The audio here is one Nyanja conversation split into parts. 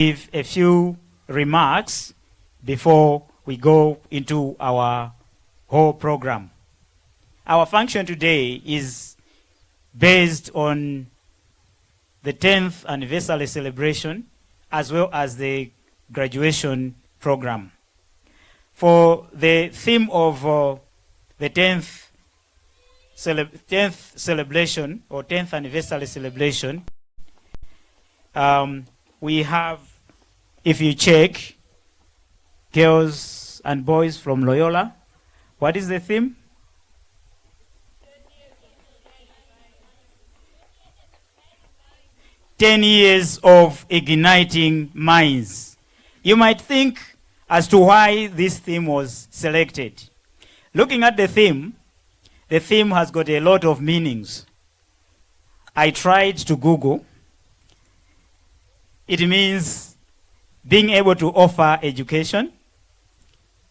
give a few remarks before we go into our whole program. Our function today is based on the 10th anniversary celebration as well as the graduation program. For the theme of the 10th celebration or 10th anniversary celebration, we have, if you check, girls and boys from Loyola. What is the theme? 10 years of igniting minds. You might think as to why this theme was selected. Looking at the theme has got a lot of meanings. I tried to Google. It means being able to offer education,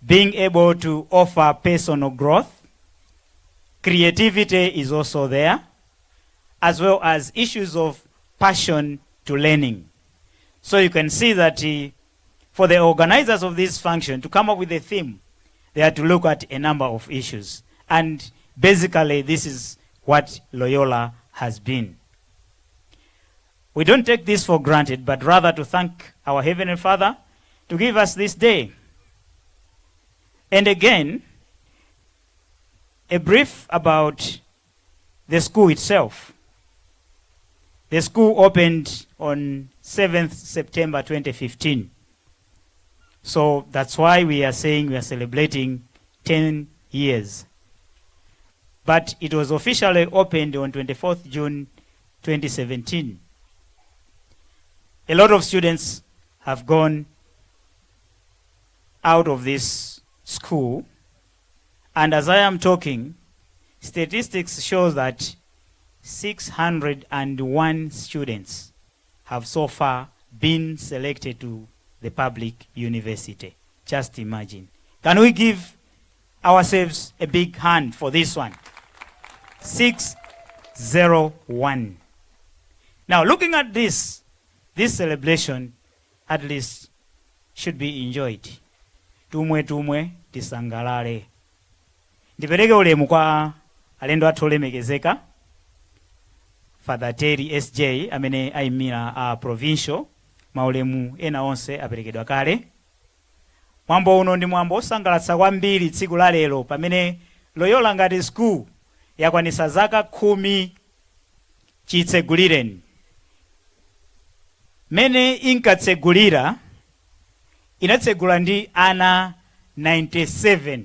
being able to offer personal growth. Creativity is also there, as well as issues of passion to learning. So you can see that for the organizers of this function to come up with a theme, they had to look at a number of issues. And basically, this is what Loyola has been. We don't take this for granted, but rather to thank our Heavenly Father to give us this day. And again, a brief about the school itself. The school opened on 7th September 2015. So that's why we are saying we are celebrating 10 years. But it was officially opened on 24th June 2017. A lot of students have gone out of this school. And as I am talking, statistics show that 601 students have so far been selected to the public university. Just imagine. Can we give ourselves a big hand for this one? 601. Now, looking at this celebration at least should be enjoyed. Tumwe tisangalale. Ndipereke ulemu kwa alendo athu olemekezeka. Father Terry SJ amene ayimira Provincial, maulemu ena onse aperekedwa kale. Mwambo uno ndi mwambo osangalatsa kwambiri tsiku la lero pamene Loyola ngati school yakwanisa zaka 10 chitsegulireni. Mene inkatsegulira inatsegula ndi ana 97.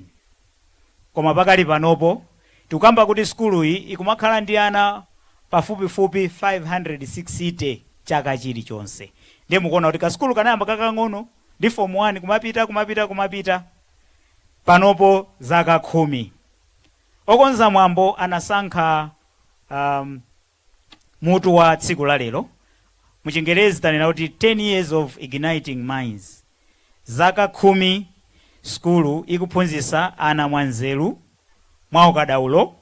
Koma pakali panopo tukamba kuti skulu iyi ikumakhala ndi ana pafupifupi 560 chaka chilichonse. Ndiye mukuona kuti kaskulu kanayamba kakang'ono ndi form 1 kumapita panopo zaka 10. Okonza mwambo anasankha mutu wa tsiku la lero. Muchingerezi tanena kuti 10 years of igniting minds. Zaka 10 skulu ikuphunzitsa ana mwanzeru, mwa ukadaulo,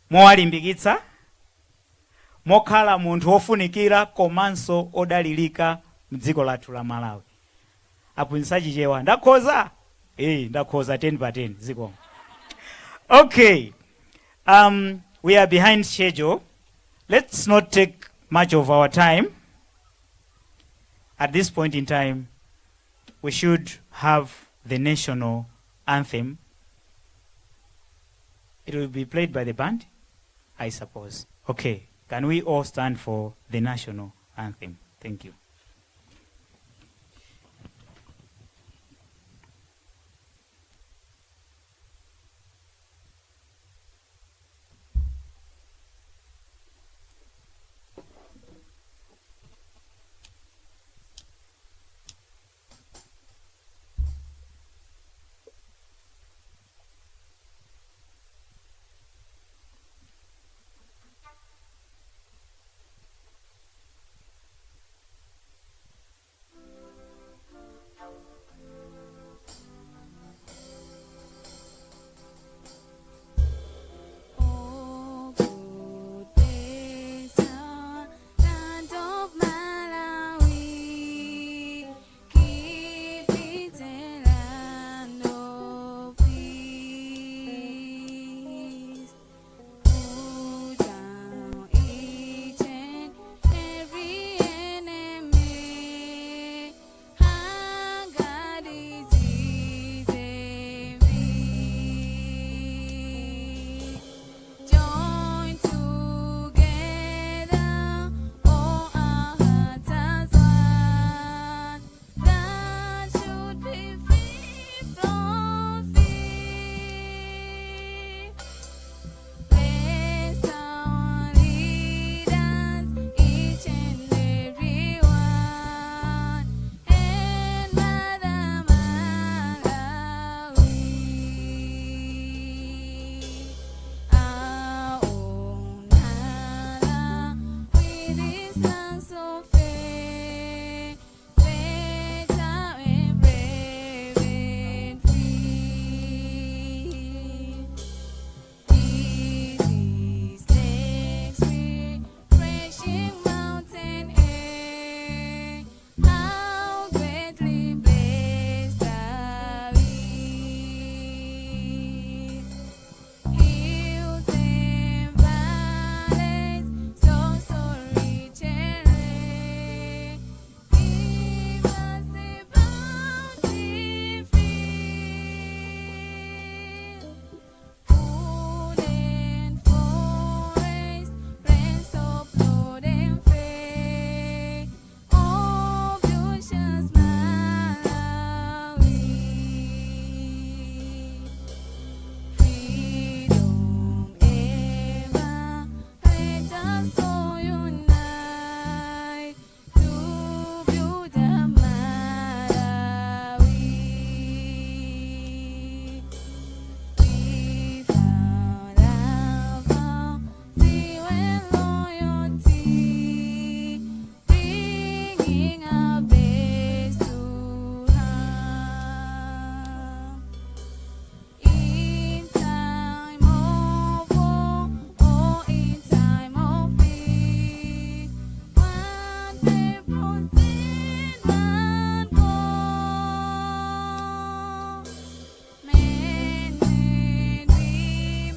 mowalimbikitsa, mokhala munthu wofunikira komanso odalirika mdziko lathu la Malawi. Aphunzitsa chichewa ndakhoza? Ndakhoza 10 pa 10 ziko. Okay. We are behind schedule. Let's not take much of our time. At this point in time, we should have the national anthem. It will be played by the band, I suppose. Okay, can we all stand for the national anthem? Thank you. sing our best to her. In time of war or in time of peace, one people sin and go. Men,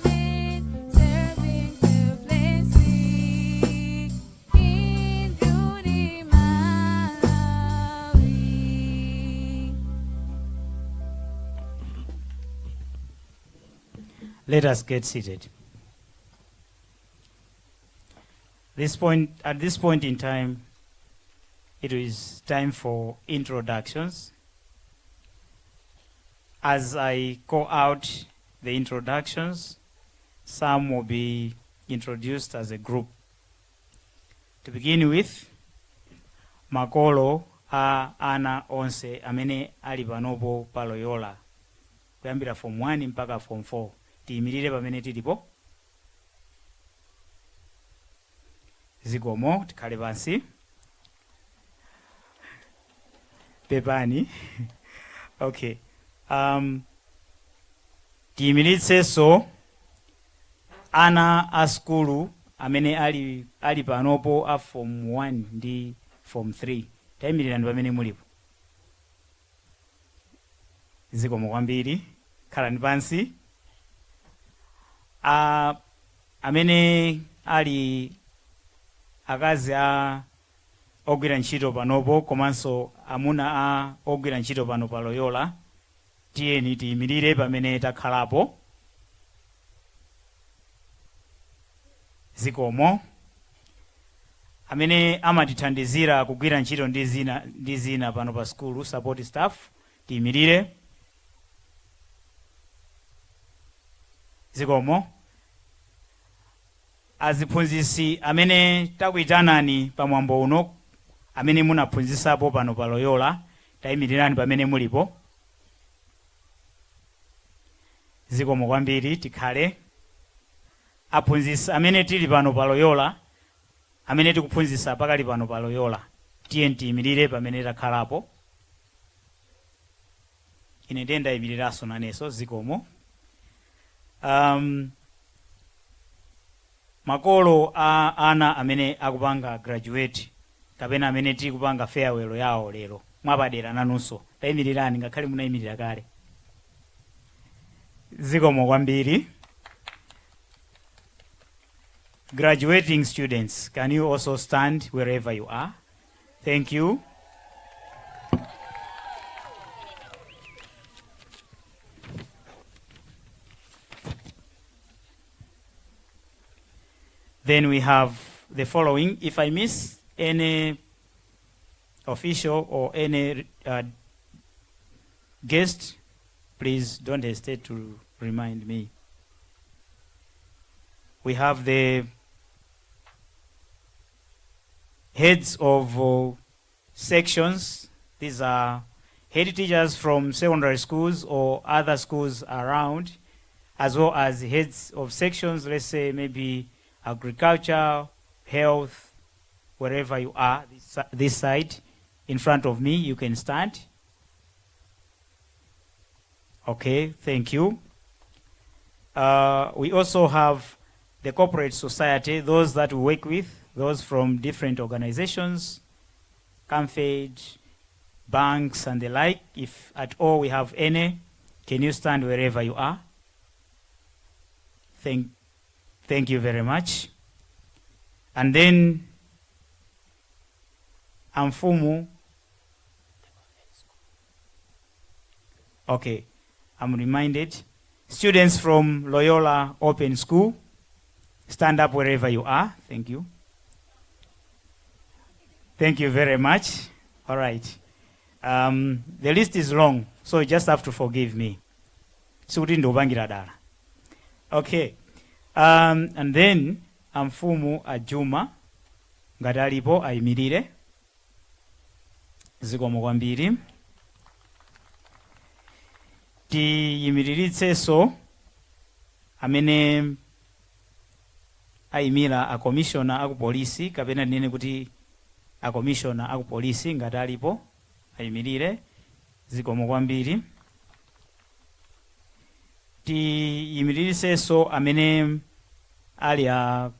women, serving selflessly in beauty, Malawi. Let us get seated. At this point in time, it is time for introductions. As I call out the introductions, some will be introduced as a group. To begin with, makolo a ana onse amene ali panopo pa Loyola kuyambira form 1 mpaka form 4 tiyimirire pamene tilipo. Zikomo, tikhale pansi. Pepani. Okay. Tiyimiritsenso ana a skulu amene ali panopo a form 1 ndi form 3. Tayimirirani pamene mulipo. Zikomo kwambiri. Khalani pansi. Amene ali akazi a ogwira ntchito panopo komanso amuna a ogwira ntchito pano pa Loyola, tiyeni tiyimirire pamene takhalapo. Zikomo. Amene amatithandizira kugwira ntchito ndi zina pano pa skulu, support staff, tiyimirire. Zikomo. Aziphunzitsi amene takuyitanani pamwambo uno, amene munaphunzitsapo pano pa Loyola, tayimirirani pamene mulipo. Zikomo kwambiri, tikhale. Aphunzitsi amene tili pano pa Loyola, amene tikuphunzitsa pakali pano pa Loyola, tiyeni tiyimirire pamene takhalapo. Ine ndiye ndayimiriranso nanenso. Zikomo. Makolo a ana amene akupanga graduate kapena amene tili kupanga farewell yawo lero mwapadera nanunso tayimirirani ngakhale munayimirira kale. Zikomo kwambiri. Graduating students, can you also stand wherever you are? Thank you. Then we have the following. If I miss any official or any guest, please don't hesitate to remind me. We have the heads of sections. These are head teachers from secondary schools or other schools around, as well as heads of sections, let's say maybe agriculture, health, wherever you are. This side in front of me, you can stand. Okay, thank you. We also have the corporate society, those that we work with, those from different organizations, Camfed, banks and the like. If at all we have any, can you stand wherever you are? Thank you very much. And then Amfumu. Okay, I'm reminded. Students from Loyola Open School, stand up wherever you are. Thank you. Thank you very much. All right. The list is long, so you just have to forgive me. Okay. And then Amfumu Ajuma Ngadalipo ayimirire. Zikomo kwambiri. Tiyimiriritsenso amene ayimira a commissioner aku polisi kapena nene kuti akomishona akupolisi ngati alipo ayimirire. Zikomo kwambiri. Tiyimirisenso amene ali a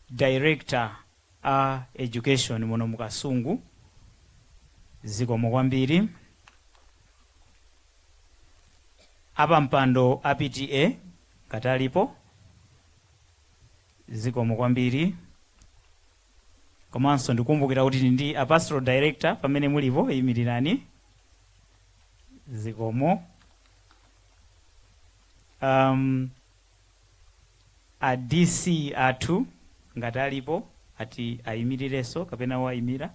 director a education muno mukasungu. Zikomo kwambiri. Apa mpando a PTA ngati alipo. Zikomo kwambiri. Komanso ndikumbukira kuti ndi a pastoral director pamene mulipo yimirirani. Zikomo. A DC athu ngati alipo ati ayimirireso kapena wayimira.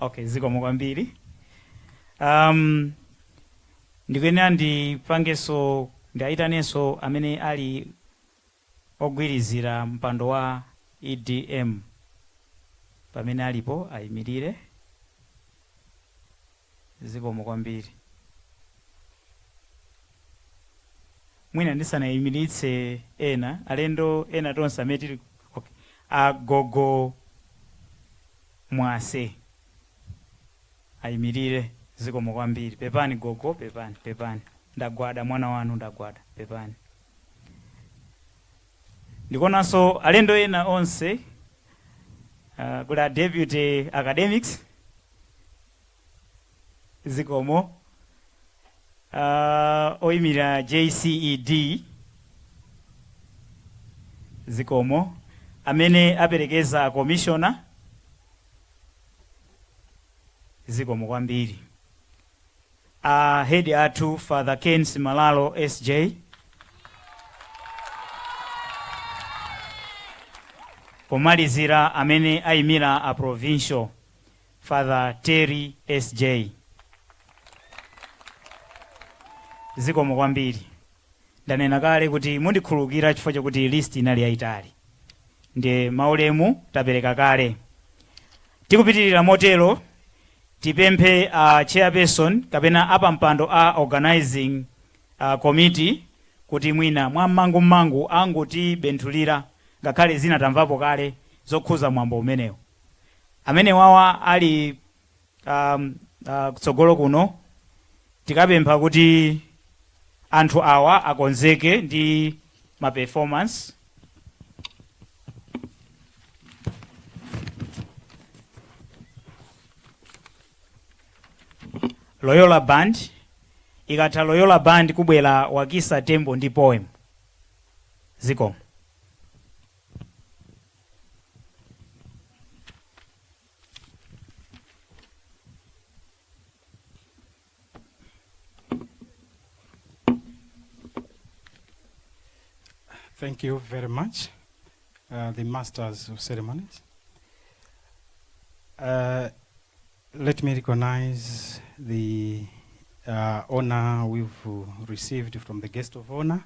Okay, zikomo kwambiri. Ndikuyenera ndipangeso ndiayitanenso amene ali ogwirizira mpando wa EDM pamene alipo ayimirire. Zikomo kwambiri. Mwina ndisanayimiritse ena alendo ena tonse amene tili okay. Agogo Mwase ayimirire. Zikomo kwambiri. Pepani gogo, pepani. Ndagwada mwana wanu ndagwada, pepani. Ndikonanso alendo ena onse kula deputy academics. Zikomo. Oyimira JCED. Zikomo. Amene aperekeza commissioner. Zikomo kwambiri. Head athu Father Ken Simalalo SJ. Pomalizira amene ayimira a Provincial Father Terry SJ. Zikomo kwambiri. Ndanena kale kuti mundikhululukira chifukwa chakuti list inali yayitali. Ndiye maulemu tapereka kale. Tikupitirira motero tipemphe chairperson kapena apa mpando a organizing committee kuti mwina mwammangu angoti benthulira ngakhale zina tamvapo kale zokhuza mwambo umenewo. Amene wawa ali kutsogolo kuno tikapempha kuti anthu awa akonzeke ndi ma performance. Loyola band ikatha Loyola band kubwera Wakisa Tembo ndi poem. Zikomo. Thank you very much, the Masters of Ceremonies. Let me recognize the honor we've received from the guest of honor,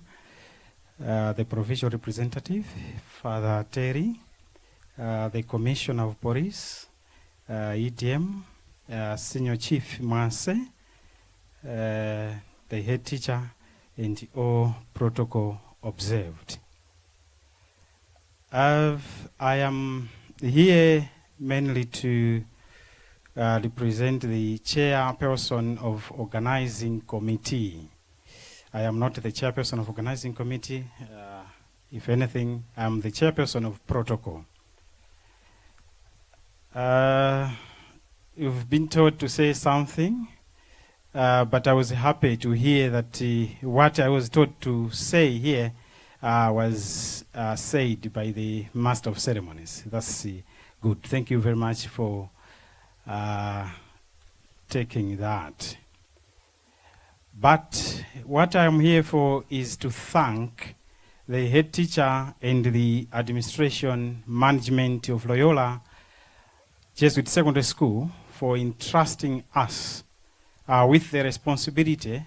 the provincial representative, Father Terry, the Commissioner of Police, EDM, Senior Chief Mwase, the head teacher, and all protocol observed. I am here mainly to represent the chairperson of organizing committee. I am not the chairperson of organizing committee. If anything, I am the chairperson of protocol. You've been told to say something, but I was happy to hear that what I was told to say here was said by the Master of Ceremonies. That's good. Thank you very much for taking that. But what I'm here for is to thank the head teacher and the administration management of Loyola Jesuit Secondary School for entrusting us with the responsibility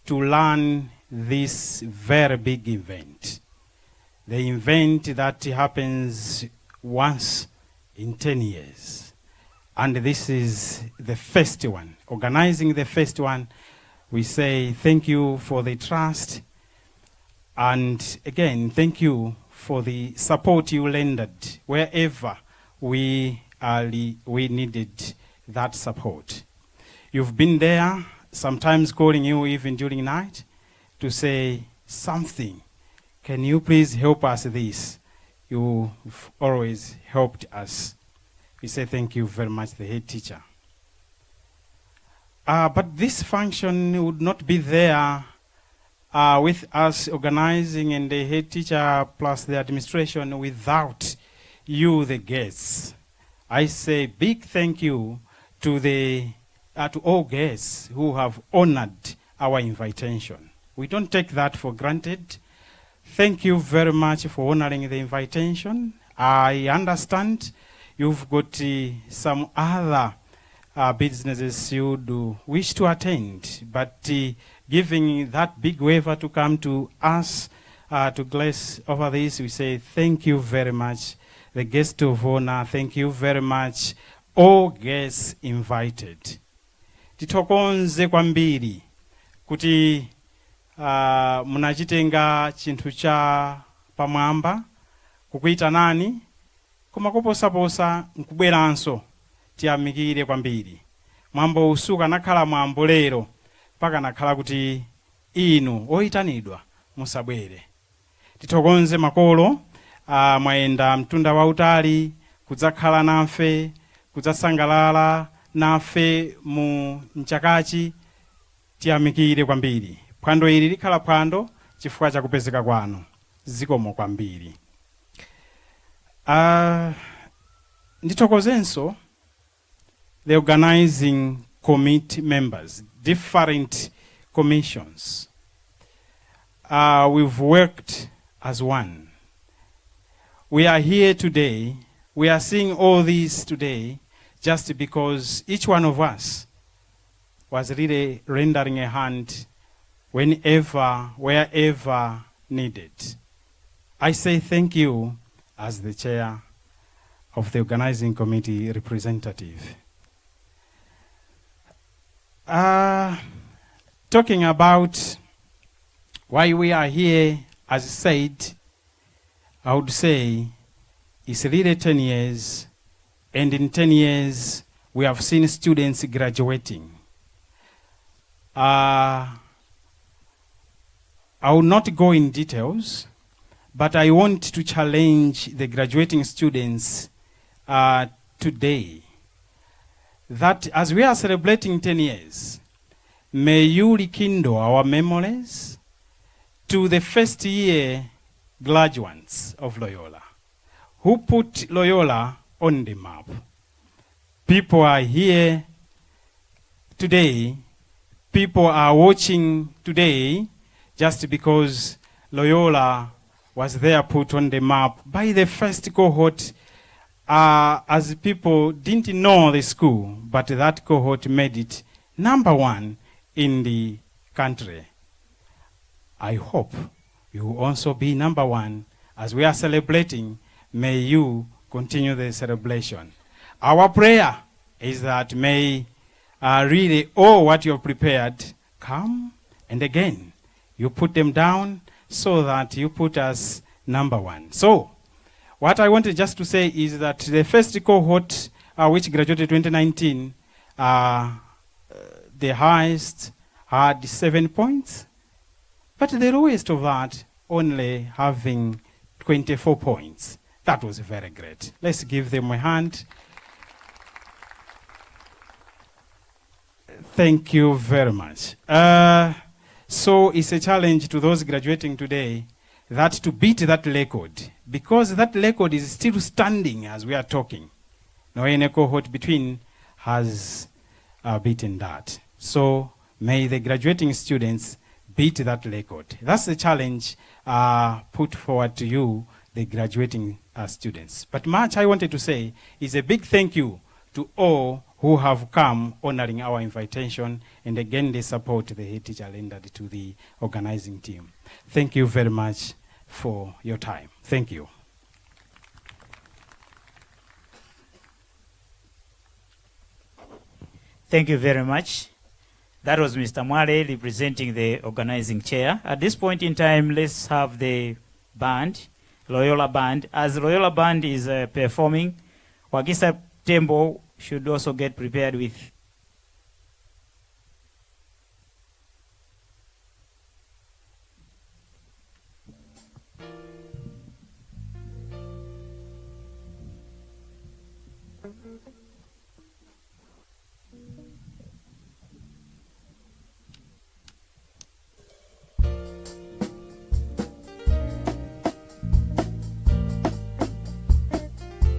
to run this very big event. The event that happens once in 10 years. And this is the first one. Organizing the first one, we say thank you for the trust. And again, thank you for the support you rendered wherever we we needed that support. You've been there, sometimes calling you even during night to say something. Can you please help us this? You've always helped us. We say thank you very much, the head teacher. But this function would not be there with us organizing and the head teacher plus the administration without you, the guests. I say big thank you to to all guests who have honored our invitation. We don't take that for granted. Thank you very much for honoring the invitation. I understand you've got some other businesses you do wish to attend, but giving that big waiver to come to us to bless over this, we say thank you very much. The guest of honor, thank you very much. All guests invited. Titokonze kwambiri kuti munachitenga chinthu cha pamwamba kukuita nani koma kuposaposa nkubweranso tiyamikire kwambiri. Mwambo usuka nakhala mwambo lero paka nakhala kuti inu oyitanidwa musabwere. Titokonze makolo mwaenda mtunda wautali kudzakhala nafe kudzasangalala nafe mu mchakachi, tiyamikire kwambiri. Phwando ili likhala phwando chifukwa cha kupezeka kwanu. Zikomo kwambiri. Ndithokozenso the organizing committee members, different commissions. We've worked as one. We are here today. We are seeing all this today just because each one of us was really rendering a hand whenever, wherever needed. I say thank you as the chair of the organizing committee representative. Talking about why we are here, as said, I would say it's really 10 years, and in 10 years we have seen students graduating. I will not go in details, but I want to challenge the graduating students today that as we are celebrating 10 years, may you rekindle our memories to the first year graduates of Loyola, who put Loyola on the map. People are here today, people are watching today just because Loyola was there put on the map by the first cohort, as people didn't know the school, but that cohort made it #1 in the country. I hope you will also be #1 as we are celebrating. May you continue the celebration. Our prayer is that may really all what you have prepared come, and again you put them down so that you put us #1. So what I wanted just to say is that the first cohort which graduated 2019, the highest had 7 points, but the lowest of that only having 24 points. That was very great. Let's give them a hand. Thank you very much. So it's a challenge to those graduating today that to beat that record, because that record is still standing as we are talking. No any cohort between has beaten that. So may the graduating students beat that record. That's the challenge put forward to you, the graduating students. But much I wanted to say is a big thank you to all who have come honoring our invitation, and again the support the head teacher rendered to the organizing team. Thank you very much for your time. Thank you. Thank you very much. That was Mr. Mwale representing the organizing chair. At this point in time, let's have the band, Loyola Band. As Loyola Band is performing, Wagisa Tembo should also get prepared with.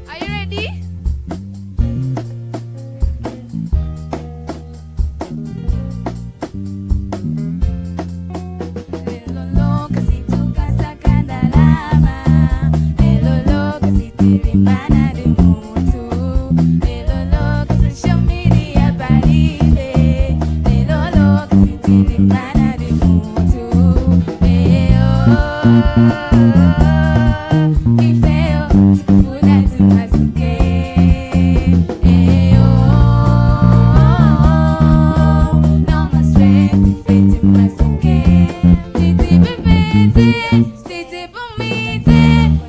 Are you ready? Lelolo kasitu kasakanda lama, lelolo kasitiri mana de mutu, lelolo kasosho media paride, lelolo kasitiri mana de mutu, ifeo tukuna tumasuke, no more stress, ifete masuke, titi bebete, titi bumite,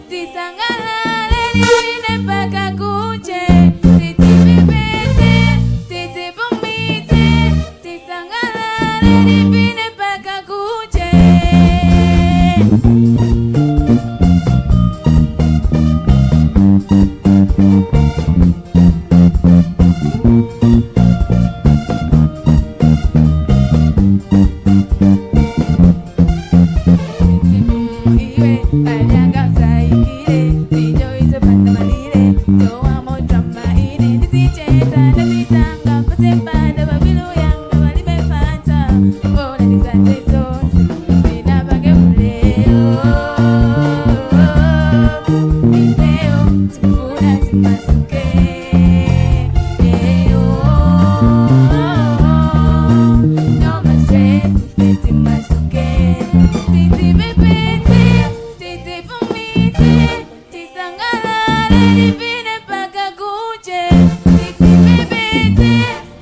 tisangalale nivine mpaka kuche, titi bebete, titi bumite, tisangalale nivine mpaka kuche. Iwe kanyanga saikire, sijo izo pantamalire, jo amo drama ine, nisicheza nasitanga, pasepanda babilu yanga walime fanta, bona nisante zonsi, sina bage muleo, ifeo tukuna timasuke, no more stress, ifete masuke, titi bebete, titi bumite, tisangalale nivine mpaka kuche, titi bebete,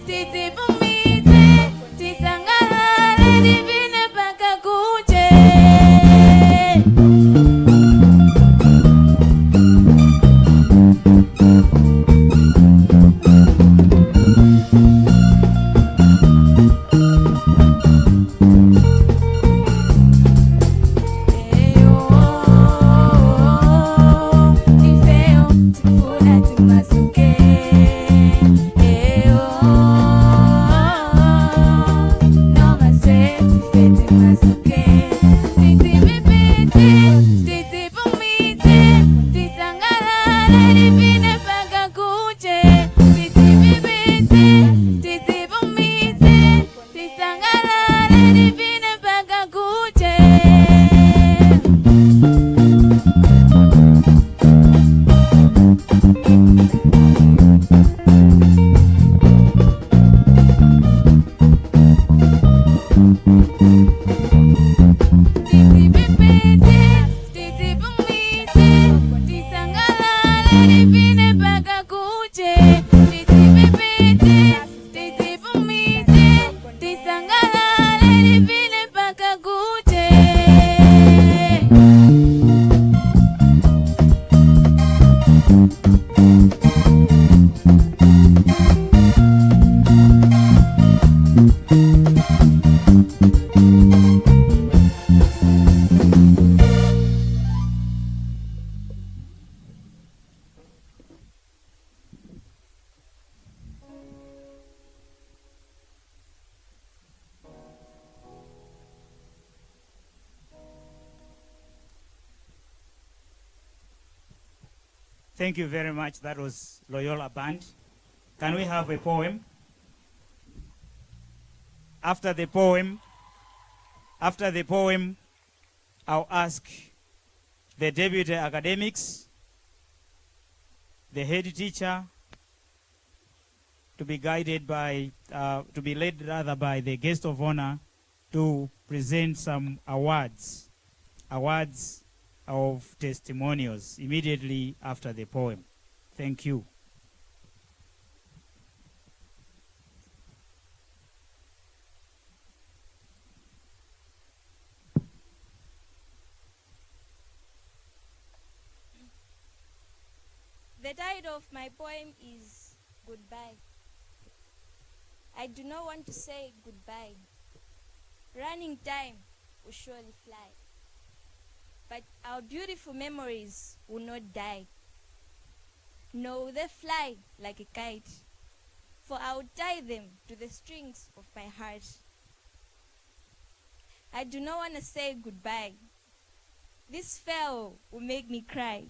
titi bumite, tisangalale nivine mpaka kuche. Ifeo tukuna timasuke, no more stress, ifete masuke, titi bebete, titi bumite, tisangalale nivine mpaka kuche, titi bebete, titi bumite, tisangalale nivine mpaka kuche. Titi bebete, titi bumite, tisangalale nivine mpaka kuche, titi bebete, titi bumite, tisangalale nivine mpaka kuche. Thank you very much. That was Loyola Band. Can we have a poem? After the poem, I'll ask the deputy academics, the head teacher, to be guided by, to be led rather by the guest of honor to present some awards of testimonials immediately after the poem. Thank you. The title of my poem is Goodbye. I do not want to say goodbye. Running time will surely fly. But our beautiful memories will not die. No, they fly like a kite. For I will tie them to the strings of my heart. I do not want to say goodbye. This farewell will make me cry.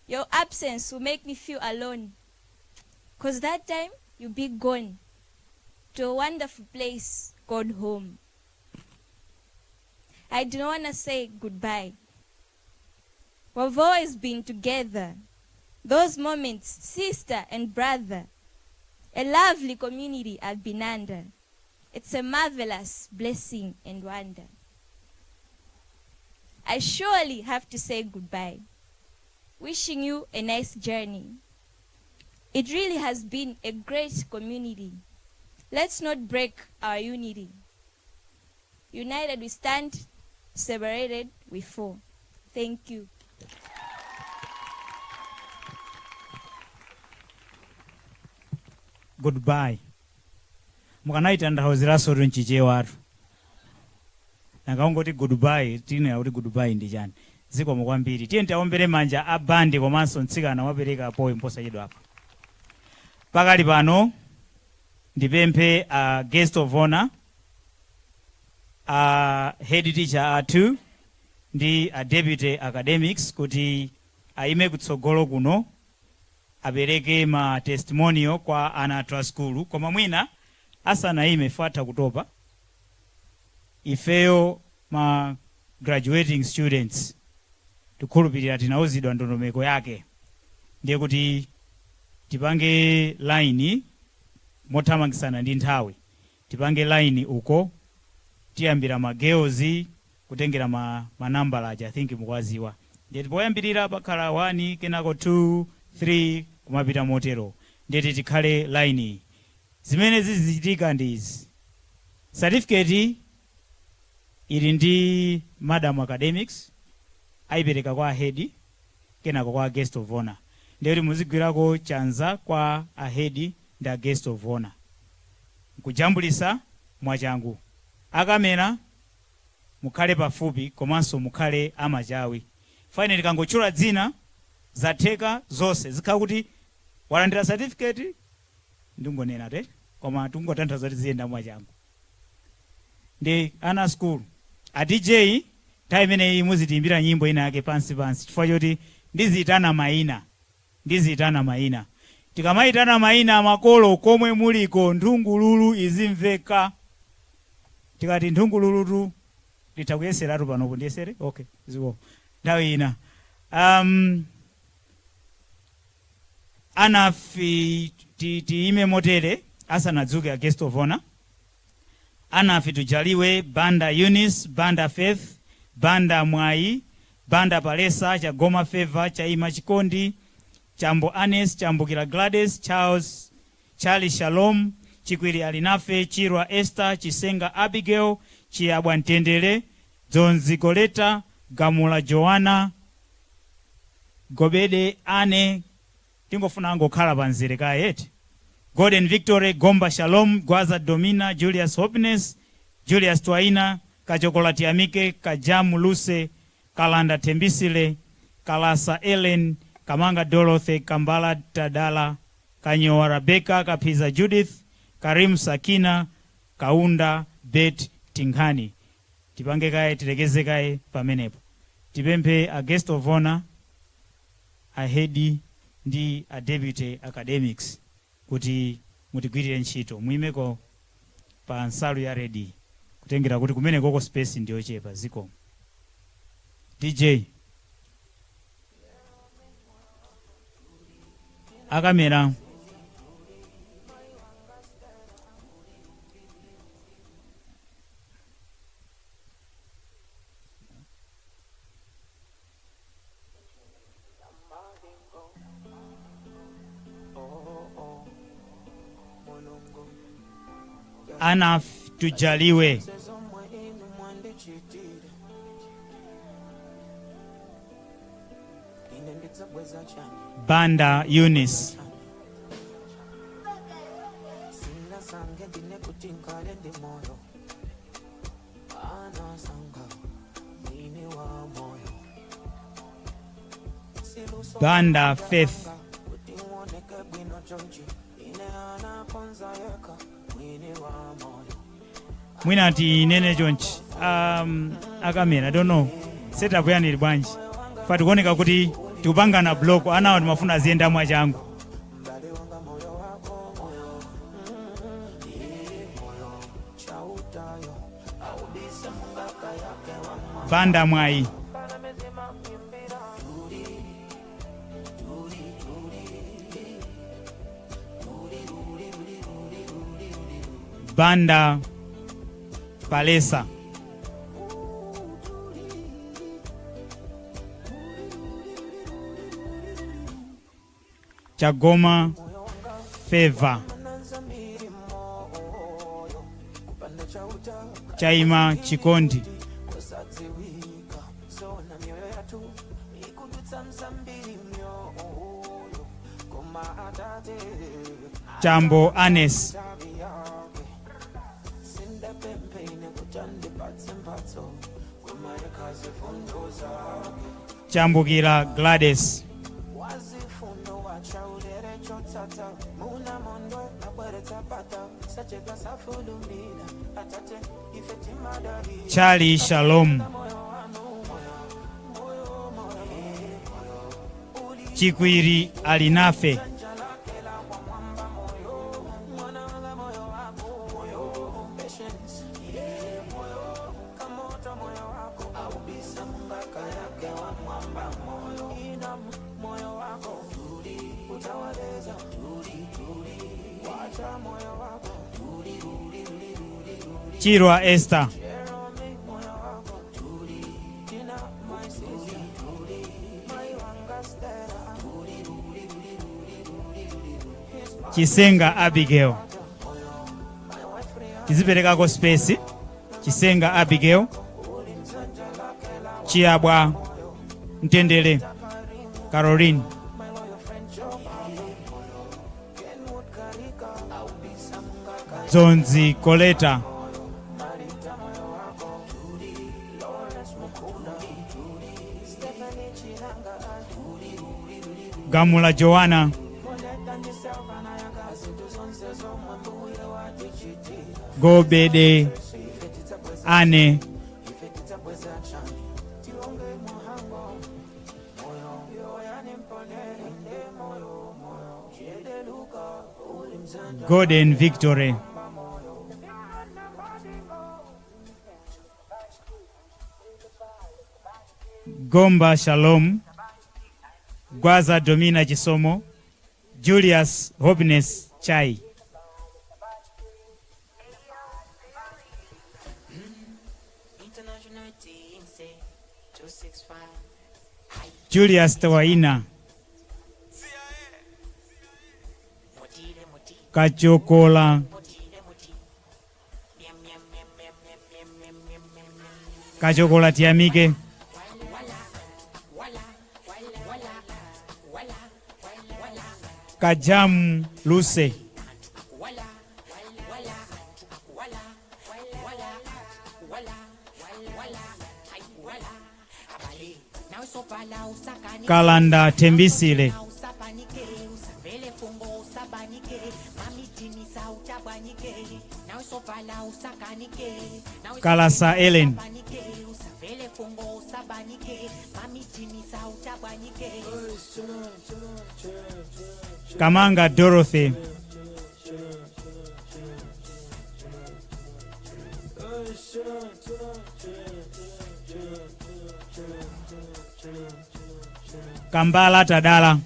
Your absence will make me feel alone. 'Cause that time you'll be gone to a wonderful place called home. I do not want to say goodbye. We've always been together. Those moments, sister and brother. A lovely community I've been under. It's a marvelous blessing and wonder. I surely have to say goodbye. Wishing you a nice journey. It really has been a great community. Let's not break our unity. United we stand, separated we fall. Thank you. Goodbye. Mukanaitandauziranso runchiche watu. Nakaungoti goodbye, tine kuti goodbye ndi chani. Zikomo kwambiri. Tiye taombere manja abandi komanso mtsikana wapereka poem posachedwa apa. Pakali pano ndipemphe a guest of honor, a head teacher athu ndi a deputy academics kuti aime kutsogolo kuno apereke ma testimonial kwa ana athu skulu. Koma mwina asanaime fatha kutopa. Ifeyo ma graduating students tikhulupirira tinauzidwa ndondomeko yake. Ndiye kuti tipange line mothamangisana ndi nthawi. Tipange line uko tiyambira ma girls kutengera ma number aja I think mukwaziwa. Ndiye tipoyambirira pakhala 1 kenako 2 3 kumapita motero. Ndiye tikhale line. Zimene zizichitika ndi izi. Certificate ili ndi madam academics aipereka kwa head kenako kwa guest of honor. Ndiye muzigwirako chanza kwa a head ndi guest of honor. Kujambulisa mwachangu. Akamera mukhale pafupi komanso mukhale amachawi. Finally kangochula dzina zatheka zonse zikhala kuti walandira certificate ndingonena te koma tungotanthaza kuti ziyenda mwachangu. Ndi ana school a DJ time imeneyi muzitiimbira nyimbo ina yake pansi chifukwa choti ndiziyitana mayina. Tikamayitana mayina makolo komwe muliko nthungululu izimveka. Tikati nthungululu litakuyeseratu panopo ndiyesere? Okay, ziko. Ndawi ina. Anafi tiime motere asanadzuke a guest of honor. Anafi tujaliwe banda Eunice, banda Faith, banda Mwai, banda Palesa, cha Goma Favor, cha Ima Chikondi, chambo Anes, chambukira Gladys, Charlie Shalom, Chikwiri Alinafe, Chirwa Esther, Chisenga Abigail, Chiabwa Ntendele, Zonzi Koleta, Gamula Joanna, Gobede Ane, tingofuna ngokhala panzire kayeti. Golden Victory, Gomba Shalom, Gwaza Domina, Julius Happiness, Julius Twaina, Kachokolati Amike, Kajamu Luse, Kalanda Tembisile, Kalasa Ellen, Kamanga Dorothy, Kambala Tadala, Kanyoa Rebecca, Kapiza Judith, Karim Sakina, Kaunda Bet Tinghani. Tipange kae tilegeze kae pamenepo. Tipempe a guest of honor, a head ndi a deputy academics kuti mutigwirire ntchito muimeko pa nsalu ya ready kutengera kuti kumene koko space ndiyo chepa ziko. DJ akamera Anaf tujaliwe. Banda Eunice. Banda Faith. Mwinati nene chonchi. Akamera, I don't know. Setup yani ili bwanji. Fati kuoneka kuti tupanga na block anawo timafuna zienda mwa changu. Banda Mwai. Banda Palesa. Chagoma Favor. Chaima Chikondi. Chambo Anes. Chambukira Gladys. Charlie Shalom. Chikwiri Alinafe. Chirwa Esther. Chisenga Abigail. Chiziperekako space. Chisenga Abigail. Chiabwa Ntendele Caroline. Zonzi Coleta. Gamula Joanna. Gobede Anne. Golden Victory. Gomba Shalom. Gwaza Domina Chisomo. Julius Hobness Chai. Julius Tawaina. Kachokola. Kachokola Tiamike. Kajamu Luce. Kalanda Tembisile. Kalasa Ellen. Kamanga Dorothy. Kambala Tadala.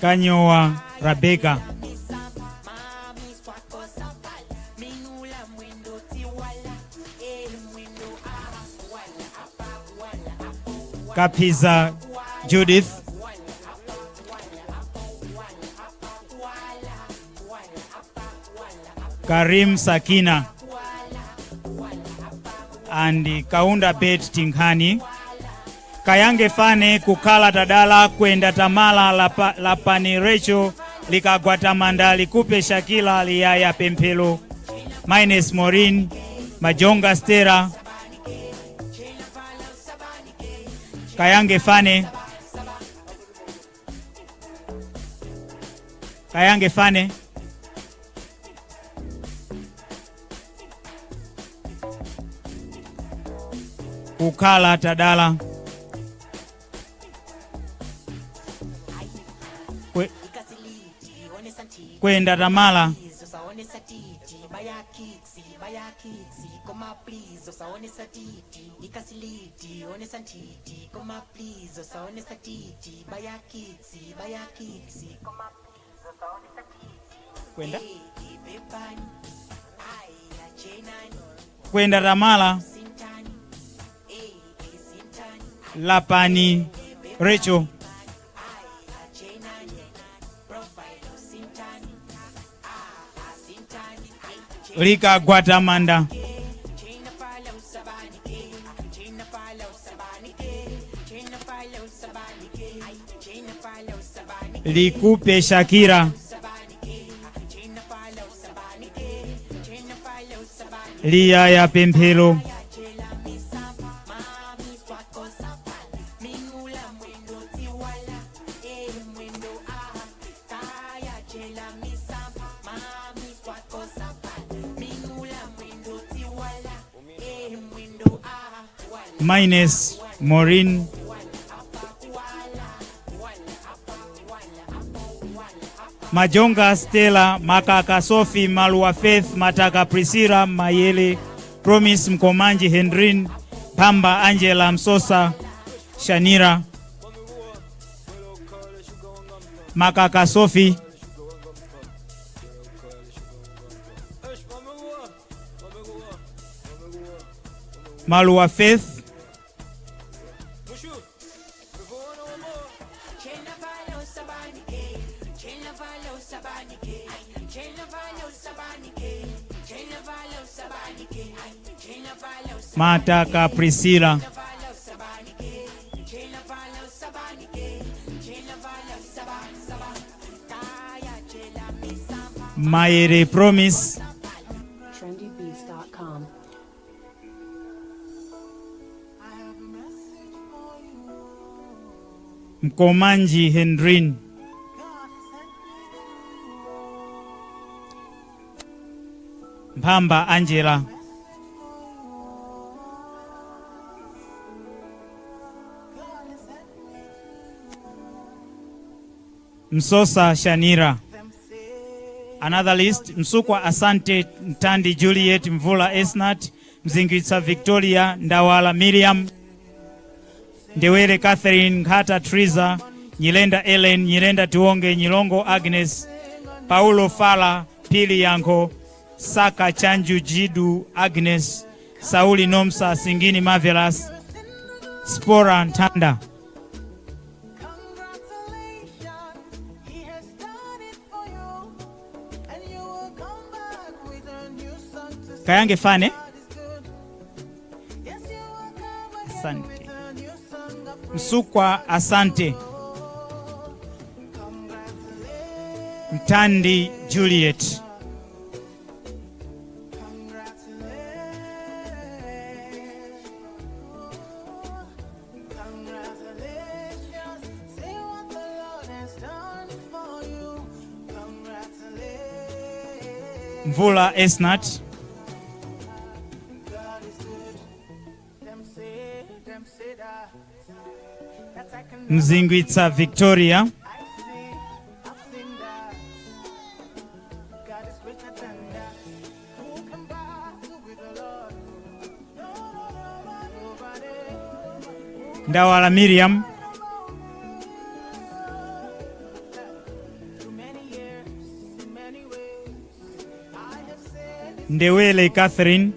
Kanyowa Rebecca. Kapiza Judith. Karim Sakina, and Kaunda Bet Tinghani. Kayange Fane kukala tadala kwenda tamala lapani recho likagwatamanda likupe shakila liyaya pempelo. Mines Morin, Majonga Stera, Kayange Fane, Kayange Fane, kukala tadala kwenda tamala kwenda tamala lapani recho lika gwatamanda likupe Shakira liyaya pempelo. Mines Morin, Majonga Stella, Makaka Sophie, Malua Faith, Mataka Priscilla, Mayele, Promise Mkomanji Hendrin, Pamba Angela Msosa, Shanira, Makaka Sophie, Malua Faith, Mataka Priscilla, Mayere Promise, trendybeats.com. Mkomanji Hendrin, Pamba Angela, Msosa Shanira. Another list: Msukwa Asante Ntandi Juliet, Mvula Esnat, Mzingitsa Victoria, Ndawala Miriam, Ndewere Catherine, Ngata Triza, Nyilenda Ellen, Nyilenda Tuonge, Nyilongo Agnes, Paulo Fala, Pili Yanko, Saka Chanju Jidu Agnes, Sauli Nomsa, Singini Marvelous, Spora Ntanda. Kayange Fane, Asante. Msukwa Asante, Mtandi Juliet, Mvula Esnat, Mzingwitsa Victoria, Ndawala Miriam, Ndewele Catherine,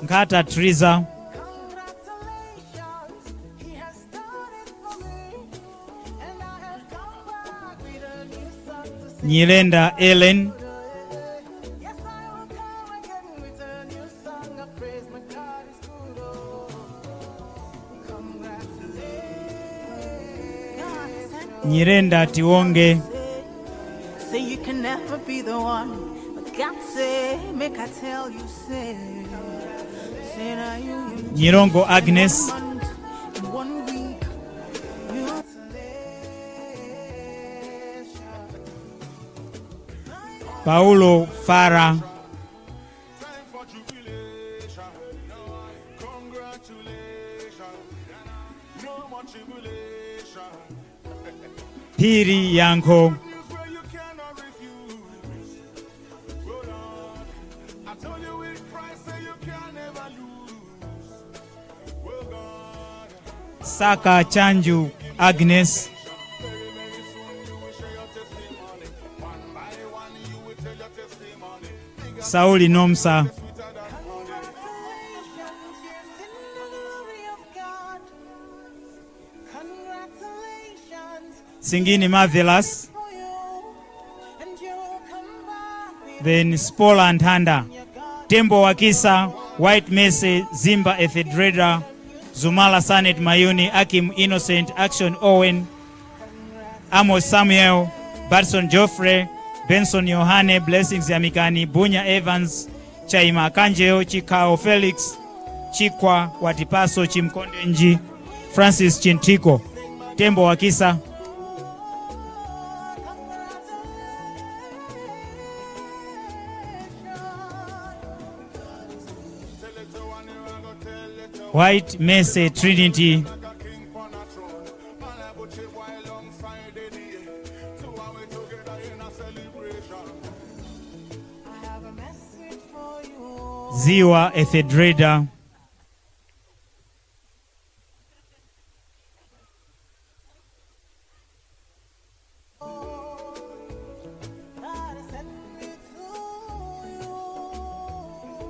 Ngata Triza, Nyirenda Ellen, Nyirenda Tiwonge, Say you can never be the one, but God say, make I tell you, say now you Nyirongo Agnes, in 1 week, you Paulo Farah, Piri Yanko, Saka Chanju Agnes, Sauli Nomsa, Singini Marvelous, then Spola and Handa, Tembo Wakisa, White Mese, Zimba Ethedreda, Zumala Sanet Mayuni, Akim Innocent, Action Owen, Amos Samuel, Batson Joffrey, Benson Yohane, Blessings Yamikani, Bunya Evans, Chaima Kanjeo, Chikao Felix, Chikwa Watipaso, Chimkonde Nji, Francis Chintiko, Tembo Wakisa, White Mese Trinity, Ziwa Ethedreda,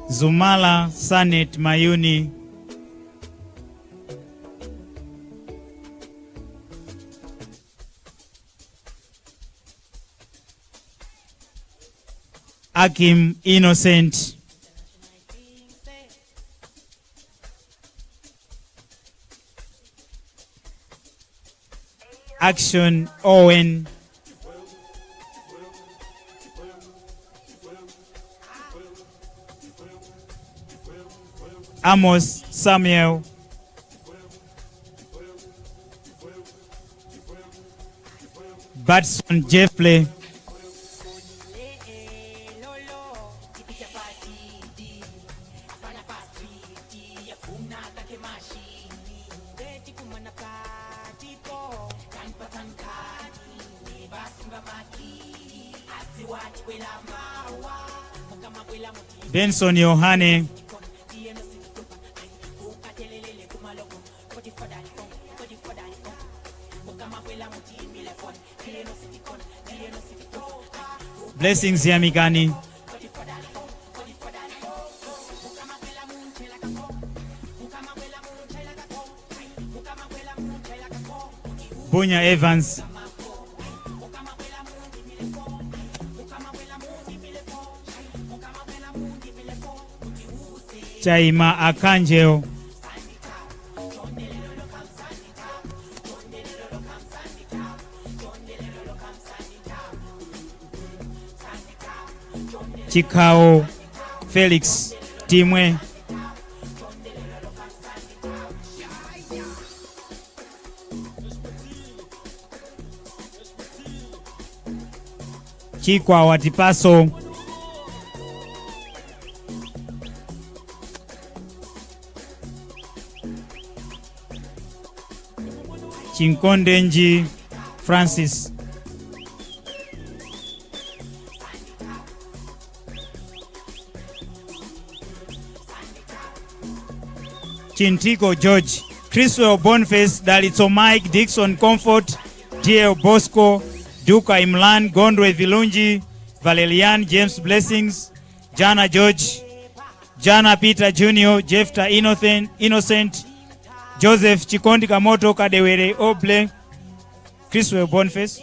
Zumala Sanet Mayuni, Akim Innocent, Action Owen, Amos Samuel, Batson Jeffley, Benson Yohane, Blessings Yamigani, Bunya Evans, Chaima Akanjeo, Chikao Felix Timwe, Chikwa Watipaso, Chinkondenji Francis, Chintiko George, Chriswell Boniface, Dalitso Mike, Dixon Comfort, D.L. Bosco, Duka Imlan, Gondwe Vilunji, Valerian James Blessings, Jana George, Jana Peter Jr., Jefta Innocent, Joseph Chikondi Kamoto, Kadewere Oble, Chriswell Boniface,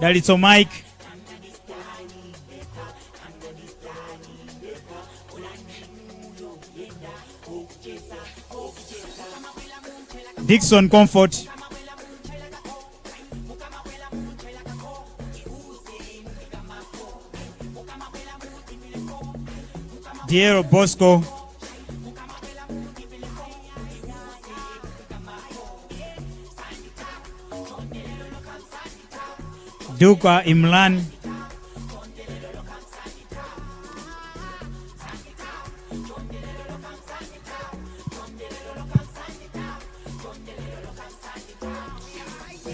Dalitso Mike. Dixon Comfort. Diero Bosco. Duka Imlan.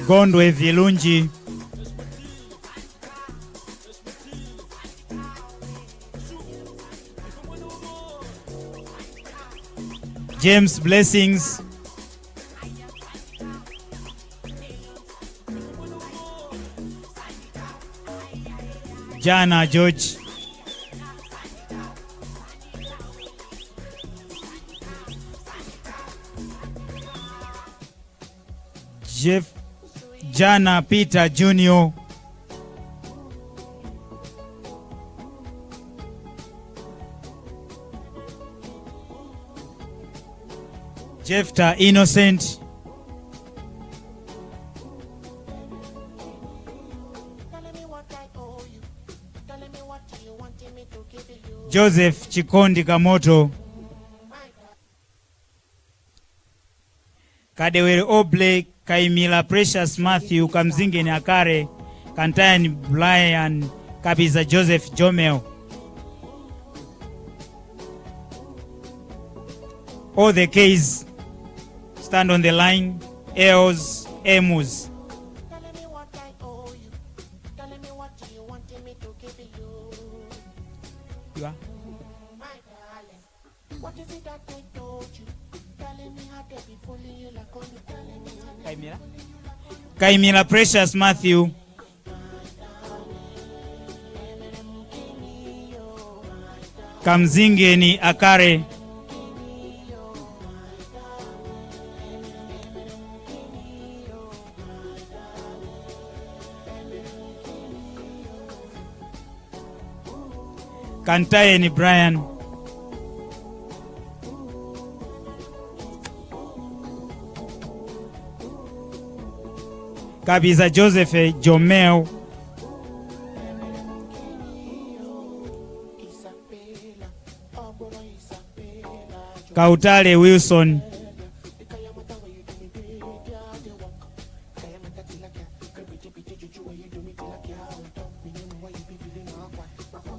Gondwe Vilunji. James Blessings. Jana George. Jana Peter Jr. Jefta Innocent. Joseph Chikondi Kamoto. Kadewere Oble, Kaimila Precious Matthew, Kamzinge Nyakare, Kantayan Brian, Kabiza Joseph Jomeo. All the K's stand on the line. Eos, Emus. You are? Kaimila Precious Matthew. Kamzinge ni Akare. Kantaye ni Brian. Kabiza Joseph Jomeo. Kautale Wilson.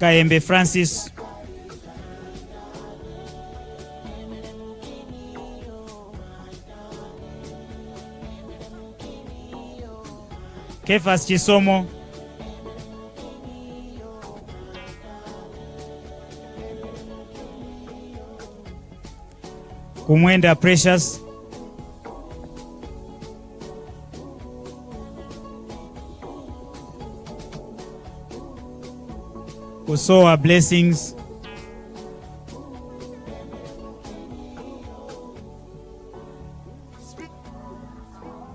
Kaembe Francis. Kefas Chisomo. Kumwenda Precious. Usoa Blessings.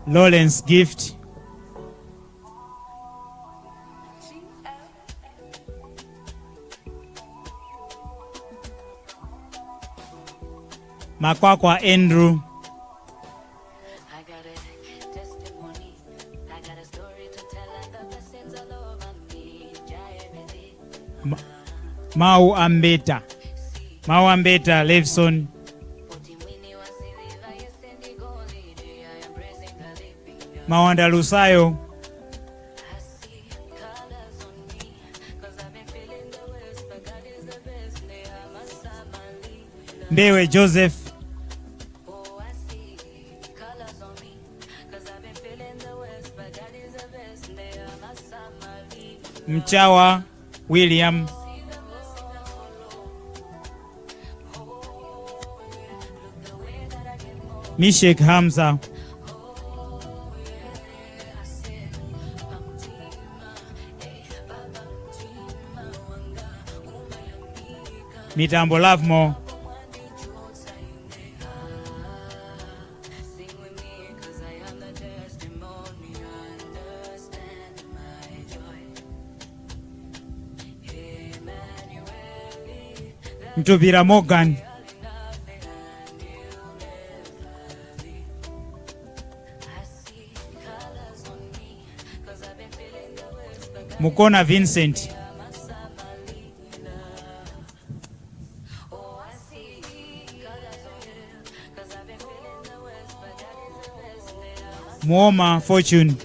Lawrence Gift. Makwakwa Andrew. I got a testimony. I got a story to tell, and the blessings all over me. Mau Ambeta. Mau Ambeta Levson. Mawanda Lusayo. Mbewe Joseph. Mchawa William. Mishek Hamza. Mitambo Lovemore. Mtubira Morgan. Mukona Vincent. Muoma Fortune.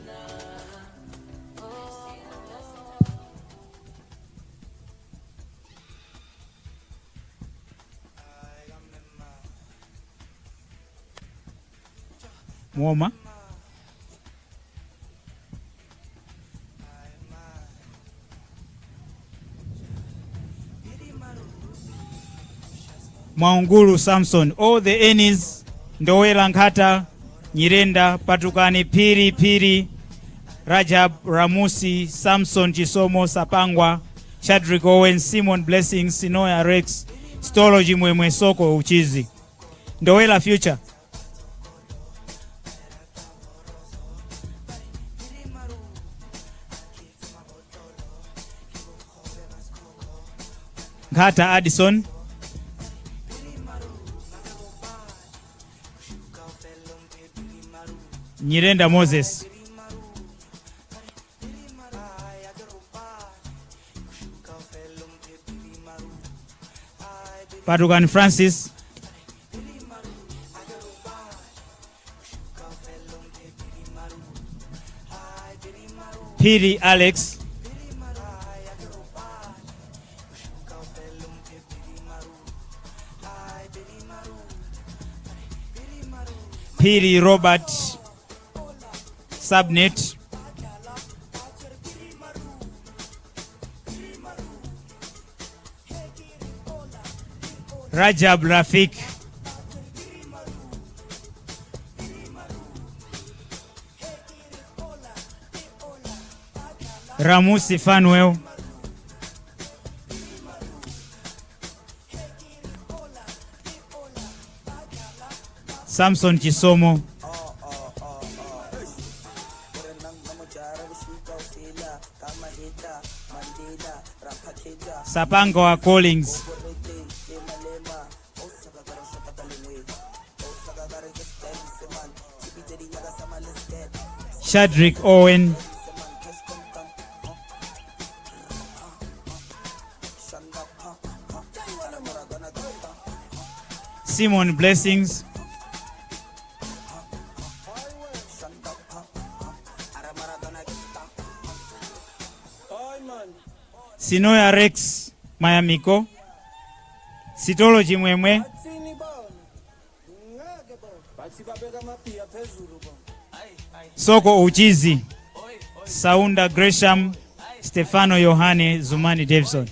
Muoma. Mwaunguru Samson. All the Ennis, Ndowela Nkata, Nyirenda, Patukani, Piri, Rajab, Ramusi, Samson, Chisomo, Sapangwa, Shadrack Owen, Simon Blessings, Sinoya Rex, Stolo Jimwemwe Soko Uchizi. Ndowela Future. Nkata Addison. Nyirenda Moses. Padugan Francis. Piri Alex. Piri Robert. Subnet. Rajab Rafik. Ramusi Fanuel. Samson Chisomo. Sapangwa Collins. Shadrack Owen. Simon Blessings. Sinoya Rex Mayamiko. Sitolo Jimwemwe. Soko Uchizi. Saunda Gresham. Stefano Yohane Zumani Davidson.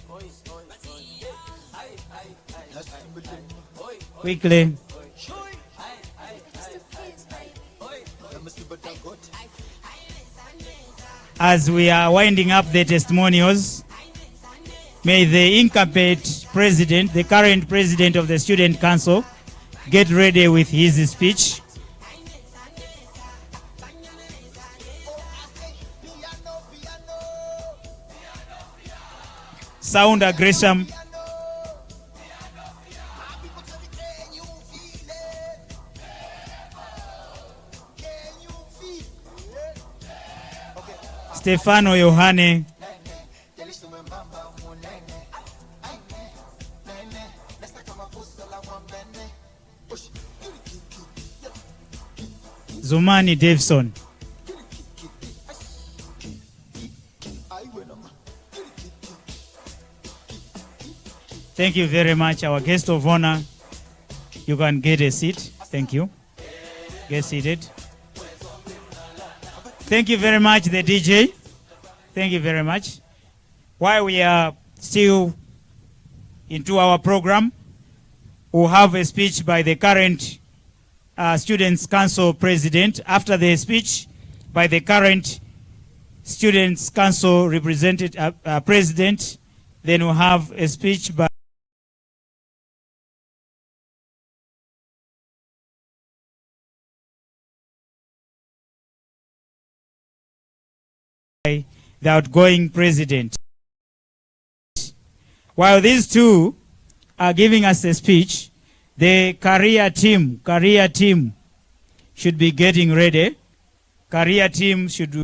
Quickly. As we are winding up the testimonials, may the incumbent president, the current president of the Student Council, get ready with his speech. Saunda Gresham. Stefano Yohane. Zumani Davidson. Thank you very much, our guest of honor. You can get a seat. Thank you. Get seated. Thank you very much, the DJ. Thank you very much. While we are still into our program, we'll have a speech by the current Students' Council President. After the speech by the current Students' Council President, then we'll have a speech by the outgoing president. While these two giving us a speech. The career team should be getting ready. Career team should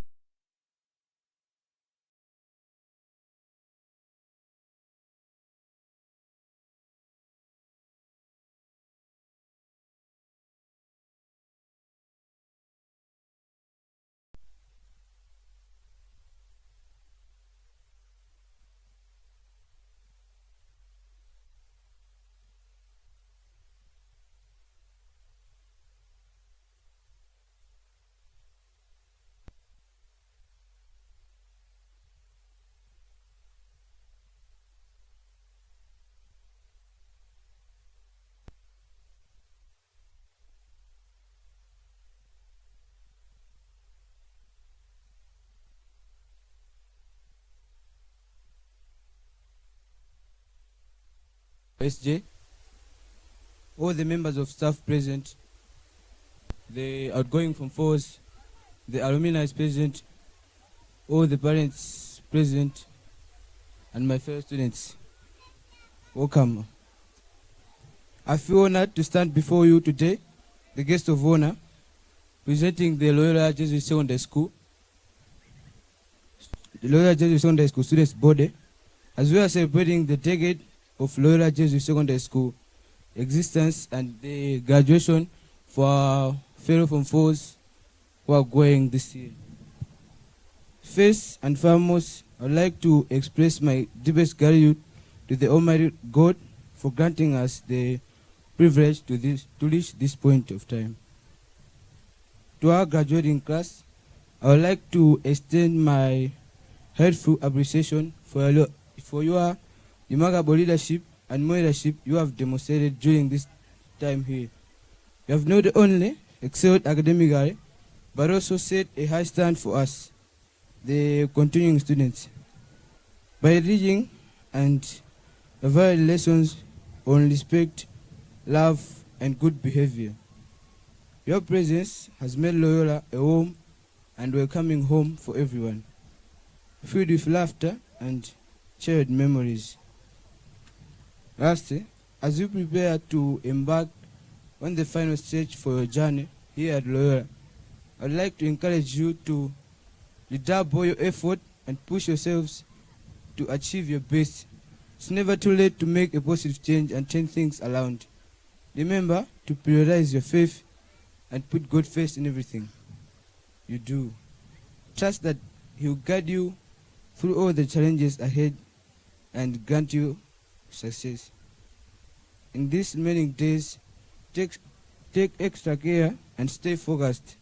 SJ, all the members of staff present, the outgoing from force, the alumni present, all the parents present, and my fellow students. Welcome. I feel honored to stand before you today, the guest of honor, presenting the Loyola Jesuit Secondary School, the Loyola Jesuit Secondary School students body, as well as celebrating the decade of Loyola Jesuit Secondary School existence and the graduation for our fellow from force who are going this year. First and foremost, I would like to express my deepest gratitude to the Almighty God for granting us the privilege to reach this point of time. To our graduating class, I would like to extend my heartfelt appreciation for your remarkable leadership and mentorship you have demonstrated during this time here. You have not only excelled academically, but also set a high stand for us, the continuing students, by teaching and varied lessons on respect, love, and good behavior. Your presence has made Loyola a home and welcoming home for everyone, filled with laughter and shared memories. Lastly, as you prepare to embark on the final stage for your journey here at Loyola, I'd like to encourage you to redouble your effort and push yourselves to achieve your best. It's never too late to make a positive change and turn things around. Remember to prioritize your faith and put God first in everything you do. Trust that He will guide you through all the challenges ahead and grant you success. In these remaining days, take extra care and stay focused,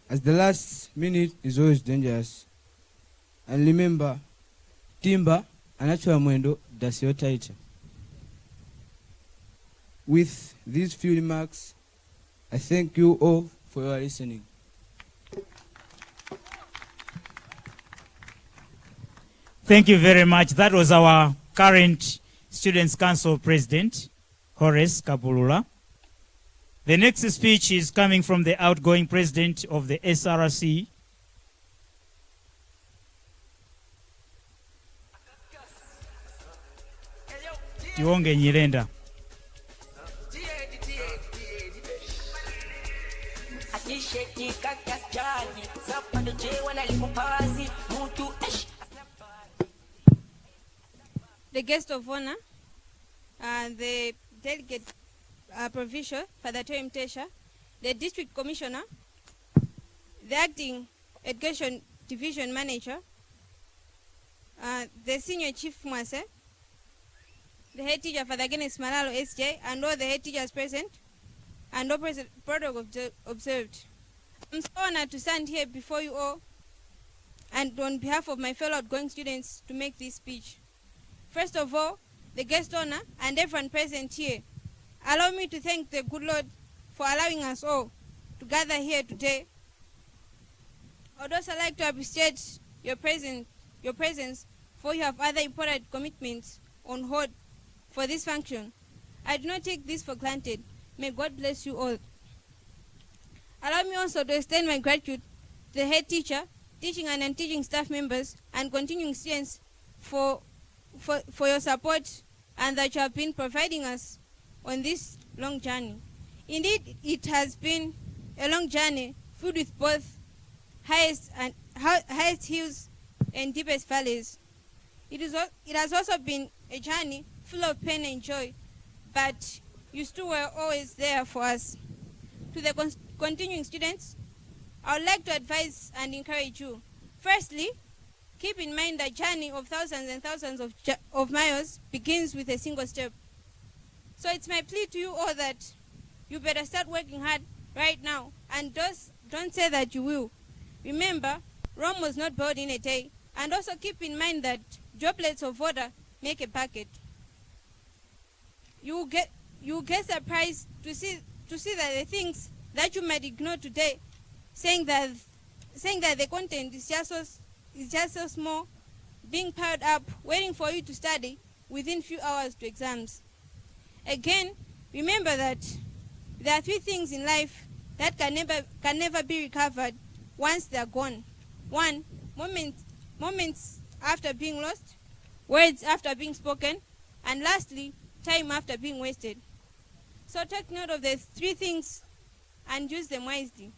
as the last minute is always dangerous. And remember, timba anachwa mwendo dasio taita. With these few remarks, I thank you all for your listening. Thank you very much. That was our current Students' Council President, Horace Kabulula. The next speech is coming from the outgoing President of the SRC, Tiwonge Nyirenda. The guest of honor, the delegate Provincial, Father Toim Tesha, the district commissioner, the acting education division manager, the senior chief Mwase, the head teacher Father Genes Malalo SJ, and all the head teachers present, and all protocol observed. I'm so honored to stand here before you all and on behalf of my fellow outgoing students to make this speech. First of all, the guest honor and everyone present here, allow me to thank the good Lord for allowing us all to gather here today. I would also like to appreciate your presence, for you have other important commitments on hold for this function. I do not take this for granted. May God bless you all. Allow me also to extend my gratitude to the head teacher, teaching and non-teaching staff members, and continuing students for your support and that you have been providing us on this long journey. Indeed, it has been a long journey filled with both highest hills and deepest valleys. It has also been a journey full of pain and joy, but you still were always there for us. To the continuing students, I would like to advise and encourage you. Firstly, keep in mind the journey of thousands and thousands of miles begins with a single step. So it's my plea to you all that you better start working hard right now, and don't say that you will. Remember, Rome was not built in a day, and also keep in mind that droplets of water make a bucket. You will get surprised to see that the things that you might ignore today, saying that the content is just so small, being piled up, waiting for you to study within few hours to exams. Again, remember that there are 3 things in life that can never be recovered once they are gone. 1, moments after being lost, words after being spoken, and lastly, time after being wasted. So take note of the 3 things and use them wisely.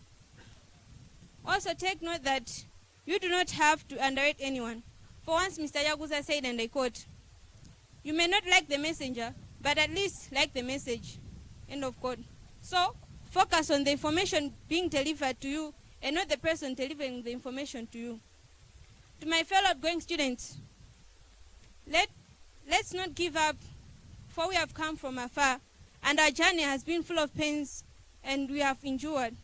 Also take note that you do not have to underrate anyone. For once, Mr. Yaguza said, and I quote, "You may not like the messenger, but at least like the message." End of quote. So focus on the information being delivered to you and not the person delivering the information to you. To my fellow outgoing students, let's not give up, for we have come from afar, and our journey has been full of pains, and we have endured.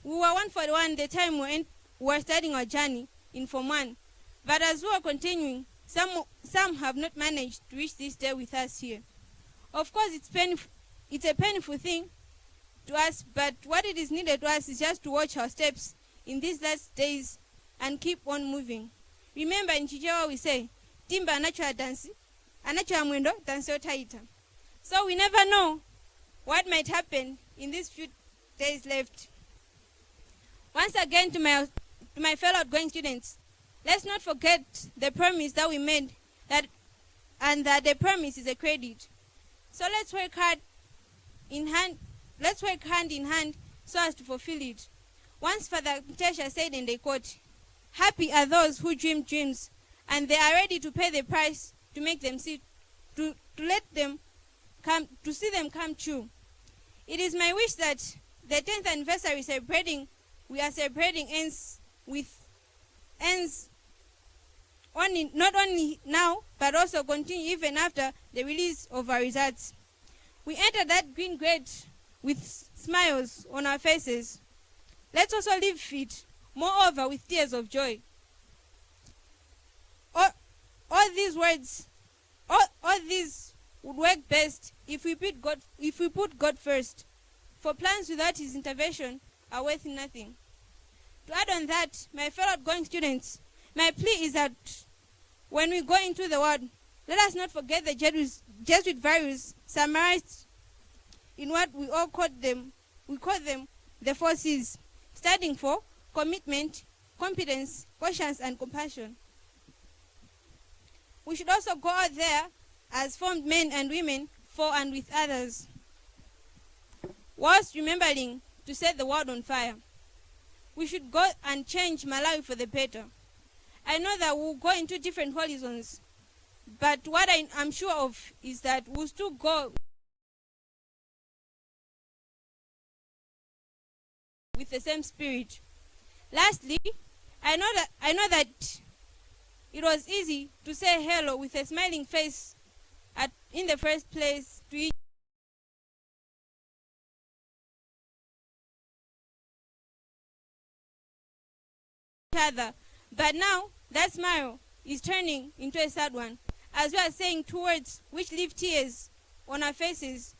We were 141 the time we were starting our journey in Form 1, but as we are continuing, some have not managed to reach this day with us here. Of course, it's a painful thing to us, but what it is needed to us is just to watch our steps in these last days and keep on moving. Remember, in Chichewa we say, "Timba anacho dansi, anacho mwendo dansi otaita." So we never know what might happen in these few days left. Once again, to my fellow outgoing students, let's not forget the promise that we made, and that the promise is a credit. So let's work hand in hand so as to fulfill it. Once Father Mtesha said, and I quote, "Happy are those who dream dreams, and they are ready to pay the price to make them see them come true." It is my wish that the 10th anniversary we are celebrating ends not only now, but also continue even after the release of our results. We enter that green grade with smiles on our faces. Let's also leave it, moreover, with tears of joy. All these would work best if we put God first. For plans without His intervention are worth nothing. To add on that, my fellow outgoing students, my plea is that when we go into the world, let us not forget the Jesuit values summarized in what we all call them. We call them the 4 C's, standing for commitment, competence, conscience, and compassion. We should also go out there as formed men and women for and with others, whilst remembering to set the world on fire. We should go and change Malawi for the better. I know that we'll go into different horizons, but what I'm sure of is that we'll still go with the same spirit. Lastly, I know that it was easy to say hello with a smiling face in the first place to each other, but now that smile is turning into a sad one, as we are saying 2 words which leave tears on our faces,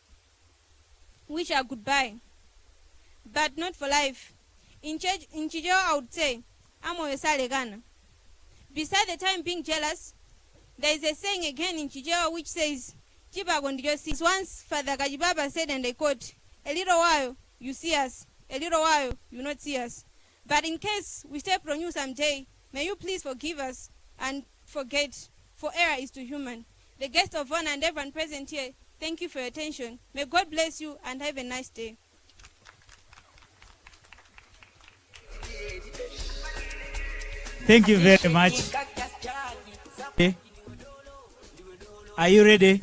which are goodbye, but not for life. In Chichewa, I would say, "Amoyo sale gana." Beside the time being jealous, there is a saying again in Chichewa which says, "Chibago ndiyo si." Once Father Kajibaba said, and I quote, "A little while you see us, a little while you not see us." But in case we step on you someday, may you please forgive us and forget, for error is too human. the guest of honor, and everyone present here, thank you for your attention. May God bless you and have a nice day. Thank you very much. Okay. Are you ready?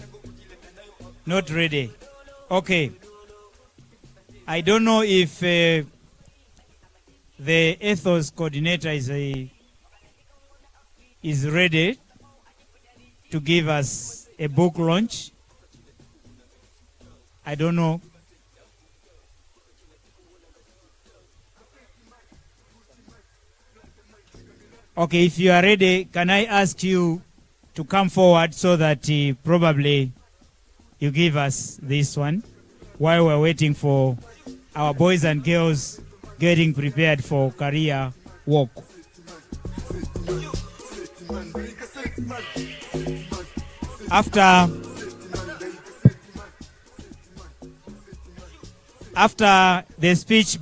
Not ready. Okay. I don't know if the ethos coordinator is ready to give us a book launch. I don't know. Okay, if you are ready, can I ask you to come forward so that probably you give us this one while we're waiting for our boys and girls getting prepared for career walk. After the speech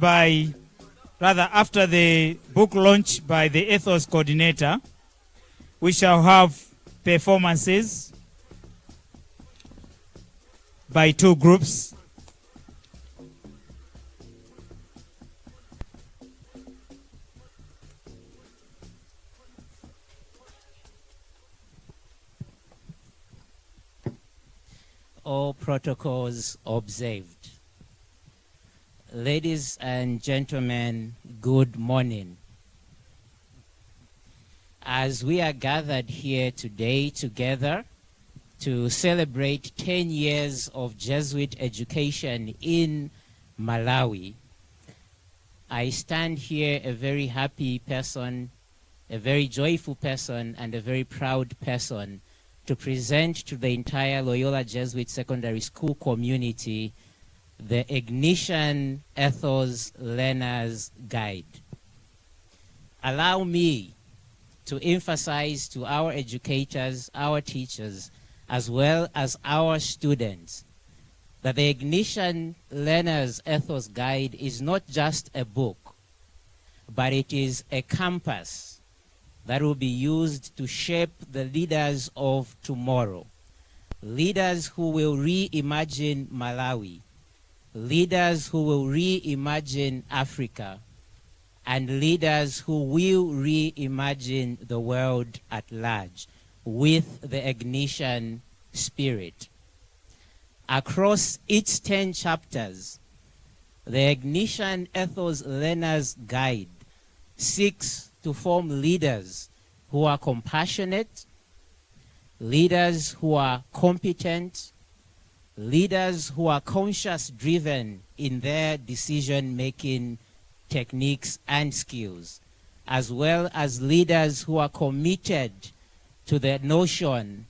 after the book launch by the ethos coordinator, we shall have performances by two groups. All protocols observed. Ladies and gentlemen, good morning. As we are gathered here today together to celebrate 10 years of Jesuit education in Malawi, I stand here a very happy person, a very joyful person, and a very proud person to present to the entire Loyola Jesuit Secondary School community the Ignition Ethos Learner's Guide. Allow me to emphasize to our educators, our teachers, as well as our students, that the Ignition Learner's Ethos Guide is not just a book, but it is a compass that will be used to shape the leaders of tomorrow. Leaders who will reimagine Malawi, leaders who will reimagine Africa, and leaders who will reimagine the world at large with the Ignition spirit. Across its 10 chapters, the Ignition Ethos Learner's Guide seeks to form leaders who are compassionate, leaders who are competent, leaders who are conscious-driven in their decision-making techniques and skills, as well as leaders who are committed to the notion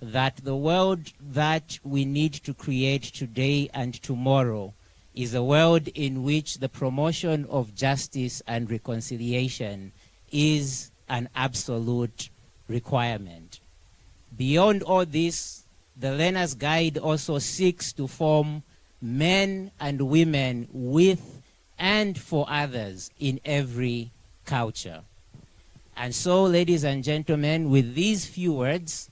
that the world that we need to create today and tomorrow is a world in which the promotion of justice and reconciliation is an absolute requirement. Beyond all this, the Learner's Guide also seeks to form men and women with and for others in every culture. And so, ladies and gentlemen, with these few words,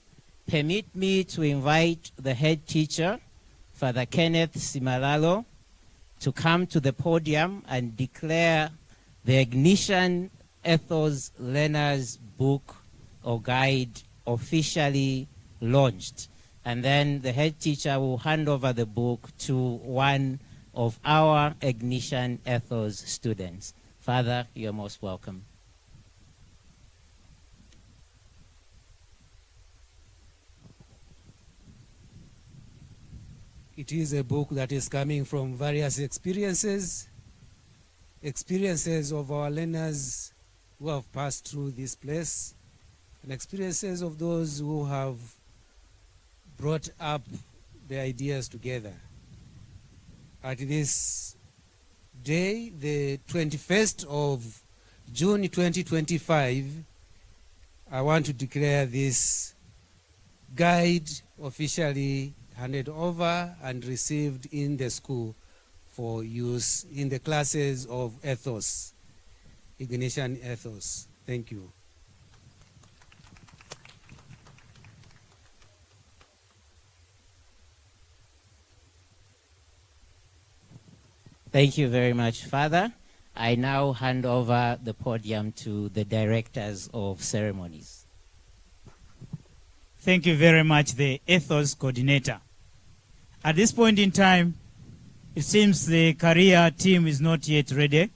permit me to invite the head teacher, Father Kenneth Simalalo, to come to the podium and declare the Ignition Ethos Learner's Book or Guide officially launched. And then the head teacher will hand over the book to one of our Ignition Ethos students. Father, you're most welcome. It is a book that is coming from various experiences of our learners who have passed through this place, and experiences of those who have brought up the ideas together. At this day, the 21st of June 2025, I want to declare this guide officially handed over and received in the school for use in the classes of ethos, Ignition Ethos. Thank you. Thank you very much, Father. I now hand over the podium to the directors of ceremonies. Thank you very much, the ethos coordinator. At this point in time, it seems the career team is not yet ready.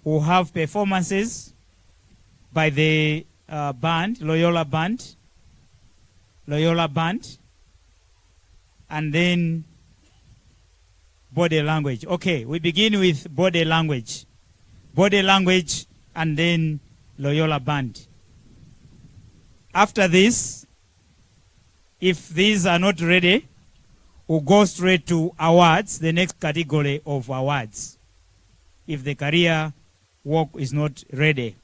We'll have performances by the band, Loyola band, and then body language. Okay, we begin with body language. Body language and then Loyola band. After this, if these are not ready, we'll go straight to awards, the next category of awards. If the career work is not ready.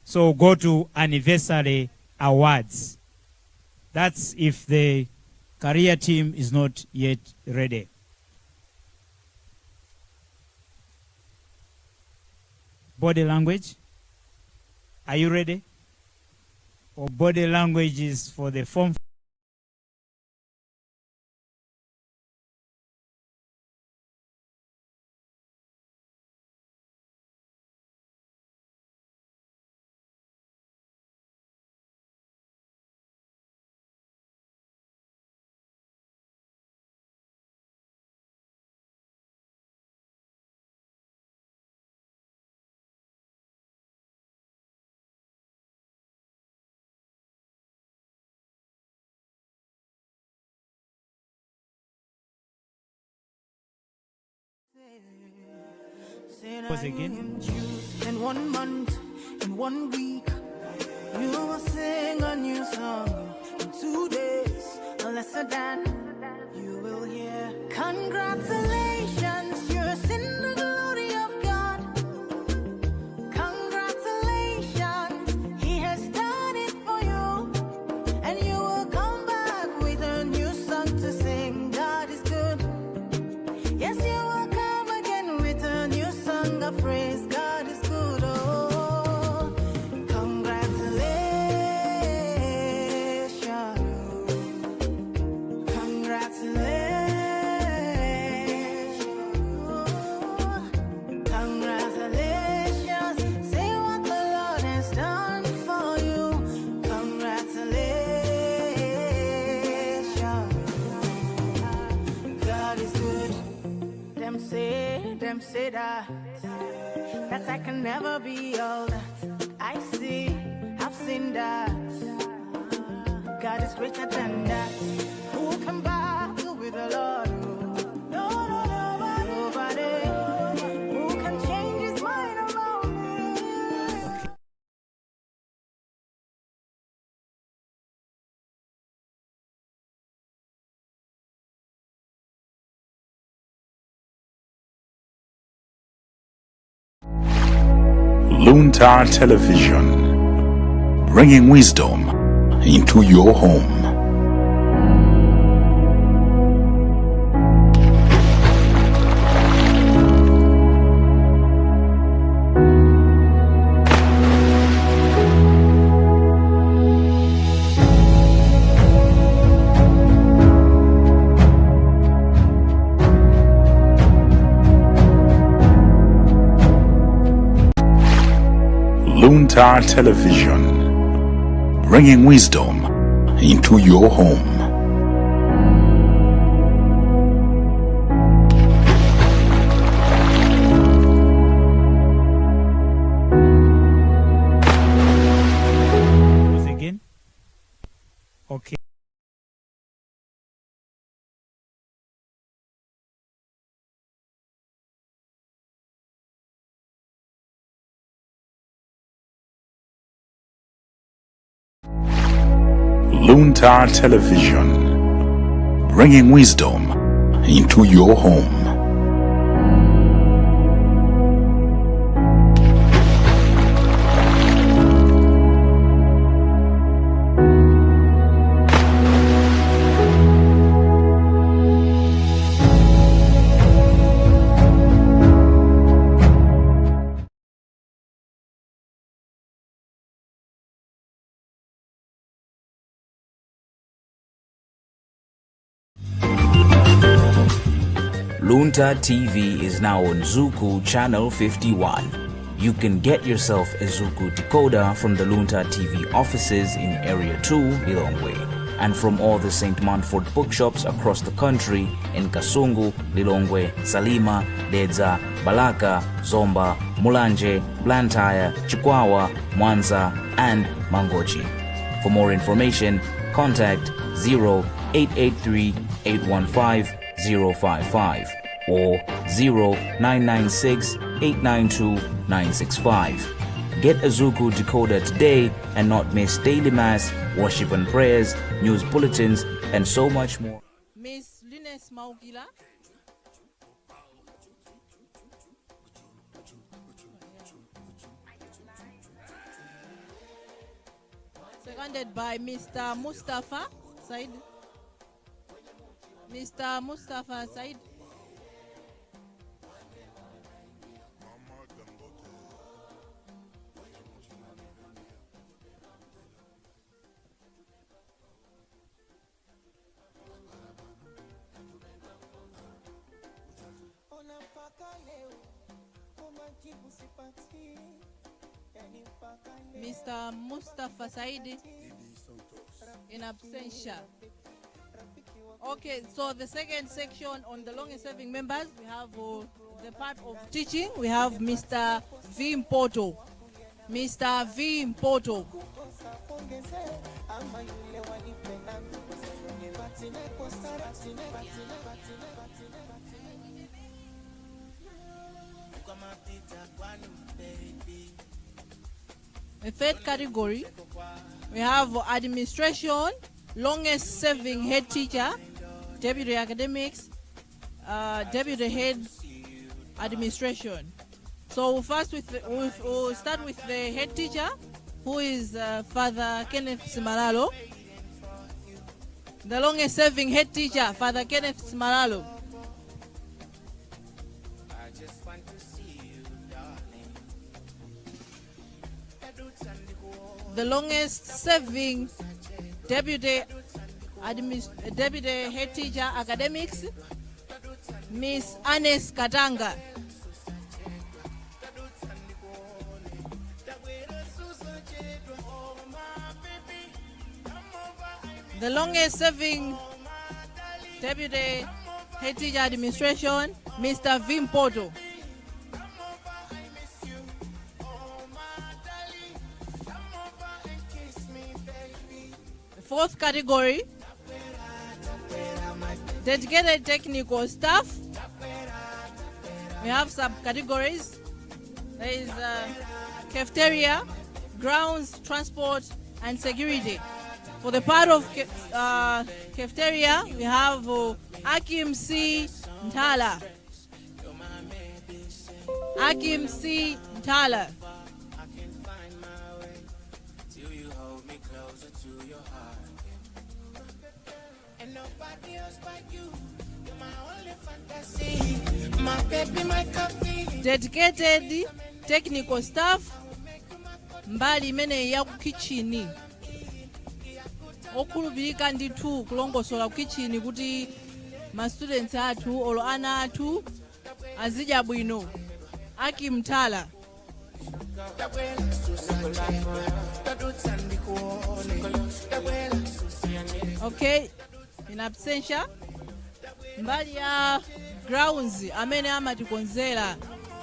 So we'll go to anniversary awards. That's if the career team is not yet ready. Body language, are you ready? Or body language is for the form? Pause again. In 1 month, in 1 week, you will sing a new song. In 2 days, a lesser than you will hear. Congratulations, you're in the glory of God. Congratulations, He has done it for you. And you will come back with a new song to sing. God is good. Yes, you will come again with a new song of praise. God is good. Oh, congratulations. Congratulations. Congratulations. Say what the Lord has done for you. Congratulations. God is good. Them say that I can never be all that I see. I've seen that God is greater than that. Who can battle with the Lord? No, no, nobody. Who can change His mind about me? Luntha Television, bringing wisdom into your home. Luntha Television, bringing wisdom into your home. Once again. Okay. Luntha Television, bringing wisdom into your home. Luntha TV is now on Zuku Channel 51. You can get yourself a Zuku decoder from the Luntha TV offices in Area 2, Lilongwe, and from all the St. Manford bookshops across the country in Kasungu, Lilongwe, Salima, Dedza, Balaka, Zomba, Mulanje, Blantyre, Chikwawa, Mwanza, and Mangochi. For more information, contact 0883 815 055 or 0996 892 965. Get a Zuku decoder today and not miss daily mass, worship and prayers, news bulletins, and so much more. Miss Lines Maugila. Seconded by Mr. Mustafa Said. Mr. Mustafa Said. Mr. Mustafa Saidi in absentia. Okay, so the second section on the longest serving members, we have the part of teaching. We have Mr. V. Mpoto. Mr. V. Mpoto. The third category, we have administration, longest serving head teacher, deputy academics, deputy head administration. So first we'll start with the head teacher, who is Father Kenneth Simalalo. The longest serving head teacher, Father Kenneth Simalalo. The longest serving deputy head teacher academics, Miss Anes Katanga. The longest serving deputy head teacher administration, Mr. Vim Poto. Fourth category, dedicated technical staff. We have subcategories. There is cafeteria, grounds, transport, and security. For the part of cafeteria, we have Akim C. Ntala. Akim C. Ntala. Dedicated technical staff, mbali imene ya kukichini okulubirika ndithu kulongosola kukichini kuti ma students athu olo ana athu azidya bwino. Akim Ntala. Okay, in absentia, mbali ya grounds amene amatikonzera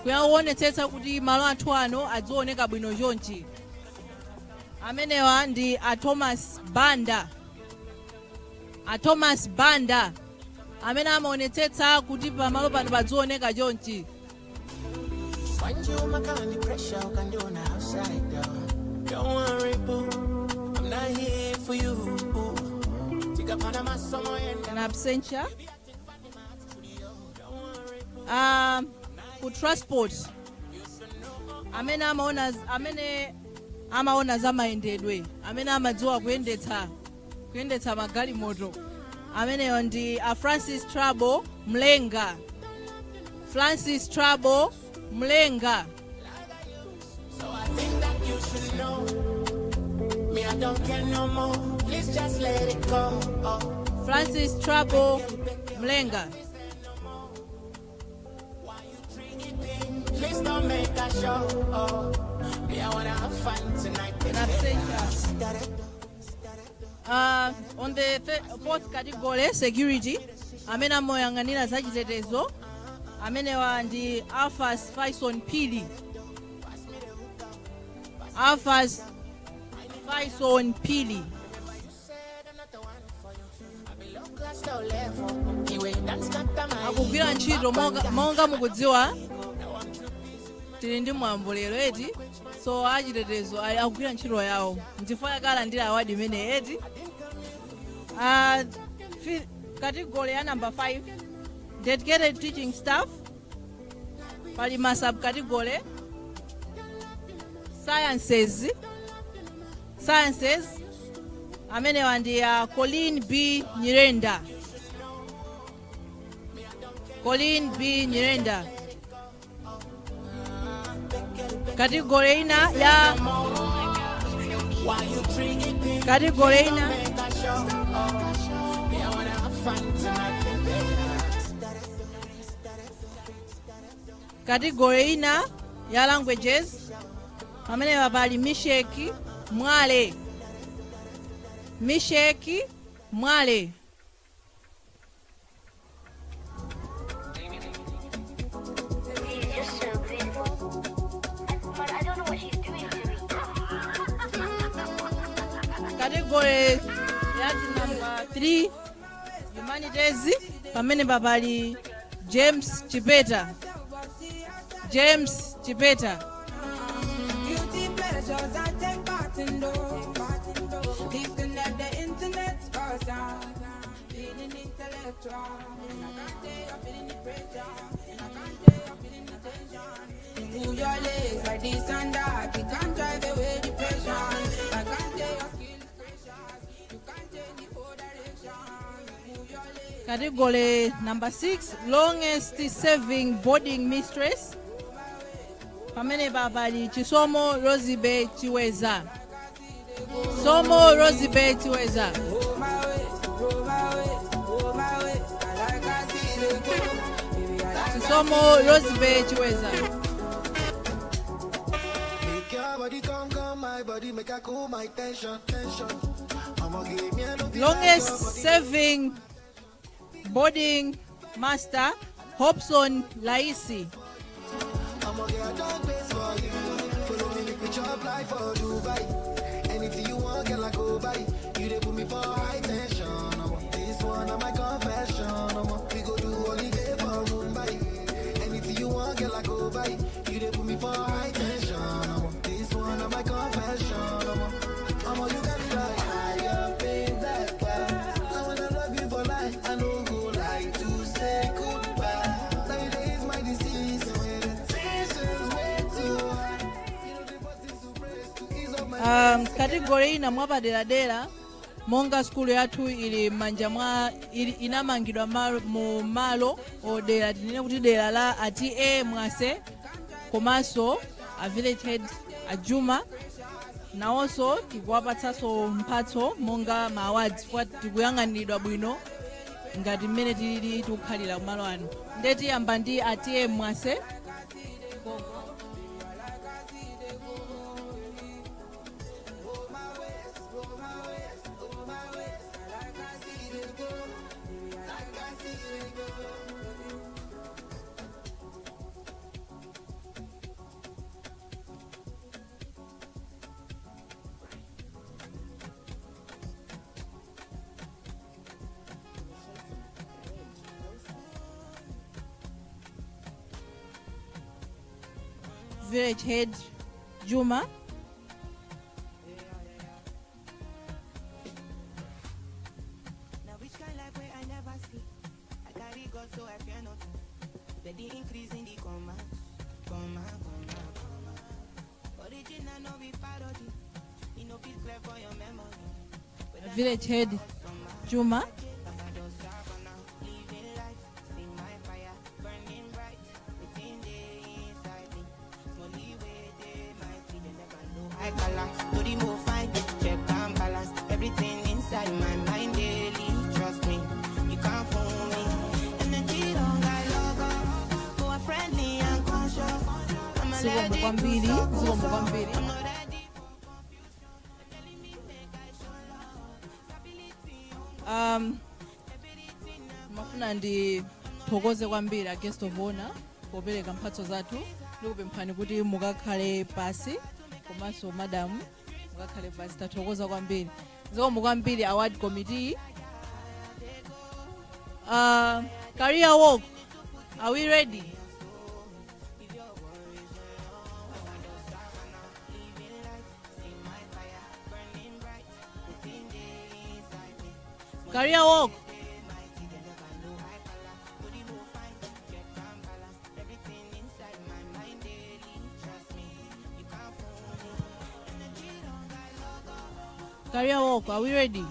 kuyaonetsetsa kuti malo athu ano adzioneka bwino chonchi. Amenewa ndi a Thomas Banda. A Thomas Banda amene amaonetsetsa kuti pamalo pano padzioneka chonchi. Don't worry, boo. I'm not here for you. In absentia, ku transport amene amaona za mayendedwe, amene amadziwa kuyendetsa magalimoto, ameneyo ndi a Francis Trouble Mlenga. Francis Trouble Mlenga. So I think that you should know me, I don't care no more. Please just let it go. Francis Trouble Mlenga. a show. Me, I wanna have fun tonight. And I've said on the fourth category, security, amene amoyang'anira za chitetezo, amenewa ndi Alphas Faison Pili. Alphas Faison Pili. Akugwira ntchito monga mukudziwa tili ndi mwambo lero eti, so achitetezo akugwira ntchito yawo ndifa yakalandira awadi imene eti. Category ya number 5, dedicated teaching staff. Pali ma subcategory sciences amenewa ndi Colleen B Nyirenda. Colleen B Nyirenda. Category ina ya category ina ya languages amenewa pali Misheki Mwale. Misheki Mwale. Category ya number 3 humanities pamene papali James Chipeta. James Chipeta. Category number 6, longest serving boarding mistress pamene papali Chisomo Rosibe Chiweza. Somo Rosibe Chiweza. Chisomo Rosibe Chiweza. Longest serving boarding master Hobson Laisi. Anything you want, girl, I go buy. You dey put me for high tension. This one of my confession. We go do holiday for Mumbai. Anything you want, girl, I go buy. You dey put me for high tension. This one of my confession. You got me like higher, pay that car. I wanna love you for life. I don't go like to say goodbye. Now days my disease. Tension's way too high. You know the buttons to press to ease up my Category ina mwapaderadera monga skulu yathu ili manja mwa inamangidwa mu malo odera tinene kuti dera la ata Mwase komanso a village head Ajuma nawonso tikuwapatsanso mphatso monga ma awards fuwa tikuyang'aniridwa bwino ngati mmene tilili tikukhalira kumalo ano. Ndeti yamba ndi ata Mwase. Village head Juma. Now which kind of life where I never see. I carry God so I fear not. Steady increase in the command. Original no be parody. You know feel clear for your memory. Village head Juma. Everything inside my mind daily, trust me, you can't fool me. Energy don't got logo, who are friendly and conscious. I'm a zikomo kwambiri. Mafuna ndithokoze kwambiri a guest of honor popereka mphatso zathu ndikupemphani kuti mukakhale pasi komanso madam mukakhale pasi. Tathokoza kwambiri, zikomo kwambiri award committee. Career walk, are we ready? Career walk. Career walk, are we ready?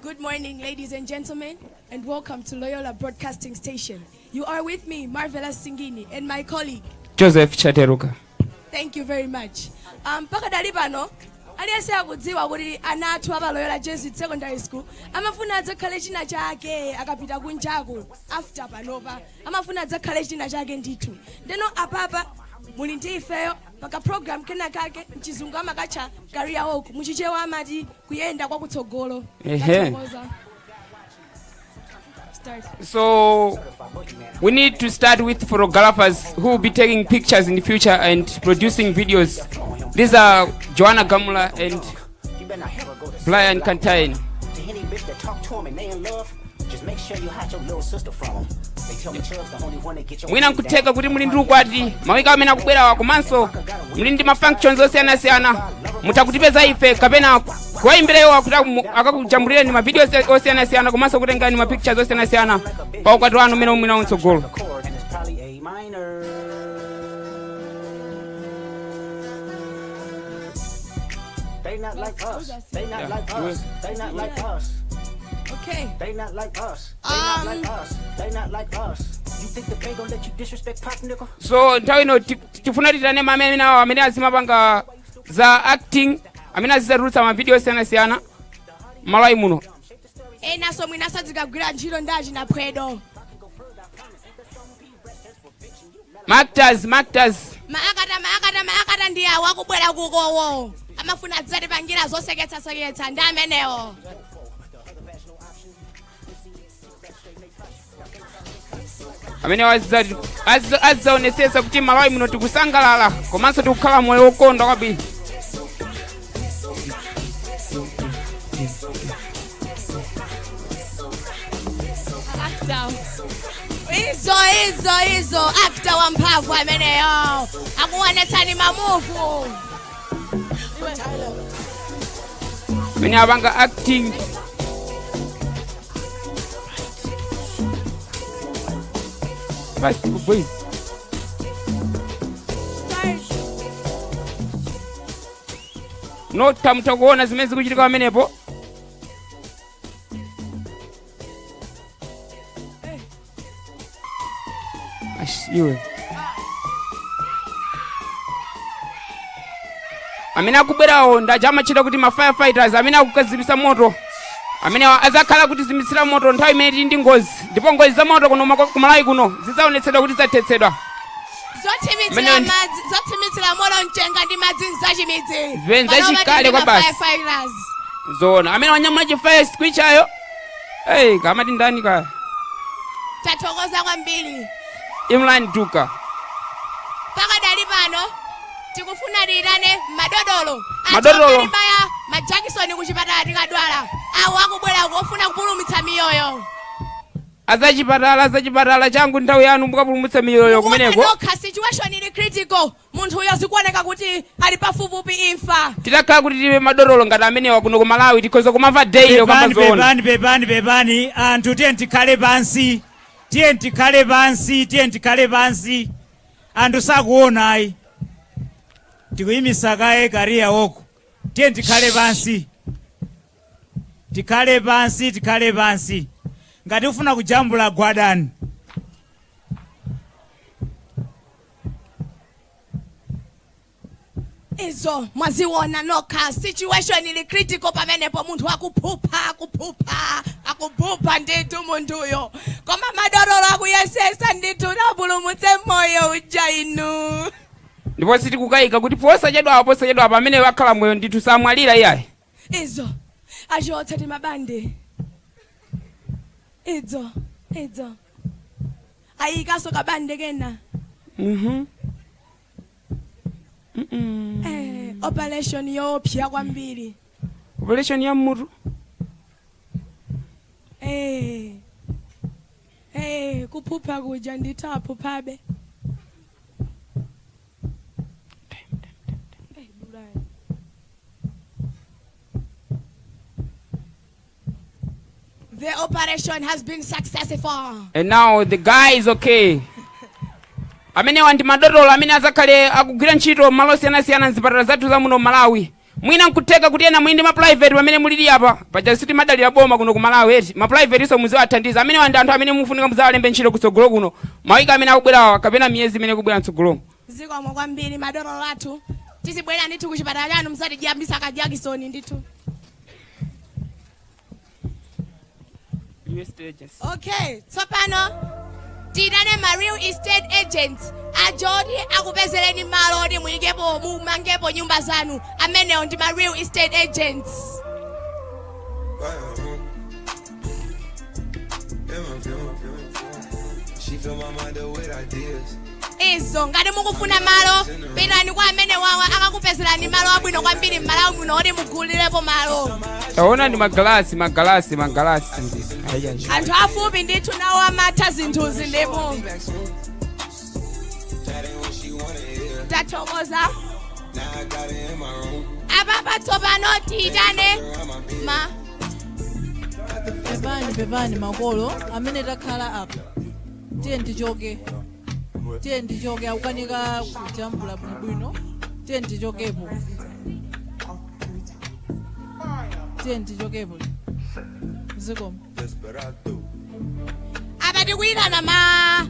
Good morning, ladies and gentlemen, and welcome to Loyola Broadcasting Station. You are with me, Marvelous Singini, and my colleague, Joseph Chateruka. Thank you very much. Paka dalipano, aliyesea kudziwa kuti anathu apa Loyola Jesuit Secondary School, amafuna adzakhale china chake akapita kunjaku after panopa, amafuna adzakhale china chake ndithu. Ndeno apapa muli ndi ifeyo paka program kena kake mchizungu amakacha career walk muchichewa amati kuyenda kwa kutsogolo. So we need to start with photographers who will be taking pictures in the future and producing videos. These are Joanna Gamula and Brian Cantine. Mwina nkuteka kuti muli ndi ukwati mawika amene akubwera komanso muli ndi ma functions osiyanasiyana mutakutipeza ife kapena kuwaimbirayo kuti akakujambulireni ma videos osiyanasiyana komanso kutengani ma pictures osiyanasiyana pa ukwati wanu umene umwina untsogolo. They not like us. They not like us. They not like us. Okay. They not like us. They not like us. They not like us. You think the bank gonna let you disrespect Pop, nigga? So nthawi ino tifuna titane amene nawo amene azimapanga za acting amene azizarulutsa ma video osiyanasiyana malawi muno. Naso mwina sadzikagwira ntchito ndachi na pwedo. Maakata ndi awo akubwera kukowo. Amafuna adzatipangira zoseketsa ndi amenewo. amene azzaonetsetsa kuti malawi muno tikusangalala komanso tikukhala moyo wokonda kwambiri. Izo actor wamphamvu ameneyo akuonetsani mamuvu amene apanga acting. Nota mutakuona zimene zikuchitika pamenepo. Ashiwe amene akubwerawo ndachamachita kuti ma firefighters amene akukazimisa moto amene azakhala kuti zimisira moto nthawi imene tili ndi ngozi ndipo ngozi za moto kuno kumalawi kuno zidzaonetsedwa kuti zathetsedwa Amene ndi- zotimitsira moto mchenga ndi madzi nzachimidzi. Zipenza chikale kwa basi. Zona amene wanyamula chifaya sikwichayo. Hey, kamati ndani kaya? Tathokoza kwambiri. Imran Duka. Pakadali pano tikufuna lirane madodolo. Madodolo. Baya majakisoni kuchipatala tikadwala. Awo akubwera kufuna kupulumutsa miyoyo. Azachipatala changu nthawi yanu mukapulumutsa miyoyo kumeneko. Nokha situation ili critical. Munthu uyo zikuoneka kuti ali pafupifupi imfa. Titakhala kuti tibe madodolo ngati amenewa kuno ku Malawi tikhoza kumamva daily kamba zona. Bebani anthu tiye tikhale pansi. Anthu sakuona ayi. Tikuyimisa kaye kariya woko. Tiye tikhale pansi. Tikhale pansi. Ngati ufuna kujambula gwadani. Izo mwaziona nokha situation ili critical pamenepo munthu akuphupa ndithu munthuyo. Koma madodolo akuyesesa ndithu napulumutse moyo uja inu. Ndipo sitikukayika kuti posachedwa pamene wakhala moyo ndithu samwalira iyayi. Izo achotsa ti mabande. Izo ayikaso kabande kena. Operation yopya kwambiri. Operation ya mutu. Kuphupha kuja ndithapo phabe. The operation has been successful. And now the guy is okay. Amene ndi madodolo amene azakhale akugwira ntchito malo osiyanasiyana mzipatala zathu za muno Malawi. Mwina nkuteka kuti ena mwindi ma private pamene mulili apa. Paja siti madalira boma kuno ku Malawi eti. Ma private iso muziwathandiza. Amene ndi anthu amene mufunika muzawalembe ntchito kutsogolo kuno. Mawika amene akubwera kapena miyezi imene kubwera mtsogolo. Zikomo kwambiri madodolo athu. Tizibwera ndithu kuchipatala chanu musatijambisa kajakisoni ndithu. Okay, tsopano tidane ma real estate agents ajodi akupezereni malo oti muyikepo mumangepo nyumba zanu. Amenewo ndi ma real estate agents. Izo ngati mukufuna malo pitani kwa amene wawa akakupezerani malo abwino kwambiri m'Malawi muno oti mugulirepo malo. Taona ndi magalasi. Anthu afupi ndithu nawo amatha zinthuzi ndipo. Tathokoza. Apa tsopano tiyitane Pepani makolo amene takhala apa. Tiye ndichoke akukanika kujambula bwino. Tiye ndichokepo. Zikomo. Apa tikuyitana ma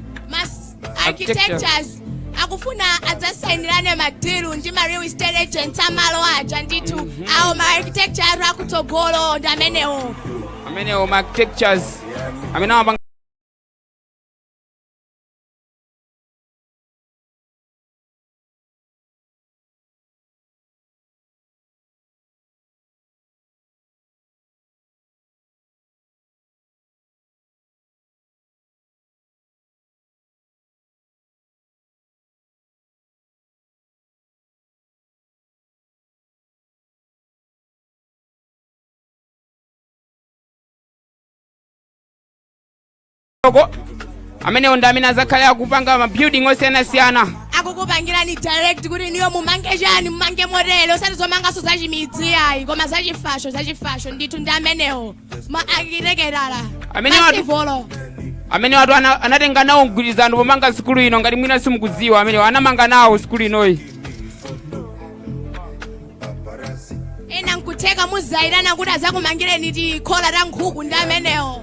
architectures akufuna adzasainirane madilu ndi ma real estate agents amalo aja ndithu. Awo ma architecture akutsogolo ndi amenewo. Ma architectures amene ndi amene azakhale akupanga ma building osiyanasiyana. Akukupangirani direct kuti niyo mumange chani mumange modelo osati zomangaso zachimidzi ayi koma zachifasho ndithu ndi amenewo ma architecturala. Amene watu anatenga nawo mgwirizano pomanga sikulu ino ngati mwina simukudziwa amene anamanga nawo sikulu inoyi. Ena nkuteka muzairana kuti azakumangireni ti khola ta nkhuku ndi amenewo.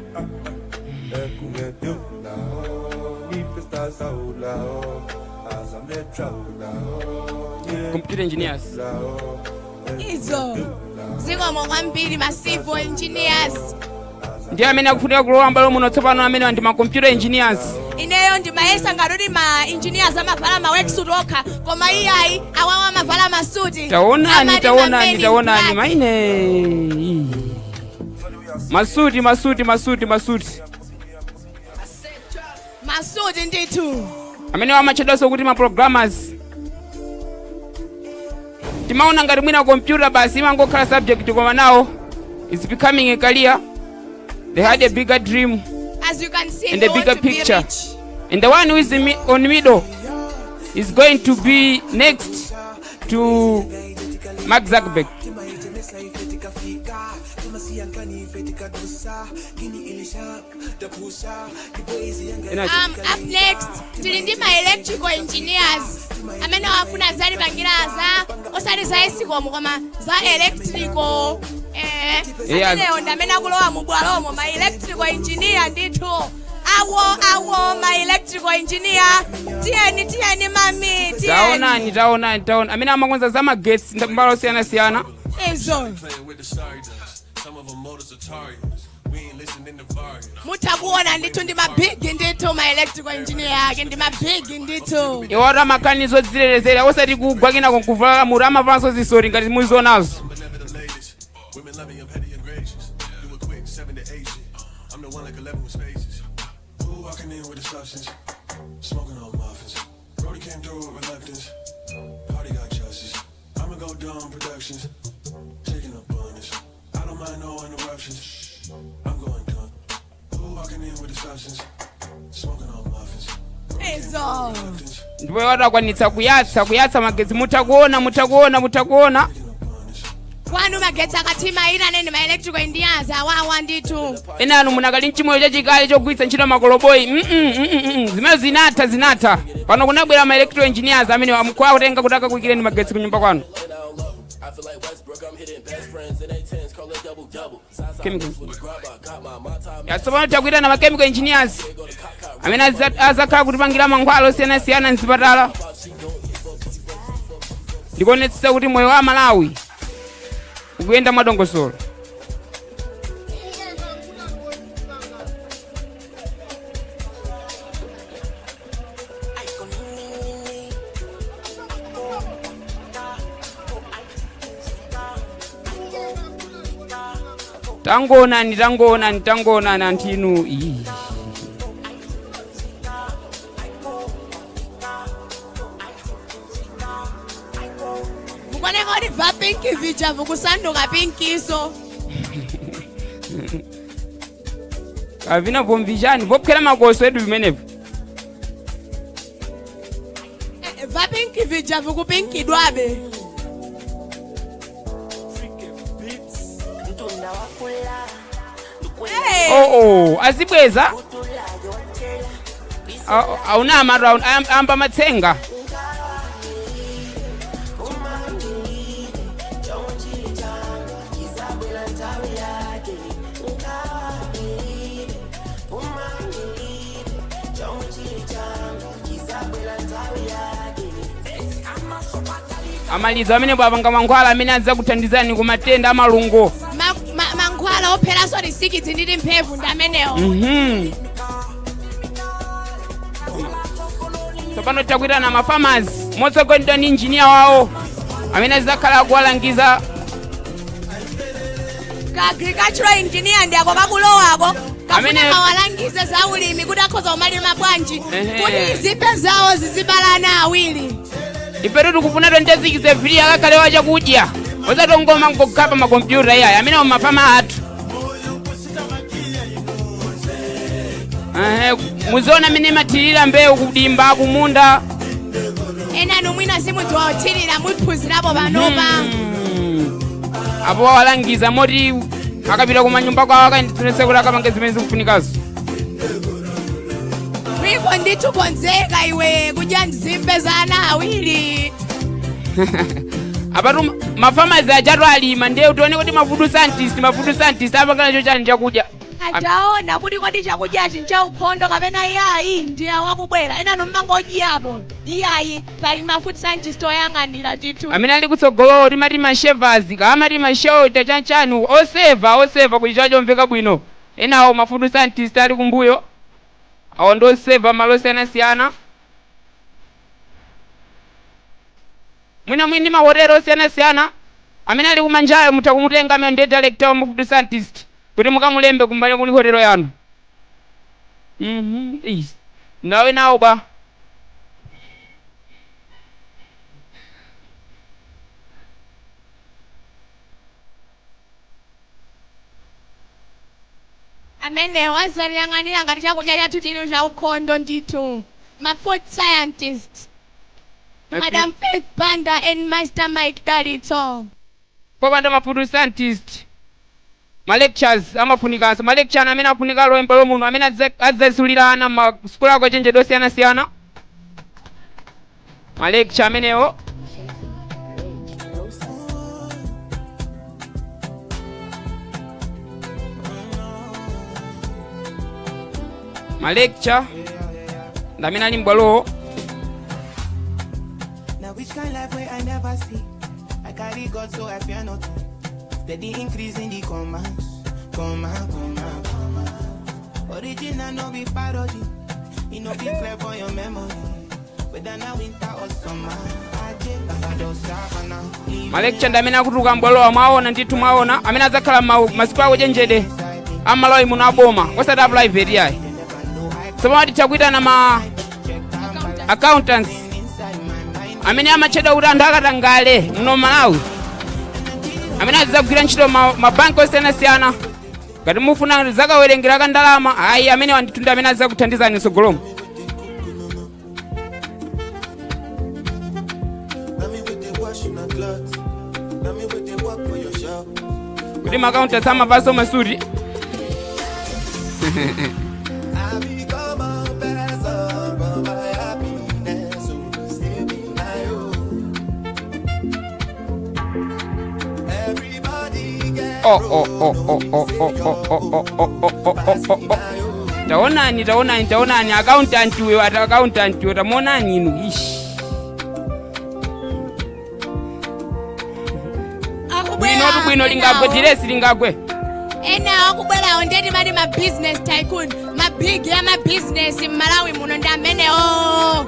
Computer engineers. Izo zikomo kwambiri ma civil engineers. Ndi amene akufunika kulowa mbalo muno tsopano amene ndi ma computer engineers. ineyo ndimayesa ngati ma engineers amavala ma worksuit okha koma iyayi awawa amavala masuti. taonani maine masuti ndithu amene wamachedwaso kuti ma programmers timaona ngati mwina computer basi imangokhala subject koma now it's becoming a career. They had a bigger dream, as you can see, and a bigger picture. And the one who is on middle is going to be next to Mark Zuckerberg. Up next, tilindi ma electrical engineers. Amene wafuna zali pangilaza, osali za esikomo koma za electrical. Amene ondamene akulowa mubwalomo ma electrical engineer ndithu. Awo ma electrical engineer. Tiyeni mami, tiyeni. Taonani. Amene amakonza za magetsi mbalo siyana. Ezo. Mutakuona ndithu ndi mabig ndithu ma electrical engineer yake ndi mabig ndithu. Iwora makanizo dzilelezera osati kugwa kina kuvala muri amavanso zisori ngati muzonazo. Ndipo watakwanitsa kuyatsa magetsi mutakuona. Kwanu magetsi akatima ina nene ma electrical engineers awawa ndithu. Enanu munakali nchimoyo chachikale chogwitsa ntchito makoloboyi. Zimene zinatha. Pano kunabwera ma electrical engineers amene amkwa kutenga kutaka kuikireni magetsi kunyumba kwanu. Yasobana takwita na ma chemical engineers amene azakhala kutipangira mankhwala osiyana mzipatala. Ndikonetsa kuti moyo wa Malawi ukuyenda mwadongosolo. Tangoonani antinu iyi. Mukone kodi va pinki vija vukusanduka pinkiso. Kavina vomvijani vophera makoso edu vimenevo. Va pinki vija vukupinkidwabe. Azibweza auna amaro amba matsenga. Amalizo amene bwapanga mankhwala amene adza kuthandizani ku matenda amalungo. Mankhwala ophera so risikitsi nditi mphevu ndamenewo. Tsopano takwita na mafamasi motsogolera ndi engineer wawo amene azakhala kuwalangiza. Ka agricultural engineer ndi ako kakulowako amene awalangize za ulimi kuti akhoza kumalima bwanji kuti izipe zawo zizibalana awiri. Ipetu tikufuna tonjezikize vili akakhale wachakudya osatongoma nkukapa makompyuta iyayi amene mumafama athu. Muziona amene mathirira mbewu kudimba kumunda. Enanu mwina simudziwa othirira muphunzirapo panopa. Apo wawalangiza moti akapita kumanyumba kwawo akayendetsenese kuti akapange zimene zikufunikazo. Wiko ndithu konzeka iwe kudya nzimbe za ana awiri. Apatu mafamazi achatu alima ndiye utione kuti mafudu scientist apangana chochani chakudya. Ataona kuti kodi chakudya chinchaukhondo kapena iyayi ndiye wakubwera enanu mmangodyapo iyayi pali mafood scientist oyang'anira ndithu. Amene ali kutsogolo timati mashevers kamati mashota chanchanu oseva kuti chachomveka bwino. Enawo mafudu scientist ali kumbuyo. awo ndo seva malo osiyanasiyana. Mwina mwini mahotelo osiyanasiyana amene ali kumanjayo mutakumutenga amene ndiye director wa food scientist kuti mukamulembe kumbali kuli hotelo yanu. Nawe nawo ba amene wazaliyang'anira ngati chakudya chathu chino cha ukhondo ndithu ma food scientist Madam Faith Banda and Master Mike Galito. popanda ma food scientist ma lectures amafunikanso ma lecture amene afunika loyemba lomuno amene adzasulirana ma school ako chenjedo osiyanasiyana ma lecture amenewo. Ma lecture ndamene ali mbwalowo. Now which kind life way I never see. I carry God so I fear nothing. Steady increase in the commands. Original no be parody. It no be clear for your memory. Whether now winter or summer. Ma lecture ndamene akutuka mbwalowa mwaona ndithu mwaona amene adzakhala masiku awo chenjede amaloyi muno aboma osati a private yayi. Somati chakuitana ma accountants amene amachedwa kuti anthu akatangale muno Malawi amene adzagwira ntchito mabanki osiyanasiyana ngati mufuna zakawerengera ka ndalama ayi amene wanditunda amene adzakuthandizani tsogolomo. Kuti ma accountants amavaso masuti taonani accountant we accountant we tamonani inu ishi bwino lingagwe diresi lingagwe ena akubwerawo ndeti mali ma business tycoon ma big ya ma business Malawi muno ndi amenewo.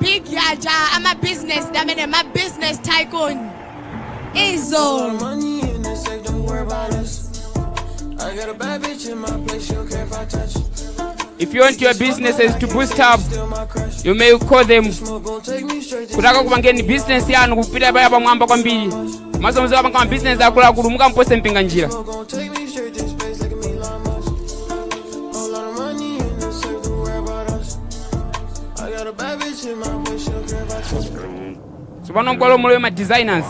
Big yaja, I'm a business, I'm a business tycoon. Izo. Money in the safe, don't worry about us. I got a bad bitch in my place, she'll care if I touch. If you want your businesses to boost up, you may call them. Kutaka kupangeni business yanu kupita paya pamwamba kwambiri. Maso mzee wapanga business akula kulumuka mpose mpinga njira. So pano mkwalo mulewe ma designers.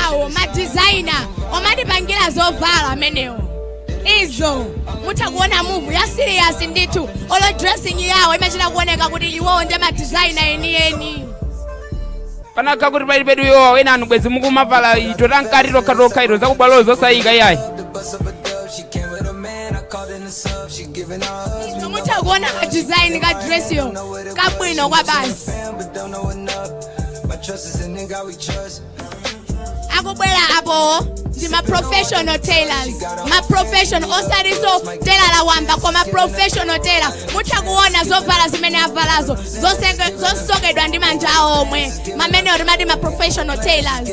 Awo ma designer omadipangira zovala amenewo. Izo mutakuona move ya serious ndithu olo dressing yawo imachita kuoneka kuti iwo ndi ma designer eni. Panaka kuti pali pedu yo wena anu bwezi mukumavala ito tankati tokha ito zakubwalo zosayika yayi. Izo mutakuona ka design ka dress yo kabwino kwa basi. Akubwera apo ndi ma professional tailors. Ma professional osaliso tailor la wamba kwa ma professional tailor. Mutakuona zovala zimene avalazo zosokedwa ndi manja omwe. Mamene orimadi ma professional tailors.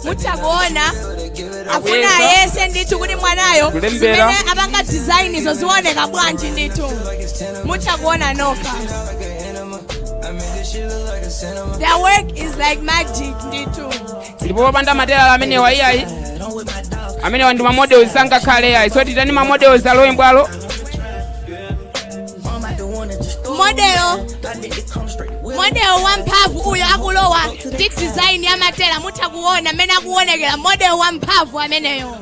Mutakuona afuna yese ndithu kuti mwanayo zimene apanga design izo zioneka bwanji ndithu. Mutakuona nokha. Their work is like magic ndithu. Ndipo wapanda matela amene wa iyayi. Amene wa ndi ma models sanga kale yayi. So titani ma models alowe mbwalo. Model wamphamvu uyo akulowa ndi design ya matela mutakuona amene akuonekera model wamphamvu ameneyo.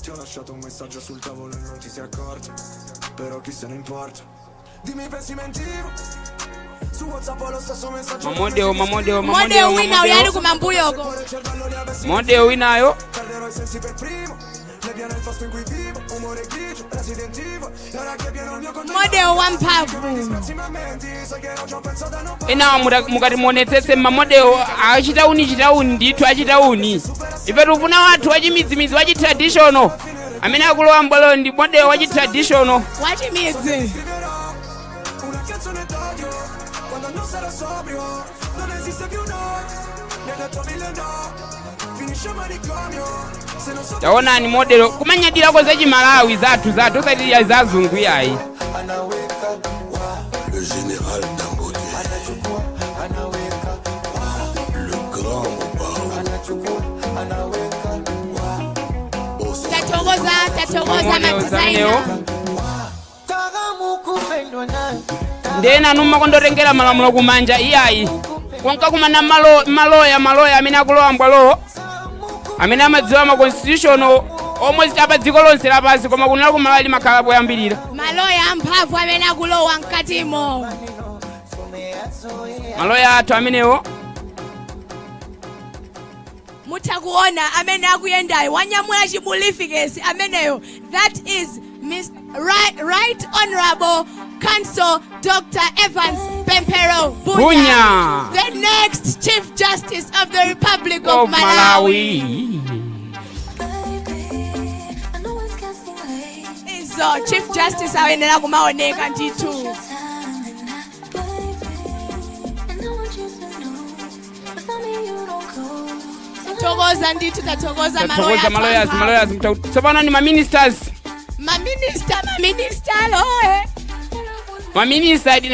Ti ho lasciato un messaggio sul tavolo e non ti sei accorto. Però chi se ne importa. Dimmi pensi mentivo. model wina uyali kumambuyoko. Model winayo model wamphamvu. ena mukati muonetsetse mamodel achitauni ndithu achitauni. Ife tikufuna wathu wachimidzimidzi wachitraditional amene akulowa mbwalo ndi model wachitraditional wachimidzi. taonani model kumanyadirako zachimalawi zathu osati ya zazungu yayi. Le général Dangote, le grand tathokoza madizaina. ndena numma kondotengera malamulo kumanja iyayi konka kumana maloya amene akulowa mbwalo amene amadziwa ma constitutional almost apa dziko lonse lapansi koma kunala kumalali makhala poyambirira maloya amphamvu amene akulowa mkatimo. maloya athu amenewo mutha kuona amene akuyendayo wanyamula chibulifikesi ameneyo. That is Right Honorable Counsel Dr. Evans Pempero Bunya, the next Chief Justice of the Republic of Malawi. So Chief Justice awenera kumaoneka ndithu. Togoza ndithu tathokoza maloya tsopano ni maministers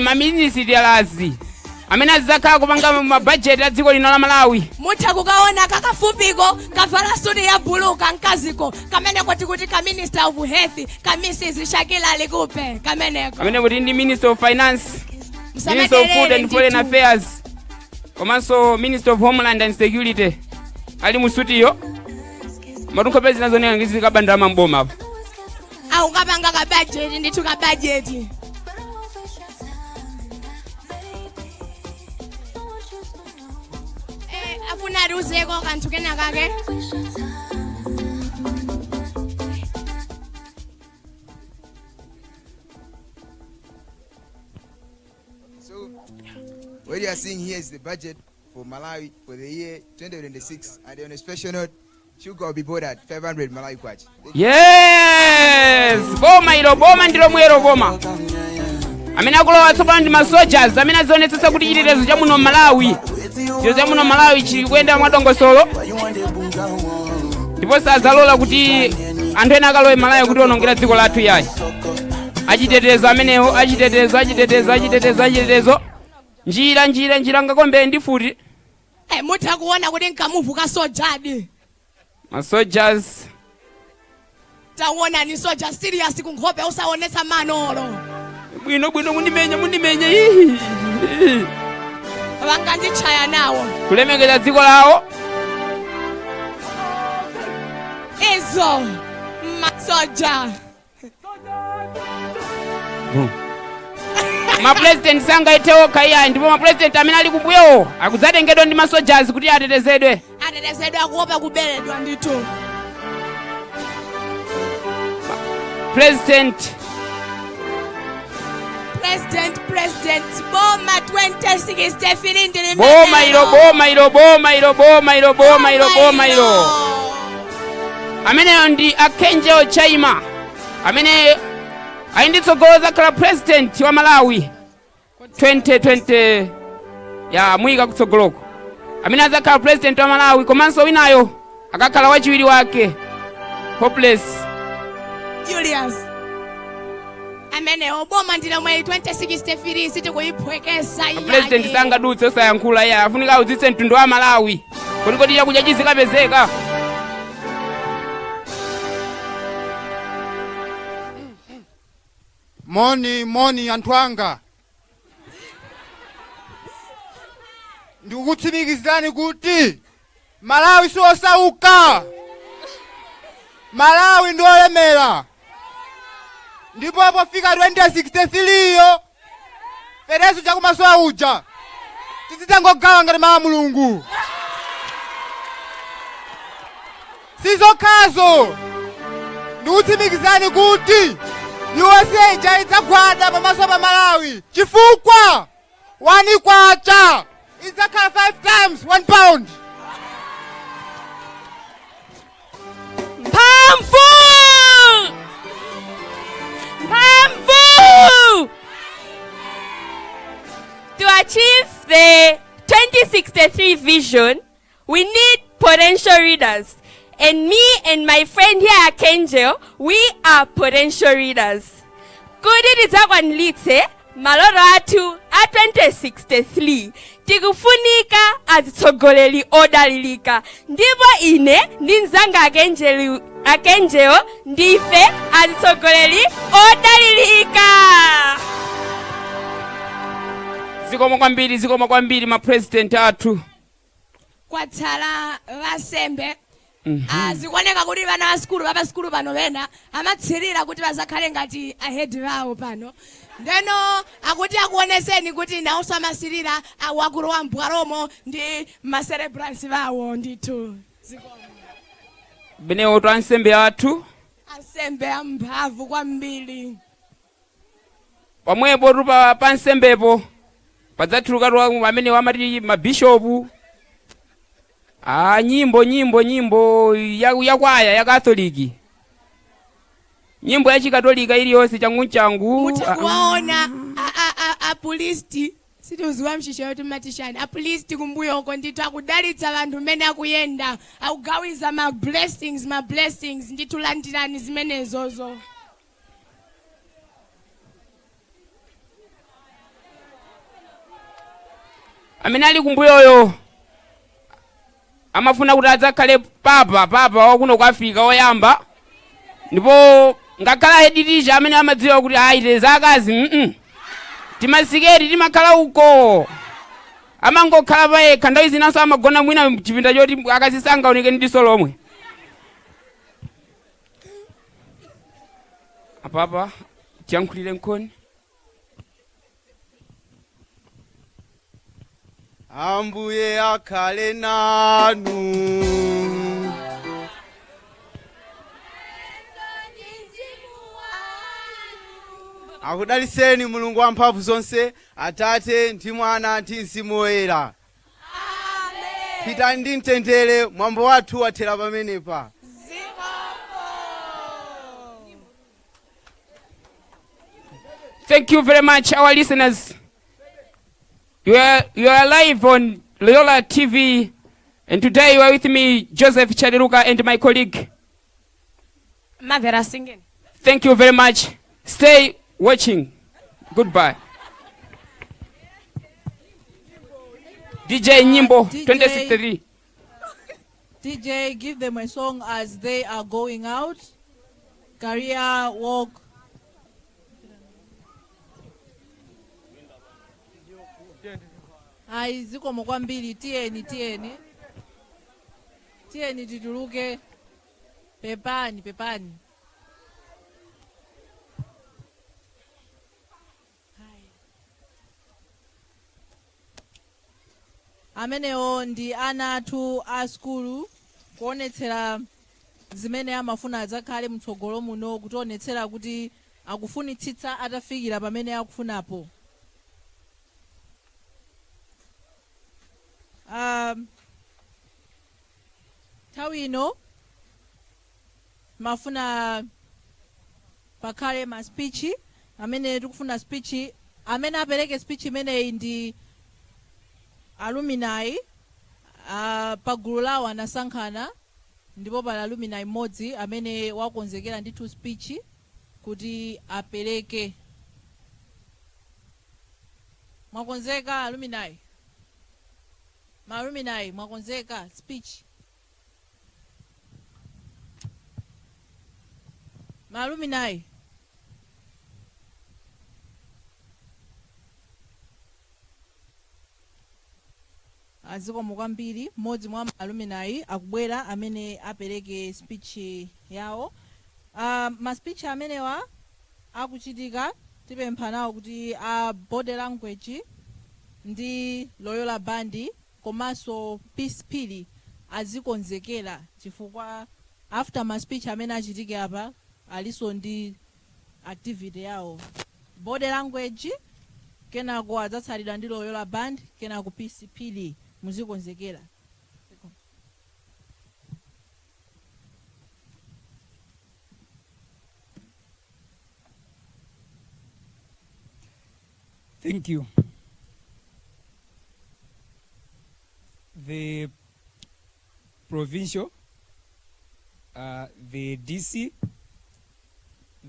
maministry alazi amene azakhala kupanga mabudget a dziko lino la Malawi. mutha kukaona kakafupiko kavala suti ya bulu kankaziko kamene kuti ka Minister of Health ka Mrs. Shakila Likupe kamene kuti ndi Minister of Finance, Minister of Food and Foreign Affairs komanso Minister of Homeland and Security ali musutiyo matunko pezi nazo nenga ngizi kabandala mamboma apa au kapanga ka budget ndithu ka budget. Afuna ruzeko kanthu kena kake. So what you are seeing here is the budget for Malawi for the year 2026, and on a special note, sugar will be bought at 500 Malawi kwacha. Yes! Boma ndilo mwero boma. Amene akulowa tsopano ndi soldiers amene azionetsetsa kuti chitetezo cha muno Malawi. Chitetezo cha muno Malawi chili kuyenda mwadongosolo. Ndipo sazalola kuti anthu ena akalowe Malawi kuti onongera dziko lathu yayi. Achitetezo amenewo achitetezo. Njira ngakombe ndifuti. Mutha kuona kuti nkamuvu ka sojadi. Ma soldiers. Taona ni soldier serious kunkhope usaonetsa manolo. Bwino mundimenya. Vangandichaya nawo. Kulemekeza dziko lawo. Izo masoja. Ma president sanga itewo kaya ndipo ma president amene ali kumbuyo akuzatengedwa ndi ma soldiers kuti atetezedwe. Akuopa kuberedwa ndithu. President Boma 2063 ndiri Boma ilo. Amene ndi Akenjo Chaima amene ayinditsogoza kala president wa Malawi 2020 ya mwika kutsogoloko. Amene azakhala president wa Malawi komanso winayo akakhala wachiwiri wake Hopeless Julius. Amene oboma ndilo mwe 2063 siti kuyiphwekesa iye. President sanga dutse osayankhula iye afunika udzitse mtundu wa Malawi. Kodi chakudya chizikapezeka. Moni anthu anga. Ndikukutsimikizirani kuti Malawi siosauka. Malawi ndi olemera. Ndipo pofika 2063 yo peresu chakumasowa uja tizitangogawa ngati mawu a Mulungu. Sizokhazo ndikutsimikizani kuti USA ija idzagwada pamaso pa Malawi chifukwa 1 kwacha idzakhala 5 times 1 pound. Mphamvu! To achieve the 2063 vision, we need potential readers. And me and my friend here at Kenjo, we are potential readers. Kuti tidzakwaniritse maloto athu a 2063 tikufunika azitsogoleri odalirika, ndipo ine ndi mzanga akenjewo ndife azitsogoleri odalirika. Zikomo kwambiri ma president athu. Kwatsala vasembe. Zikuoneka kuti vana va sikulu pano vena amatsirira kuti vazakhale ngati ahead vawo pano. Ndeno akuti akuoneseni kuti nawonso amasirira wakulu wa mbwalomo ndi ma-celebrants vawo ndithu. Benewo to ansembe athu. Ansembe amphamvu kwambiri. Pamwepo tupa pa ansembepo padzatuluka amene wamati mabishopu. Nyimbo ya kwaya ya Katoliki. Nyimbo ya chikatolika iliyonse changu. Mutakuwaona apulisti sitiuziwa mshisho yotu matishani. Apulisti kumbuyo uko ndithu akudalitsa vanthu mmene akuyenda, akugawiza ma blessings ndithu landirani zimenezozo. Amene ali kumbuyoyo amafuna kuti adzakhale papa wakuno ku Africa oyamba, ndipo ngakhala heditija amene amadziwa kuti aiteza akazi timasiketi timakhala uko amangokhala payekha nthawi zinanso amagona mwina chipinda choti akazi sangaoneke ndi diso lomwe. Apapa tiyankhulire nkhoni. Ambuye akhale nanu. Akudaliseni Mulungu wamphamvu zonse, Atate ndi Mwana ndi Mzimu Woyera. Pitani ndi mtendere, mwambo wathu wathera pamenepa. Thank you very much, our listeners. You are live on Loyola TV, and today you are with me, Joseph Chadiruka, and my colleague Mavera singing. Thank you very much. Stay watching. Goodbye. DJ Nyimbo 2063. DJ, give them a song as they are going out. Career walk. Ai zikomo kwambiri tieni tituluke pepani. Amenewo ndi ana athu a skulu kuonetsera zimene amafuna adzakhale mtsogolo muno, kutionetsera kuti akufunitsitsa atafikira pamene akufunapo. Nthawi ino mafuna pakhale ma speech amene tikufuna speech amene apereke speech imeneyi ndi alumni. Pagulu lawo anasankhana ndipo pali alumni mmodzi amene wakonzekera ndithu speech kuti apereke. Mwakonzeka alumni? Alumni mwakonzeka speech? Alumni azikomo kwambiri. Mmodzi mwa alumni akubwera amene apereke speech yawo. Ma speech amenewa akuchitika tipempha nawo kuti a body language ndi Loyola band komanso peace pili azikonzekera chifukwa after ma speech amene achitike apa aliso ndi activity yawo body language kenako adzatsalidwa ndi Loyola band kenako peace pili muzikonzekera. Thank you. The Provincial, the DC,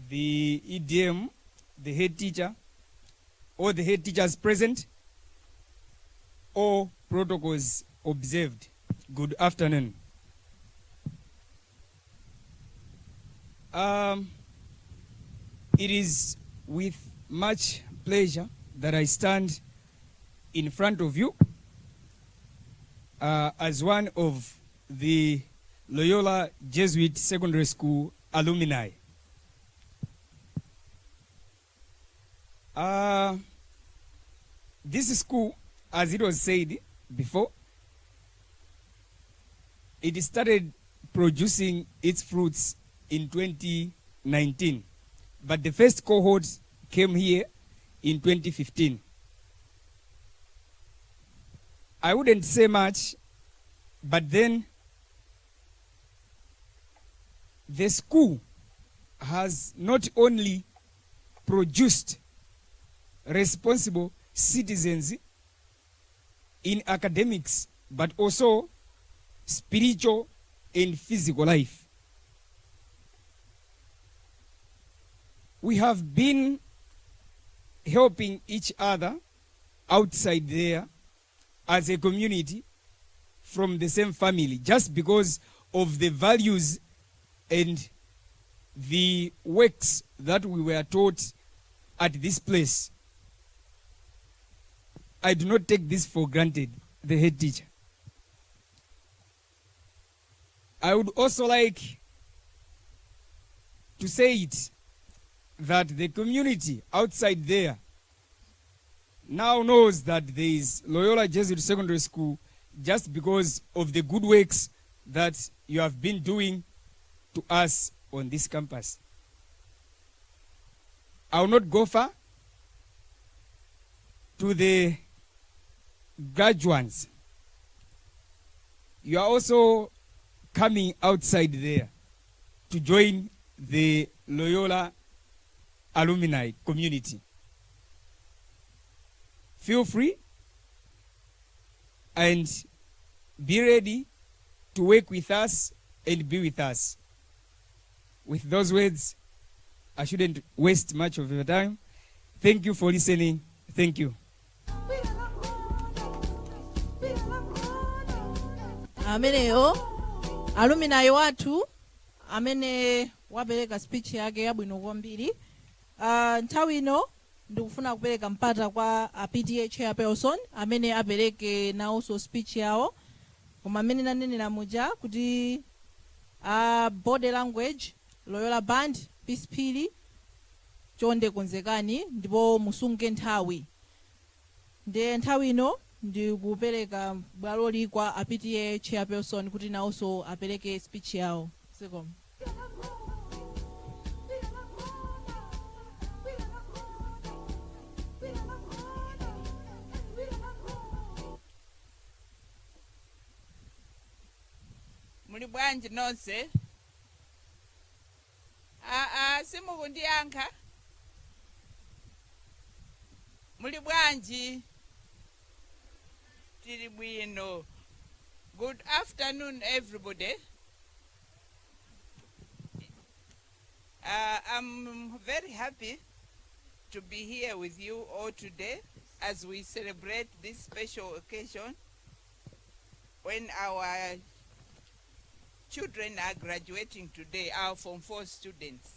the EDM, the head teacher, all the head teachers present, all protocols observed. Good afternoon. It is with much pleasure that I stand in front of you as one of the Loyola Jesuit Secondary School alumni. This school, as it was said before, it started producing its fruits in 2019, but the first cohort came here in 2015. I wouldn't say much, but then the school has not only produced responsible citizens in academics, but also spiritual and physical life. We have been helping each other outside there as a community from the same family, just because of the values and the works that we were taught at this place. I do not take this for granted, the head teacher. I would also like to say it that the community outside there now knows that there is Loyola Jesuit Secondary School just because of the good works that you have been doing to us on this campus. I will not go far. To the graduates, you are also coming outside there to join the Loyola alumni community. Feel free and be ready to work with us and be with us. With those words, I shouldn't waste much of your time. Thank you for listening. Thank you. Ameneyo alumni wathu amene wapereka speech yake yabwino kwambiri. Nthawi ino ndikufuna kupereka mpata kwa a PTA chairperson amene apereke nawonso speech yawo, koma amene nanenera muja kuti body language Loyola band peace pili chonde konzekani ndipo musunge nthawi. Nde nthawi ino ndikupereka bwaloli kwa a PTA chairperson kuti nawonso apereke speech yawo. Second. Muli bwanji nonse? Simukundiyankha? Muli bwanji? Tili bwino. Good afternoon, everybody. I'm very happy to be here with you all today as we celebrate this special occasion when our children are graduating today, our Form 4 students.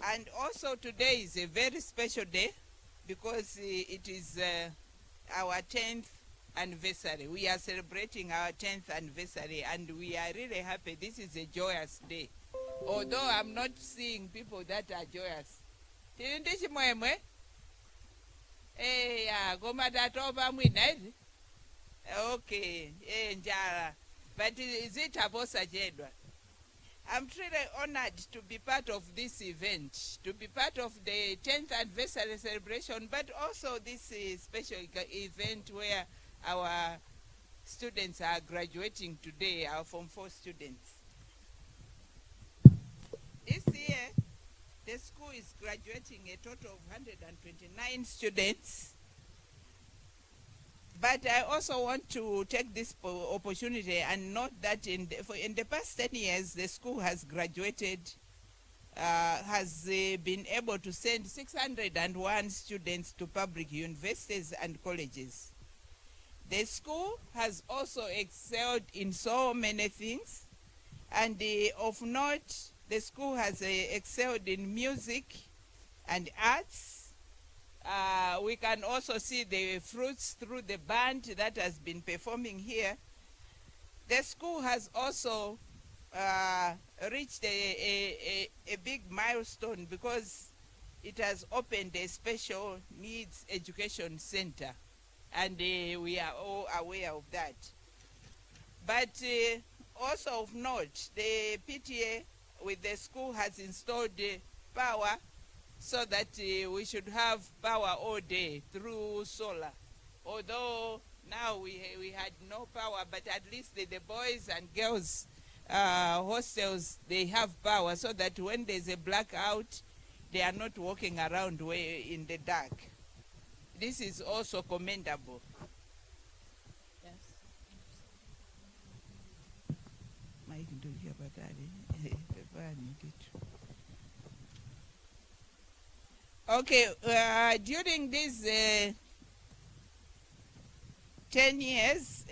And also today is a very special day because it is our 10th anniversary. We are celebrating our 10th anniversary and we are really happy. This is a joyous day. Although I'm not seeing people that are joyous, tili ndi chimwemwe ya koma tatopa mwina iti okay njala but zitha posachedwa. I'm truly honored to be part of this event, to be part of the 10th anniversary celebration, but also this special event where our students are graduating today, our Form 4 students. This year, the school is graduating a total of 129 students. But I also want to take this opportunity and note that in the past 10 years, the school has graduated, has been able to send 601 students to public universities and colleges. The school has also excelled in so many things, and of note, the school has excelled in music and arts. We can also see the fruits through the band that has been performing here. The school has also reached a big milestone because it has opened a special needs education center, and we are all aware of that. But also of note, the PTA with the school has installed power so that we should have power all day through solar. Although now we had no power, but at least the boys and girls hostels, they have power so that when there's a blackout, they are not walking around in the dark. This is also commendable. Yes. Okay, during these 10 years,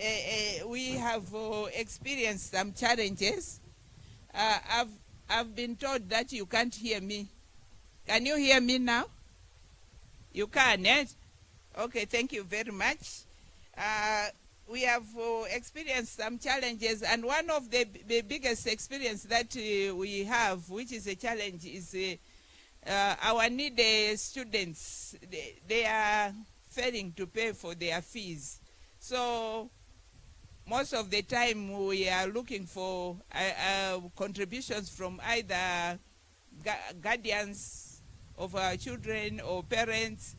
we have experienced some challenges. I've been told that you can't hear me. Can you hear me now? You can, yes? Okay, thank you very much. We have experienced some challenges, and one of the biggest experience that we have, which is a challenge, is our needy students. They are failing to pay for their fees. So most of the time we are looking for contributions from either guardians of our children or parents,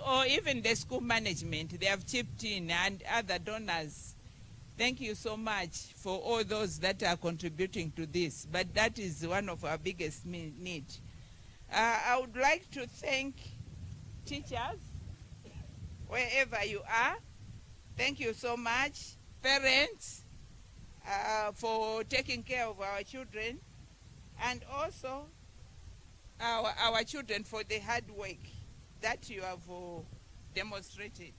or even the school management. They have chipped in, and other donors. Thank you so much for all those that are contributing to this, but that is one of our biggest needs. I would like to thank teachers, wherever you are. Thank you so much. Parents, for taking care of our children, and also our children for the hard work that you have demonstrated.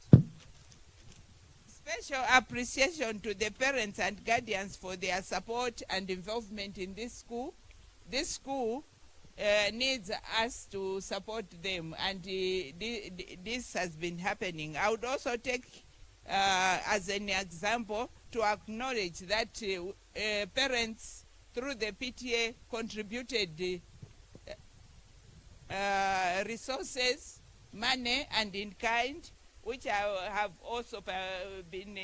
Special appreciation to the parents and guardians for their support and involvement in this school. This school needs us to support them, and this has been happening. I would also take as an example to acknowledge that parents through the PTA contributed resources, money, and in kind, which have also been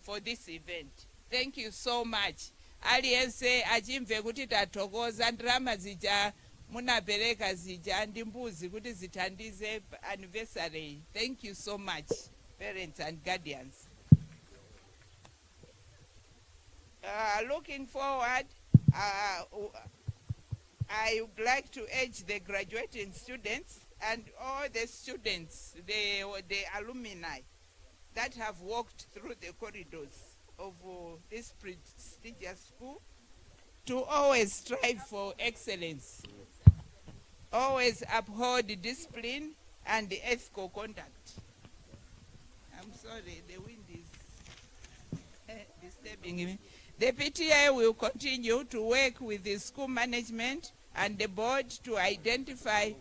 for this event. Thank you so much. Aliyense achimve kuti tathokoza ndrama zija munapereka zija ndi mbuzi kuti zithandize anniversary. Thank you so much, parents and guardians. Looking forward, I would like to urge the graduating students and all the students, the alumni that have walked through the corridors of this prestigious school to always strive for excellence, always uphold discipline and ethical conduct. I'm sorry, the wind is disturbing me. The PTA will continue to work with the school management and the board to identify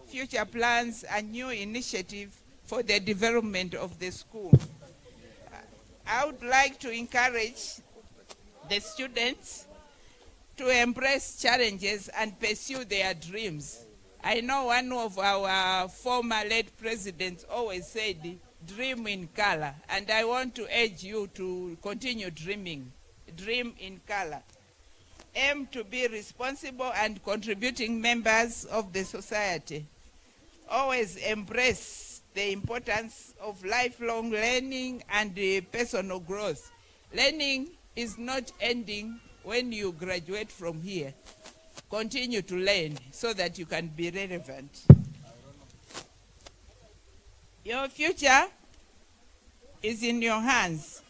future plans and new initiatives for the development of the school. I would like to encourage the students to embrace challenges and pursue their dreams. I know one of our former late presidents always said, dream in color. And I want to urge you to continue dreaming. Dream in color. Aim to be responsible and contributing members of the society. Always embrace the importance of lifelong learning and personal growth. Learning is not ending when you graduate from here. Continue to learn so that you can be relevant. Your future is in your hands,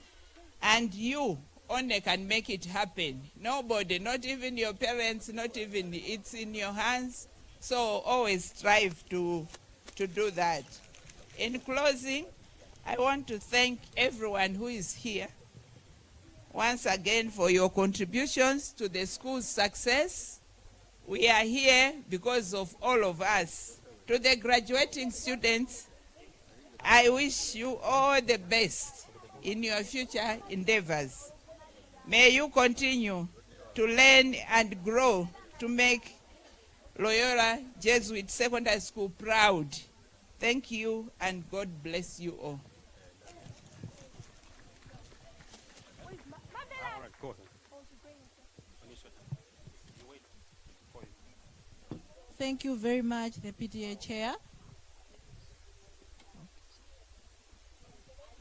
and you only can make it happen. Nobody, not even your parents, not even, it's in your hands. So always strive to do that. In closing, I want to thank everyone who is here once again for your contributions to the school's success. We are here because of all of us. To the graduating students, I wish you all the best in your future endeavors. May you continue to learn and grow to make Loyola Jesuit Secondary School proud. Thank you, and God bless you all. Thank you very much, the PTA Chair.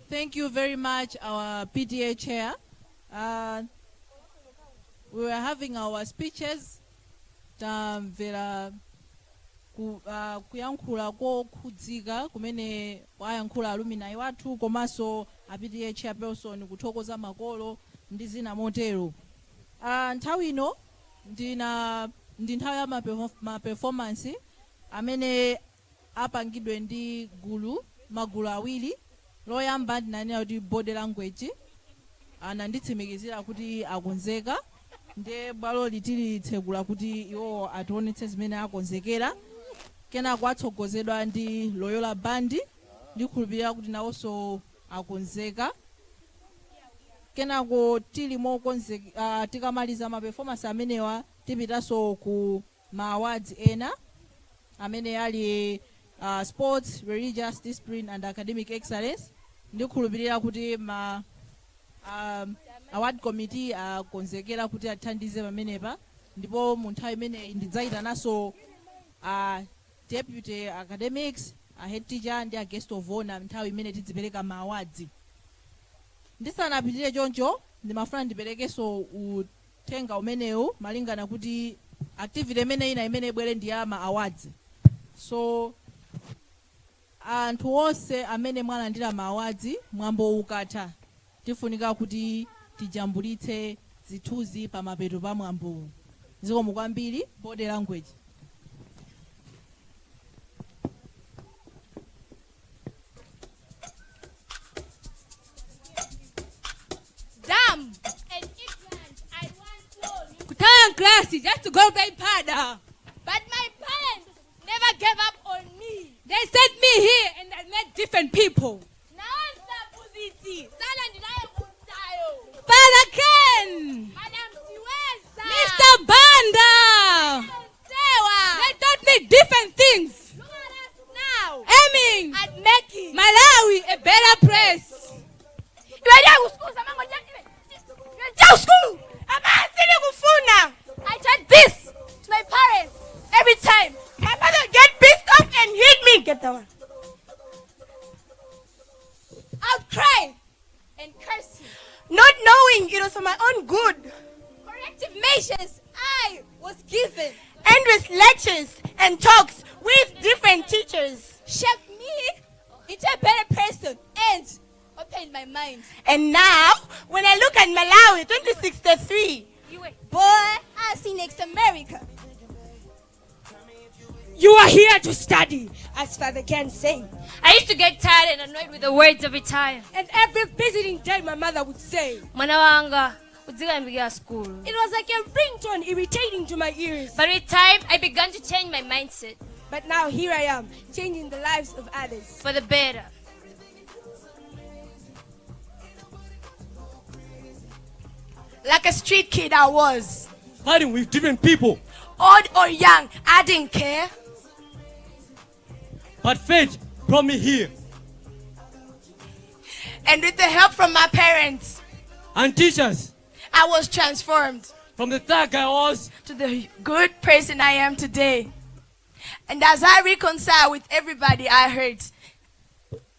Thank you very much, our PTA Chair. We were having our speeches. Tamvera kuyankhula kokhudzika kumene wayankhula alumni wathu komanso a PTA Chairperson kuthokoza makolo ndi zina motero. Nthawi ino ndi nthawi ya ma-performance amene apangidwe ndi magulu awiri. Loyamba ndinanena kuti body language ananditsimikizira kuti akonzeka, ndiye bwalo litilitsegula kuti iwo ationetse zimene akonzekera. Kenako atsogozedwa ndi Loyola band, ndikhulupirira kuti nawonso akonzeka. Kenako tikamaliza ma-performance amenewa tipitanso ku ma-awards ena amene ali sports, religious discipline and academic excellence. Ndikhulupirira kuti award committee akonzekera kuti athandize pamenepa, ndipo mu nthawi imeneyi ndidzayitananso deputy academics, a head teacher ndi a guest of honor nthawi imene tidzipereka ma awards. Ndisanapitire choncho ndimafuna ndiperekenso uthenga umenewu malingana kuti activity imene ibwere ndi ya ma awards. So anthu onse amene mwalandira ma awards, mwambo ukatha tifunika kuti tijambulitse zithunzi pa mapeto pa mwambo. Zikomo kwambiri. Body language. Dumb and ignorant, I once was. Kutaya class just to go play pada. But my parents never gave up on me. They sent me here and I met different people. Father Ken, Mr. Banda, they taught me different things. Look at us now, aiming at making Malawi a better place. I tried this to my parents every time. My mother get pissed off and hit me. Get that one. I'd cry and curse you, not knowing it was for my own good. Corrective measures I was given. Endless lectures and talks with different teachers shaped me into a better person and opened my mind. And now, when I look at Malawi 2063, boy, I see next America. You are here to study, as Father Ken said. I used to get tired and annoyed with the words every time. And every visiting day my mother would say, Mwana wanga, school. It was like a ringtone irritating to my ears. But with time, I began to change my mindset. But now here I am, changing the lives of others. For the better. Like a street kid I was. Fighting with different people. Old or young, I didn't care. but fate brought me here. And with the help from my parents and teachers, I was transformed from the thug I was to the good person I am today. And as I reconcile with everybody I hurt,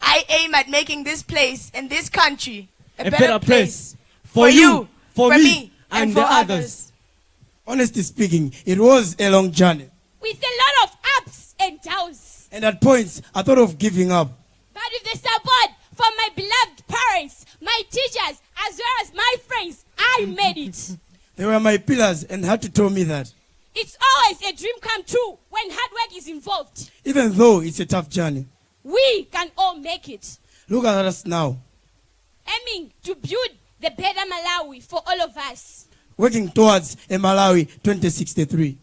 I aim at making this place and this country a better place for you, for me, and for others. Honestly speaking, it was a long journey. With a lot of ups and downs. And at points, I thought of giving up. But with the support from my beloved parents, my teachers, as well as my friends, I made it. They were my pillars and had to tell me that. It's always a dream come true when hard work is involved. Even though it's a tough journey. We can all make it. Look at us now. Aiming to build the better Malawi for all of us. Working towards a Malawi 2063.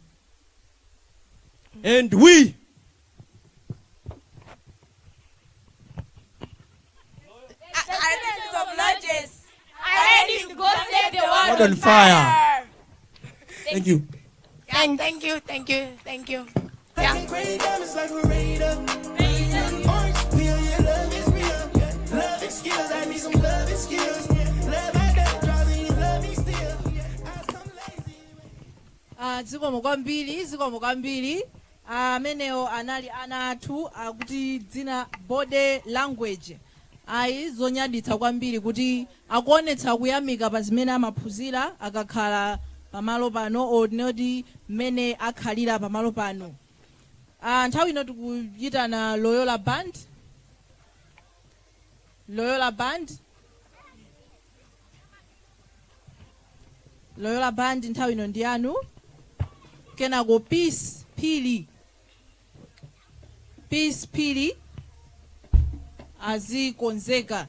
And we are ready to go save the world on fire. Thank you. Yeah, thank you. Yeah. Zikomo kwambiri amenewo anali ana athu akuti dzina body language ayi zonyaditsa kwambiri kuti akuonetsa kuyamika pa zimene amaphunzira akakhala pamalo pano odinoti mmene akhalira pamalo pano. Nthawi ino tikuyitana Loyola Band nthawi ino ndi anu. Kenako Peace Pili azikonzeka.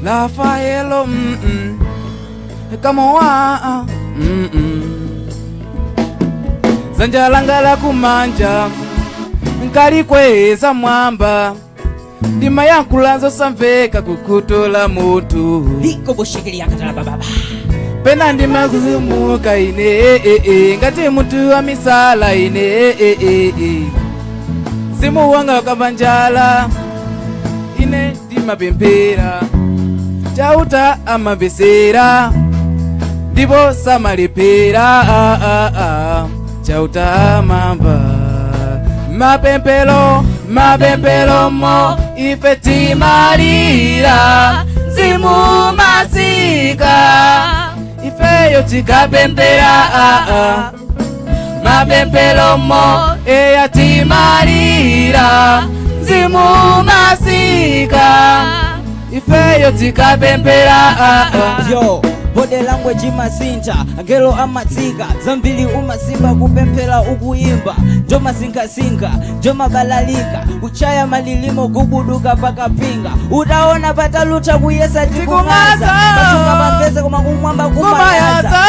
La Faelo, Kamoa, Zanjalanga la kumanja, Nkarikweza mwamba, ndima yankulazo samveka kukutola mutu. Liko boshikili yakatala baba. Pena ndima kuzumuka ine, ngati mutu wa misala ine, simu wanga kabanjala, ine ndima pempera. Chauta amabesera Dibo samalipera Chauta amamba Mapempelo mo Ifeti marira Zimu masika Ifeyo chika pempera Mapempelo mo Eyati marira Zimu masika Ifeyo tikapempera Yo, body language masinja Agelo amatsika Zambili umasimba kupempera ukuimba Joma singa Joma balalika Uchaya malilimo kubuduka paka pinga Utaona patalucha kuyesa tikumaza Masuka bambeze kumakumwamba kumayaza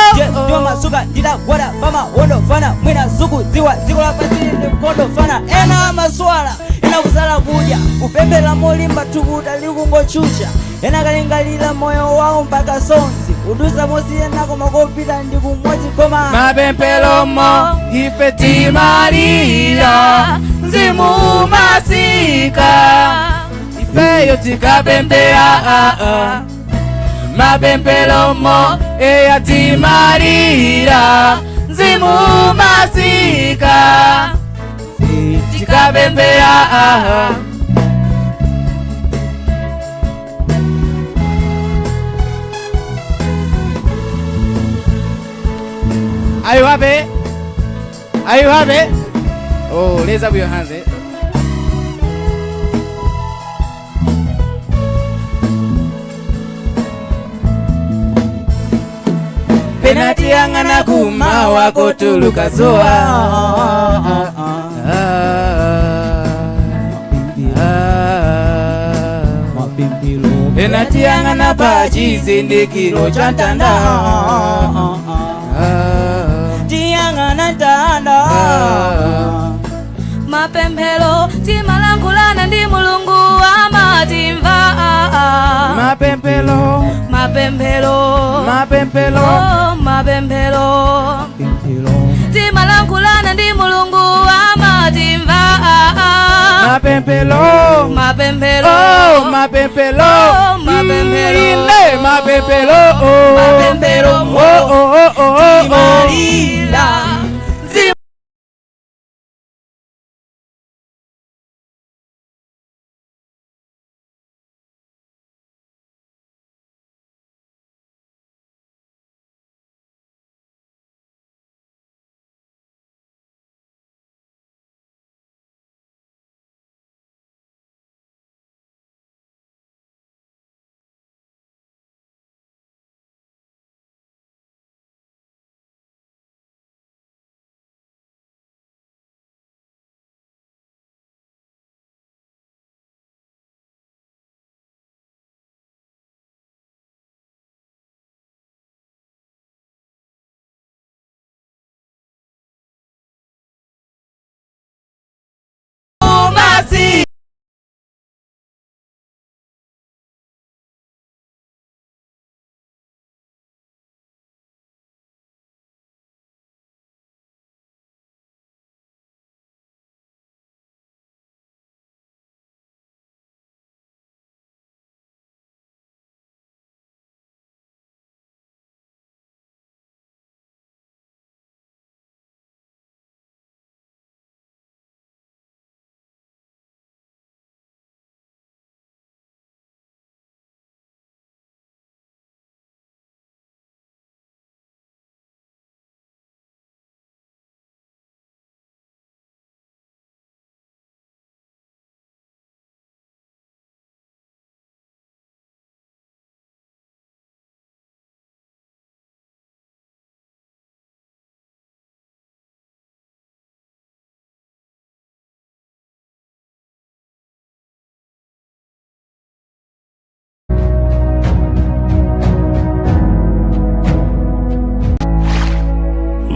Joma suka jida wada Bama wondo fana Mwina suku ziwa Zikola pasini mkondo fana Ena maswala Kusala kuja upembela molimba tukuta likungo chucha ena kalingalila moyo wao mpaka sonzi udusa mosi enako makopita ndi kumwezi koma mapempelo mo ifeti marira zimu masika ifeyo tikapempera mapempelo mo eyati marira nzimu masika tikapemphera. Are you happy? Are you happy? Oh, raise up your hands. Penati yangana kumawa kotuluka zoa. Penati yangana paji zindikiro chantanda. Tiangana tanda. Mapemphero timalangulana ndi Mulungu amatimva. Mapemphero timalangulana ndi Mulungu amatimva. Mapemphero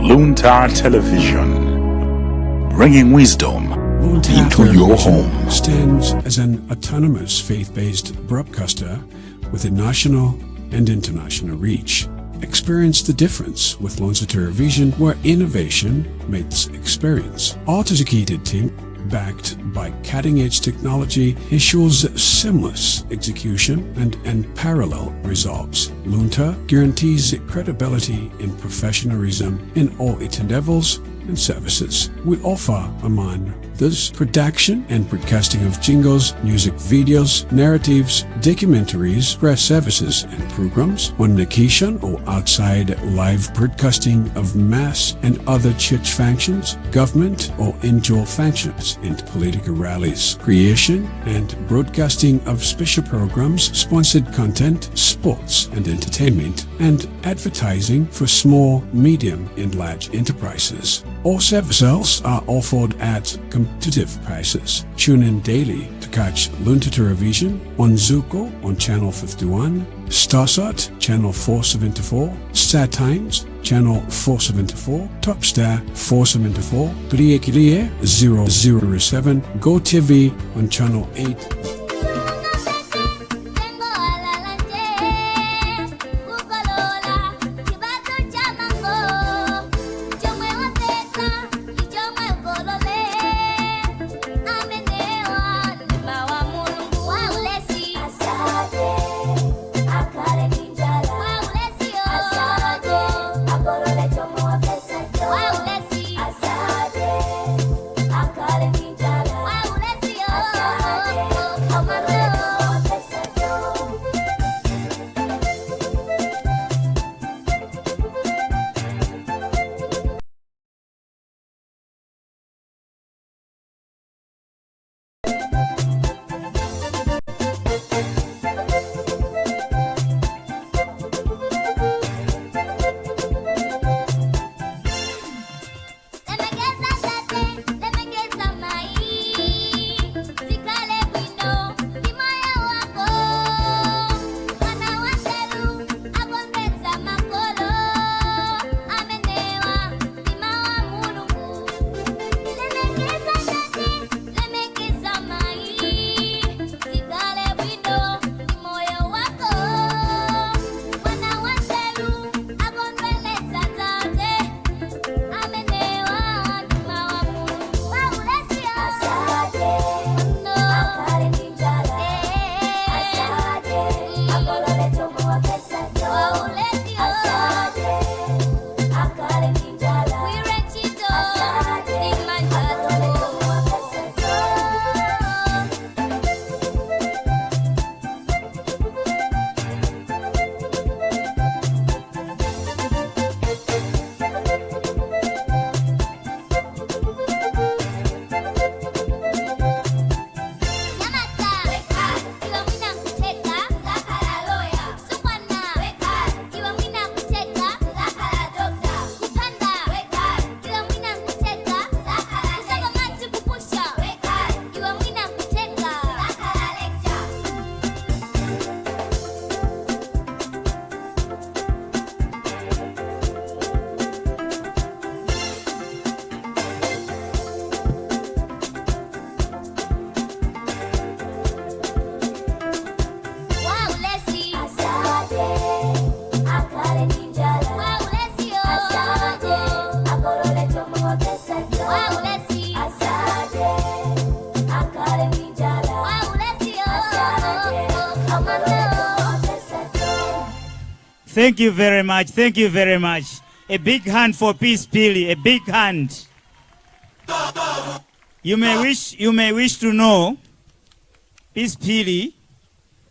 Luntha Television, bringing wisdom into your home. Stands as an autonomous faith-based broadcaster with a national and international reach. Experience the difference with Luntha Television, where innovation meets experience. Our dedicated team, backed by cutting-edge technology, ensures seamless execution and unparalleled results. Luntha guarantees credibility and professionalism in all its endeavors and services. We offer, among this, production and broadcasting of jingles, music videos, narratives, documentaries, press services and programs on location or outside, live broadcasting of mass and other church functions, government or indoor functions, and political rallies, creation and broadcasting of special programs, sponsored content, sports and entertainment, and advertising for small, medium and large enterprises. All services are offered at competitive prices. Tune in daily to catch Luntha Television on Zuko on channel 51, Starsat channel 474, Star Times channel 474, Topstar 474, Pliekilier 007, Go TV on channel 8. Thank you very much. Thank you very much. A big hand for Peace Pili. A big hand. You may wish to know Peace Pili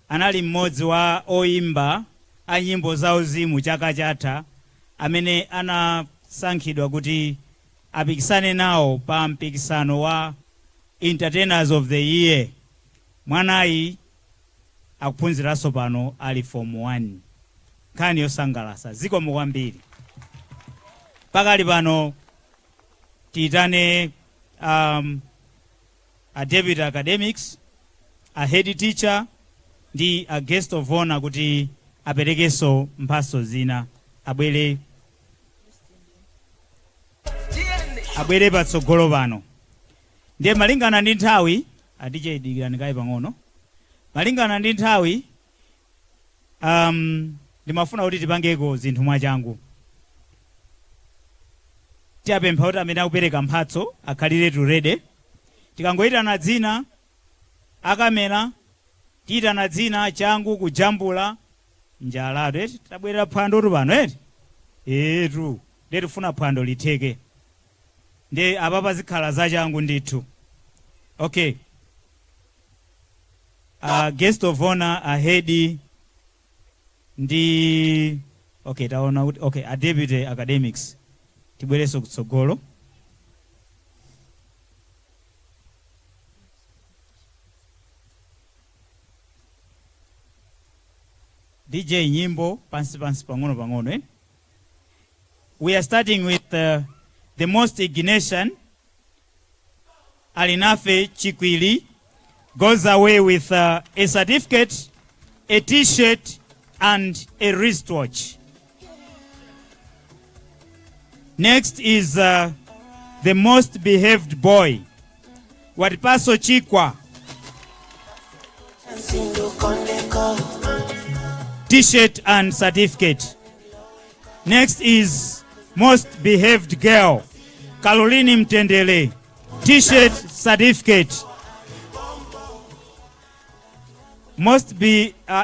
anali mmodzi wa oimba a nyimbo za uzimu chaka chatha amene anasankhidwa kuti apikisane nawo pa mpikisano wa Entertainers of the Year. Mwanayi akuphunziranso pano ali form 1. Nkhani yosangalatsa zikomo kwambiri. Pakali pano tiyitane a deputy academics, a head teacher ndi a guest of honor kuti aperekenso mphatso zina abwere patsogolo pano. Ndiye malingana ndi nthawi adije dikirani kayi pang'ono. Malingana ndi nthawi ndimafuna kuti tipangeko zinthu mwachangu. Tiyapempha kuti amene akupereka mphatso akhalire ready. Tikangoyitana dzina akamera, tiyitana dzina changu kujambula njalatu eti tabwerera phwando tu pano eti etu ndiye tifuna phwando litheke. Ndiye apapa zikhala zachangu ndithu. Okay. Guest of honor ahead ndi okay taona kuti okay a deputy academics tibwereso kutsogolo. DJ nyimbo pansi pang'ono eh? We are starting with the most ignition. Alinafe Chikwili goes away with a certificate, a t-shirt and a wristwatch. Next is the most behaved boy, Watipaso Chikwa, t-shirt and certificate. Next is most behaved girl, Caroline Mtendele, t-shirt, certificate. Most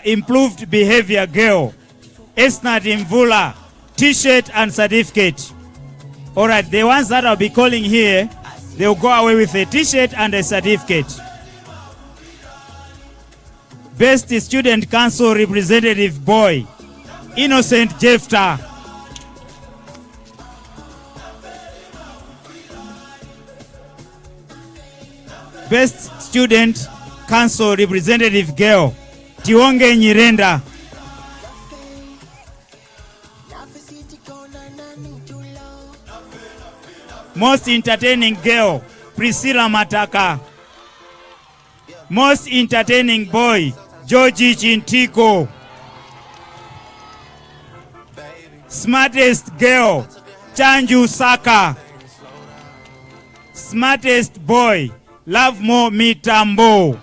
improved behavior girl, Esnat Mvula, t-shirt and certificate. All right, the ones that I'll be calling here, they'll go away with a t-shirt and a certificate. Best Student Council Representative Boy, Innocent Jefta. Best Student Council Representative Girl, Tionge Nyirenda. Most entertaining girl, Priscilla Mataka. Most entertaining boy, Georgie Chintiko. Smartest girl, Chanju Saka. Smartest boy, Love More Mitambo.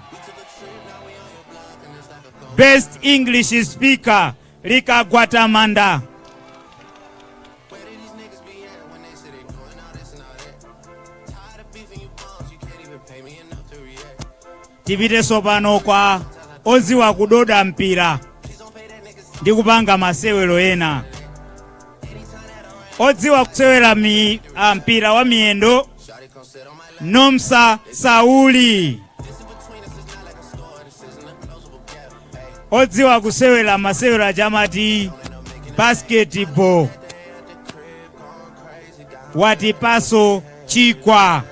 Best English speaker, Rika Guatamanda. Tipite sopano kwa oziwa kudoda mpira ndi kupanga masewero ena. Odziwa kusewera mpira wa miyendo, Nomsa Sauli. Odziwa kusewera masewero ajamati basketball, Watipaso Chikwa.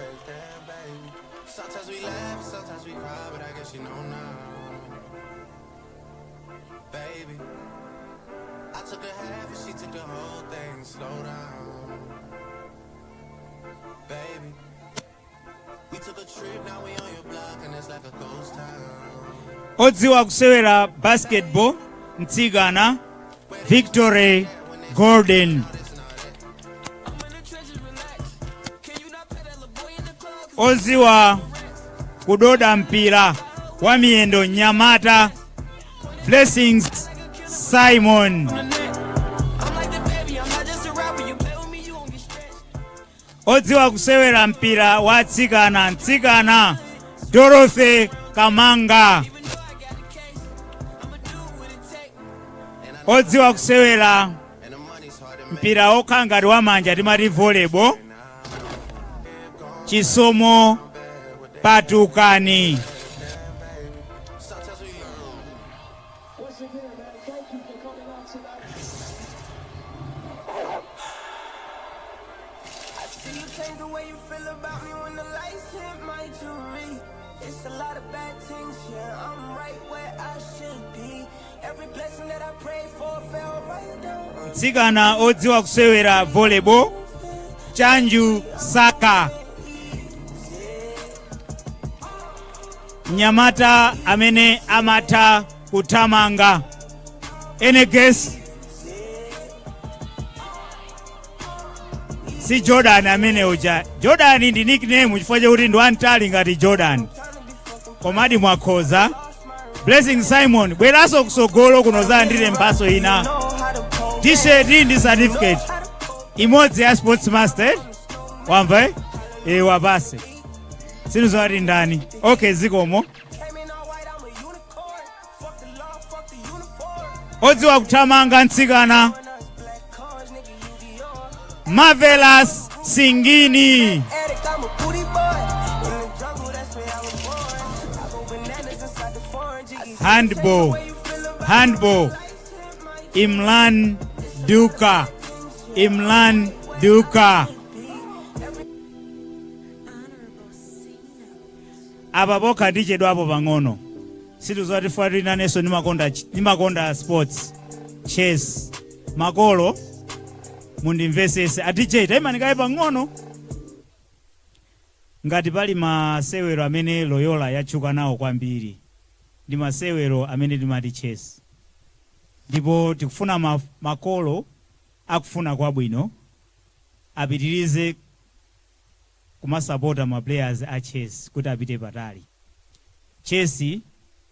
Odziwa kusewera basketball, Mtsigana, Victory Gordon. Odziwa kudoda mpira wa miyendo Nyamata, Blessings Simon. Odziwa kusewera mpira wa Mtsigana, Dorothy Kamanga. odziwa kusewera mpira okha ngati wamanja timati volleyball, Chisomo Patukani. Mtsikana odziwa kusewera volleyball, Chanju Saka. Mnyamata amene amatha kuthamanga. Any guess? Si Jordan amene uja. Jordan ndi nickname chifukwa chakuti ndi wantali ngati Jordan. Komadi mwakhoza. Blessing Simon, bweraso kusogolo kunoza ndile mpaso ina. T-shirt ndi certificate. Imodzi ya sports master. Wamva wapase. Sinuzwati ndani. Okay, zikomo. Odziwa kuthamanga mtsikana. Marvelous Singini. Handball. Imlan Duka. Aba boka DJ dwapo pang'ono. Situzwati fuati naneso nimakonda sports, chess, makolo mundimvesese. A DJ taimanikaye pang'ono. Ngati pali masewero amene Loyola yatchuka nawo kwambiri, ndi masewero amene timati chess. Ndipo tikufuna makolo akufuna kwabwino apitirize kumasapota ma players a chess kuti apite patali. Chess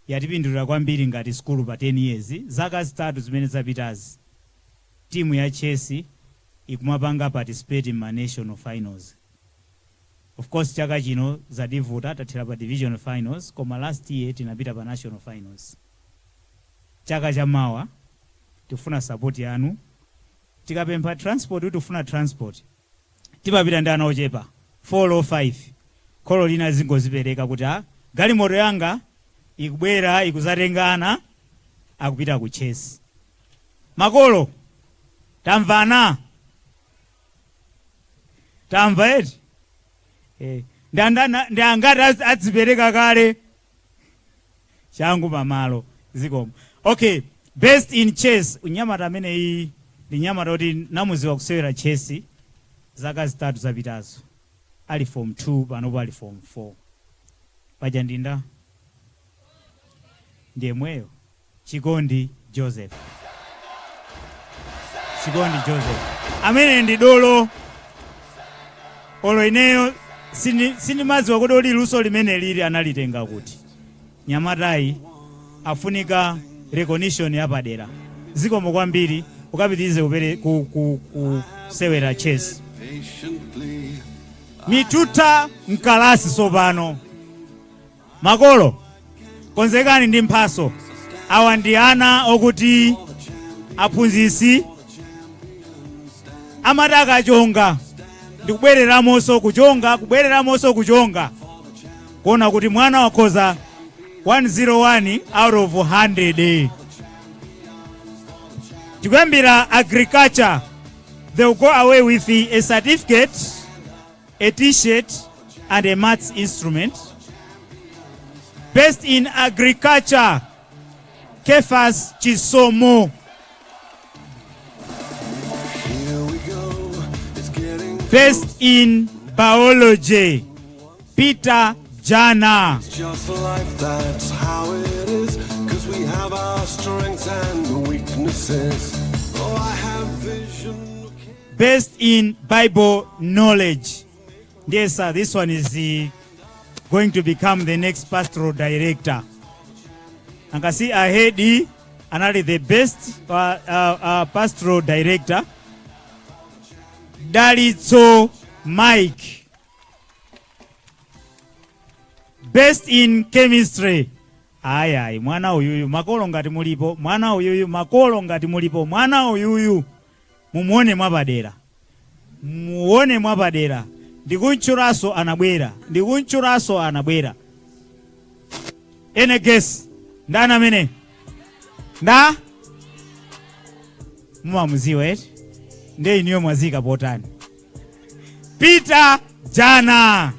yatipindulira kwambiri ngati school pa 10 years. Zaka zitatu zimene zapitazi timu ya chess ikumapanga participate in national finals. Of course chaka chino zadivuta tathera pa division finals, koma last year tinapita pa national finals. Chaka chamawa tifuna support yanu. Tikapempha transport utufuna transport. Tipapita ndi ana ochepa 4 or 5. Kholo lina zingozipereka kuti galimoto yanga ikubwera ikuzatengana akupita ku chess. Makolo tamvana. Tamva eti? Ndangati adzipereka kale. Changu pamalo zikomo. Okay, best in chess. Unyamata amene iyi ndi nyamata kuti namuziwa kusewera chess zaka zitatu zapitazo. Ali form 2 panopo ali form 4. Paja ndinda ndiemweyo Chikondi Joseph. Amene ndi dolo. Olo ineyo sindimadziwa kuti odi luso limene lili analitenga kuti. Nyamatayi afunika recognition yapadera. Zikomo kwambiri ukapitirize upere kusewera chess. Mituta mkalasi sopano. Makolo konzekani ndi mphaso. Awa ndi ana okuti aphunzitsi amataka chonga ndikubwereramonso kuchonga kuona kuti mwana wakhoza 101 out of 100. Tikuyambira agriculture, they will go away with a certificate, a t-shirt and a maths instrument. Best in agriculture, Kefas Chisomo. Best in biology, Peter Jana. Just life, that's how it is, 'cause we have our strengths and weaknesses. Oh, I have vision. Best in Bible knowledge. Yes, sir, this one is going to become the next pastoral director. And can see ahead, another the best pastoral director, Dalitso Mike. Best in chemistry, Ayi mwana uyuyu makolo ngati mulipo, mwana uyuyu makolo ngati mulipo, mwana uyuyu mumuone mwapadera, muone mwapadera. Ndikunchuraso anabwera. Ene guess ndana mene nda mumamuziwa eti nde iniyo mwazika potani. Peter jana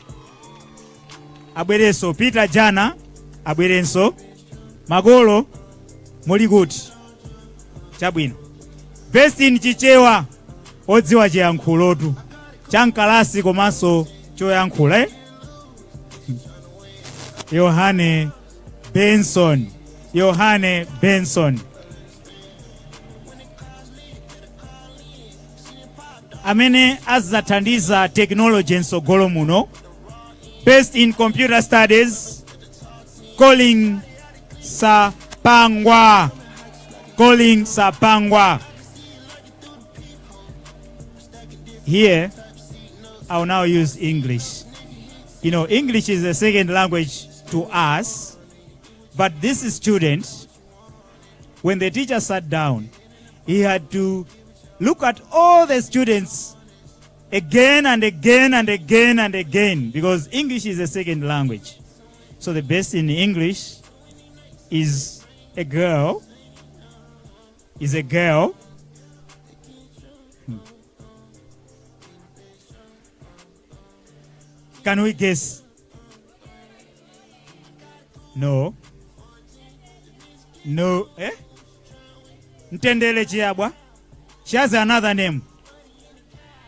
abwerenso, Peter jana abwerenso. Makolo muli kuti chabwino. Best in chichewa odziwa chiyankhulotu chankalasi komanso choyankhula Yohane Benson amene azathandiza technology nsogolo muno. Best in computer studies Calling Sapangwa. Here I will now use English. You know, English is a second language to us, but this student, when the teacher sat down, he had to look at all the students again and again, because English is a second language. So the best in English is a girl. Can we guess? No. Ntendele Chiabwa. She has another name.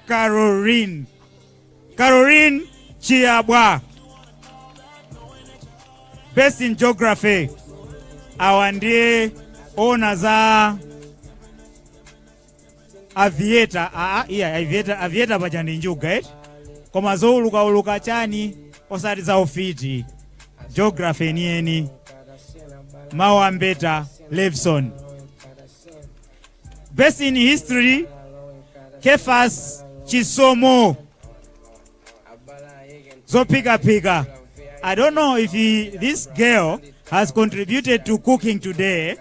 Caroline Chiabwa. Best in geography. Awandie ona za aviator. Aviator pachandi njuga koma zouluka chani osati za ofiti. Geography nieni Mawambeta Levson. Best in history Kefas Chisomo Zopika. I don't know if this girl has contributed to cooking today.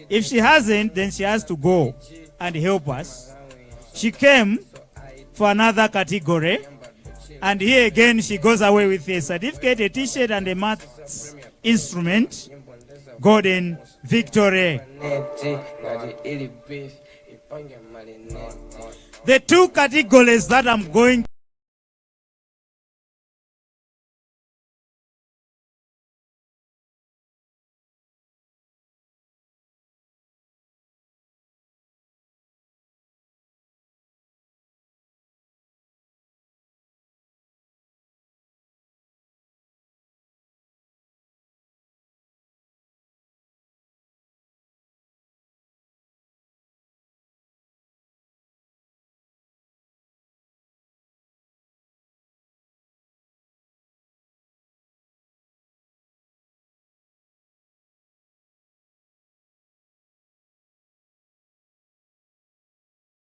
If she hasn't, then she has to go and help us. She came for another category, and here again she goes away with a certificate, a t-shirt, and a maths instrument. Golden victory. The two categories that I'm going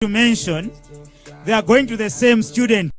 to mention, they are going to the same student.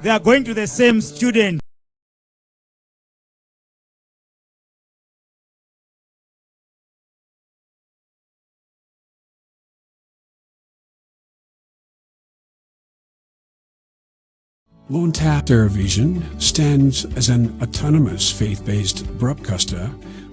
They are going to the same student. Luntha Television stands as an autonomous faith-based broadcaster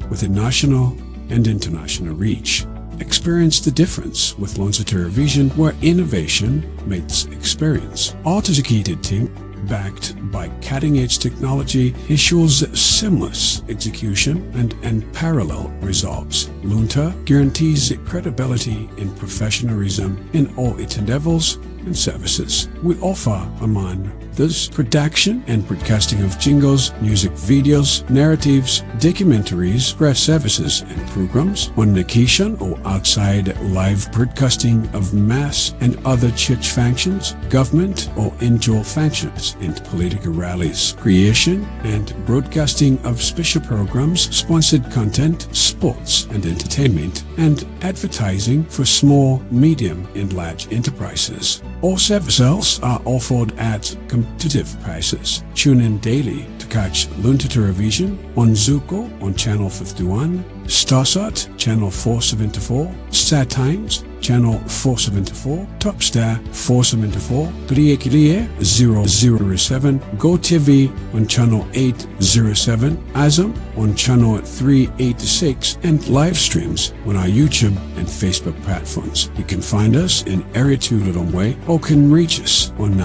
with a national and international reach. Experience the difference with Luntha Television, where innovation meets experience. Our dedicated team, backed by cutting-edge technology, ensures seamless execution and unparalleled results. Luntha guarantees credibility and professionalism in all its endeavors and services. We offer, among this, production and broadcasting of jingles, music videos, narratives, documentaries, press services and programs, on location or outside, live broadcasting of mass and other church functions, government or indoor functions, and political rallies, creation and broadcasting of special programs, sponsored content, sports and entertainment, and advertising for small, medium and large enterprises. All services are offered at competitive prices. Tune in daily to catch Luntha Television on Zuko on Channel 51, Starsat Channel 474, Star Times Channel 474, Topstar 474, Kliye 007, GoTV on Channel 807, Azam on Channel 386, and live streams on our YouTube and Facebook platforms. You can find us in Area 2 Lilongwe or can reach us on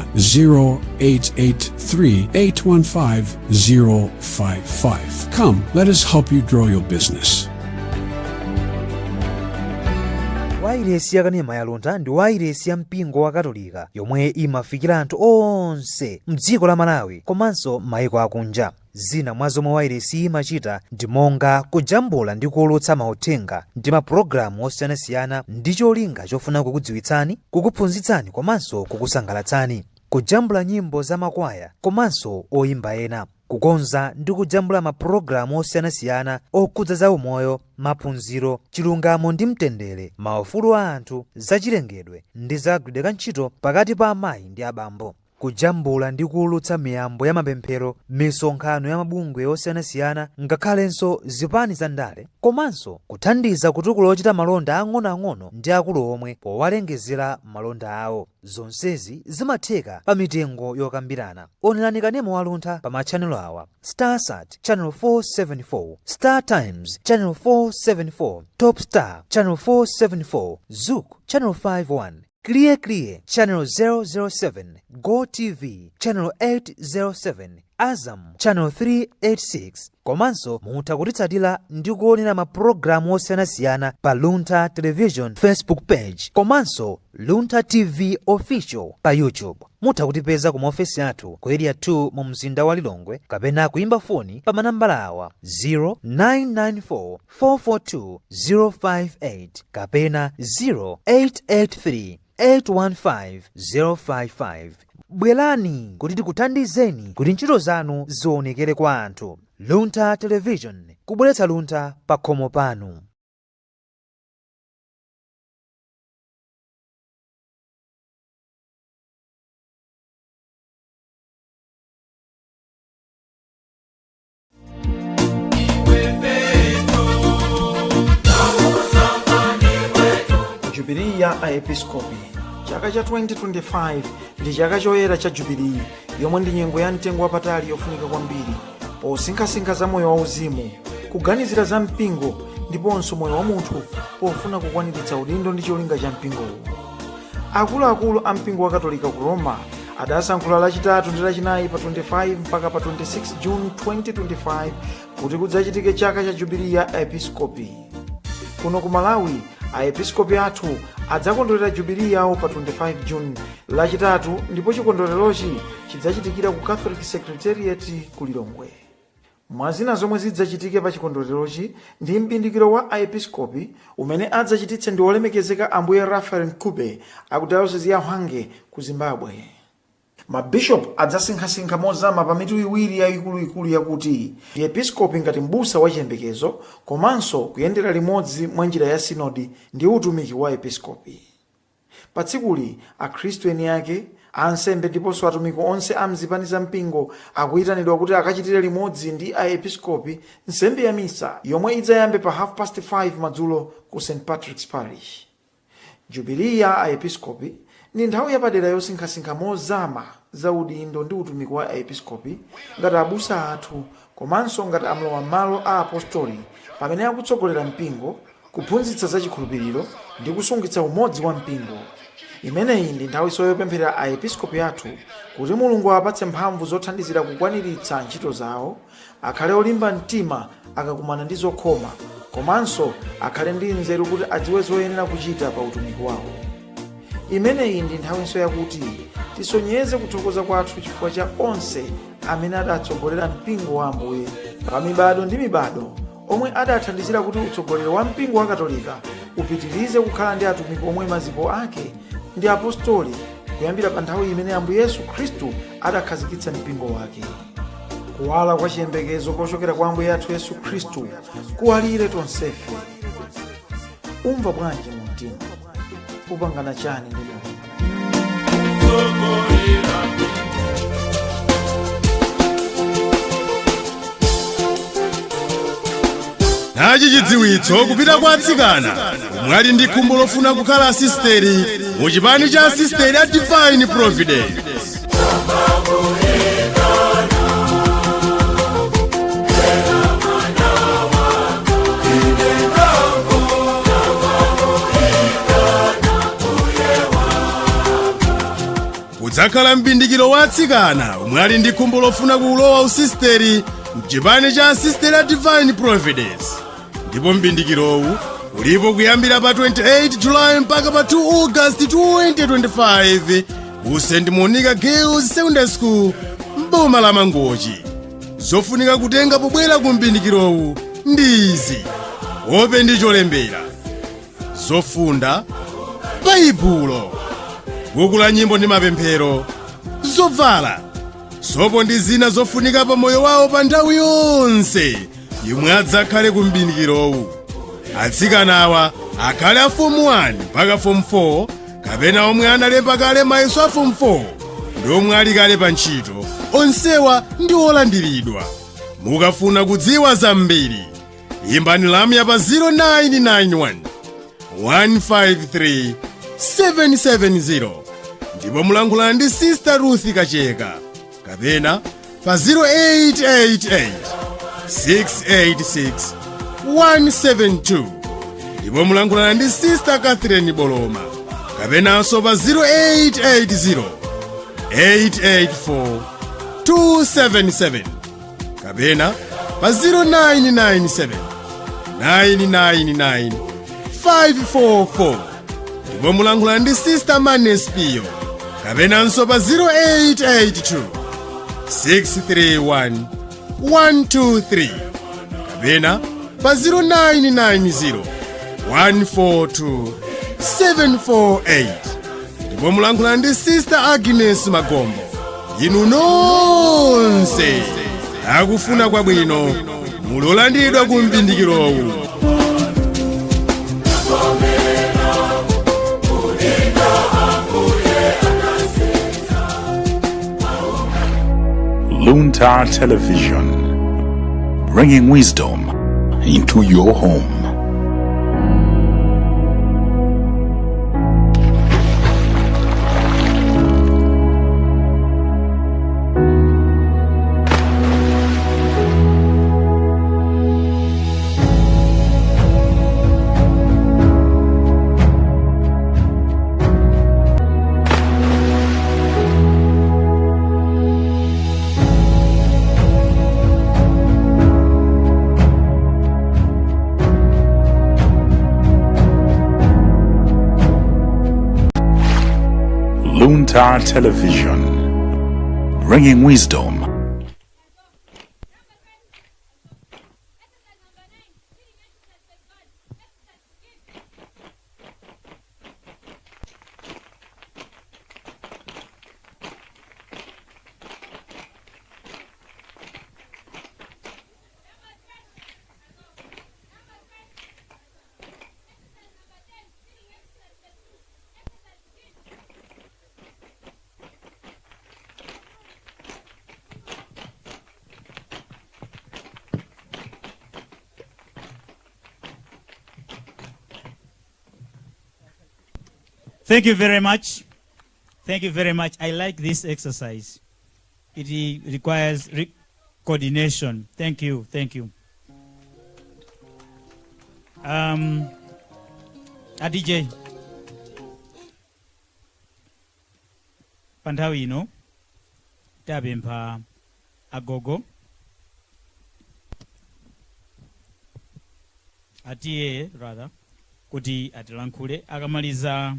0883-815-055. Come, let us help you grow your business. wairesi yakanema ya Luntha ndi wairesi ya mpingo wa Katolika yomwe imafikira anthu onse mdziko la Malawi komanso maiko akunja. Zina mwa zomwe wairesi imachita ndi monga kujambula ndi kuwulutsa mauthenga ndi mapulogalamu osiyanasiyana ndi cholinga chofuna kukudziwitsani, kukuphunzitsani komanso kukusangalatsani, kujambula nyimbo za makwaya komanso oyimba ena, kukonza ndi kujambula mapulogalamu osiyanasiyana okhudza za umoyo, maphunziro, chilungamo ndi mtendere, maufulu a anthu, zachilengedwe ndi zagwidwe ka ntchito pakati pa amayi ndi abambo, kujambula ndi kuwulutsa miyambo ya mapemphero, misonkhano ya mabungwe osiyanasiyana ngakhalenso zipani za ndale, komanso kuthandiza kutukula ochita malonda ang'onoang'ono ndi akulu omwe powalengezera malonda awo. Zonsezi zimatheka pa mitengo yokambirana. Onerani kanema wa Luntha pa machanelo awa: Starsat Channel 474, Star Times Channel 474, Topstar Channel 474, Zuku Channel 51, Kliye Channel 007, GoTV Channel 807, Azam Channel 386. Komanso mutha kutitsatira ndi kuonera mapulogalamu osiyanasiyana pa Luntha Television Facebook page komanso Luntha TV Official pa YouTube. Mutha kutipeza ku maofesi athu ku area 2 mu mzinda wa Lilongwe kapena kuimba foni pa manambala awa 0994 442 058 kapena 0883 815 055. Bwerani kuti tikuthandizeni kuti ntchito zanu zionekere kwa anthu. Luntha Television, kubweretsa Luntha pa khomo panu. Jubilee ya Aepiskopi. Chaka cha 2025 ndi chaka choyera cha Jubilee, yomwe ndi nyengo ya mtengo wapatali yofunika kwambiri posinkhasinkha za moyo wauzimu, kuganizira za mpingo ndiponso moyo wa munthu pofuna kukwaniritsa udindo ndi cholinga cha mpingowo. Akuluakulu a mpingo wa Katolika ku Roma adasankhula lachitatu ndi lachinayi pa 25 mpaka pa 26 June 2025 kuti kudzachitike chaka cha Jubilee ya Aepiskopi. Kuno ku Malawi, aepiskopi athu adzakondwerera Jubilee yawo pa 25 June lachitatu, ndipo chikondwererochi chidzachitikira ku Catholic Secretariat ku Lilongwe. Mwazina zomwe zidzachitike pa chikondwererochi ndi mpindikiro wa aepiskopi umene adzachititse ndi olemekezeka Ambuye Rafael Nkube aku Diocese ya Hwange ku Zimbabwe. Mabishop adzasinkhasinkha mozama pa mitu iwiri yayikuluikulu yakuti ndi episkopi ngati mbusa wa chiyembekezo komanso kuyendera limodzi mwa njira ya sinodi ndi utumiki wa episkopi. Pa tsikuli akhristu eni ake, ansembe ndiponso atumiki onse a mzipani za mpingo akuyitanidwa kuti akachitire limodzi ndi aepiskopi nsembe ya misa yomwe idzayambe pa 5:30 madzulo ku St. Patrick's Parish. Jubilee ya aepiskopi Ndi nthawi yapadera yosinkhasinkha mozama za udindo ndi utumiki wa aepiskopi ngati abusa athu komanso ngati amlowa malo a apostoli pamene akutsogolera mpingo, kuphunzitsa za chikhulupiriro ndi kusungitsa umodzi wa mpingo. Imeneyi ndi nthawi yopempherera aepiskopi athu kuti Mulungu apatse mphamvu zothandizira kukwaniritsa ntchito zawo, akhale olimba mtima akakumana ndi zokhoma, komanso akhale ndi nzeru kuti adziwe zoyenera kuchita pa utumiki wawo. Imeneyi ndi nthawi yakuti tisonyeze kuthokoza kwathu chifukwa cha onse amene adatsogolera mpingo wa Ambuye pa mibado ndi mibado, omwe adathandizira kuti utsogoleri wa mpingo wa Katolika upitirize kukhala ndi atumiki omwe maziko ake ndi apostoli kuyambira pa nthawi imene Ambuye Yesu Khristu adakhazikitsa mpingo wake. Kuwala kwa chiyembekezo kochokera kwa Ambuye athu Yesu Khristu kuwalire tonsefe. Umva bwanji mu mtima, upangana chani ndi Mulungu? Nachi chidziwitso kupita kwa atsikana omwe ali ndi khumbo lofuna kukhala asisteri mu chipani cha asisteri a Divine Providence. Kudzakhala mbindikiro wa atsikana omwe ali ndi khumbo lofuna kulowa usisteri mchipani cha asisteri a Divine Providence. Ndipo mbindikirowu ulipo kuyambira pa 28 July mpaka pa 2 August 2025 ku St. Monica Girls Secondary School m'boma la Mangochi. Zofunika kutenga pobwera ku mbindikirowu ndi izi: ope ndi cholembera, zofunda, baibulo, buku la nyimbo ndi mapemphero, zovala, sopo ndi zina zofunika pa moyo wawo pa nthawi yonse yomwe adzakhale ku mbindikirowu. Atsikanawa akhale a Form 1 mpaka Form 4 kapena omwe analemba kale mayeso a Form 4 ndi omwe ali kale pa ntchito, onsewa ndi olandiridwa. Mukafuna kudziwa zambiri, imbani lamya pa 0991 153 770 ndipo mulankhulana ndi Sister Ruth Kacheka, kapena pa 0888 686 172 ndipo mulankhulana ndi Sister Catherine Boloma, kapenanso pa 0880 884 277 kapena pa 0997 999 544 ndipo mulankhulana ndi Sister Manes Pio, kapenanso pa 0882 631 123 kapena pa 0990 142 748 ndipo mulankhulana ndi Sister Agnes Magombo. Inu nonse akufuna kwabwino mulolandidwa ku mbindikirowu. Luntha Television, bringing wisdom into your home. Luntha Television, bringing wisdom. Thank you very much. Thank you very much. I like this exercise. It requires coordination. Thank you. Thank you. DJ. Panthawi ino tapempha agogo atiye rather kuti atilankhule akamaliza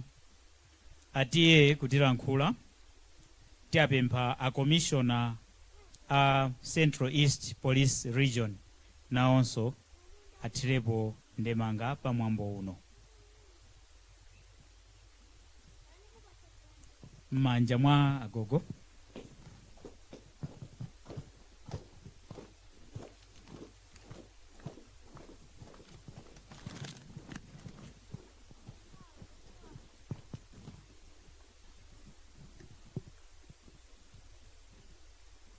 atiye kutilankhula tapempha a commissioner a Central East Police Region nawonso athirepo ndemanga pamwambo uno. Manja mwa agogo.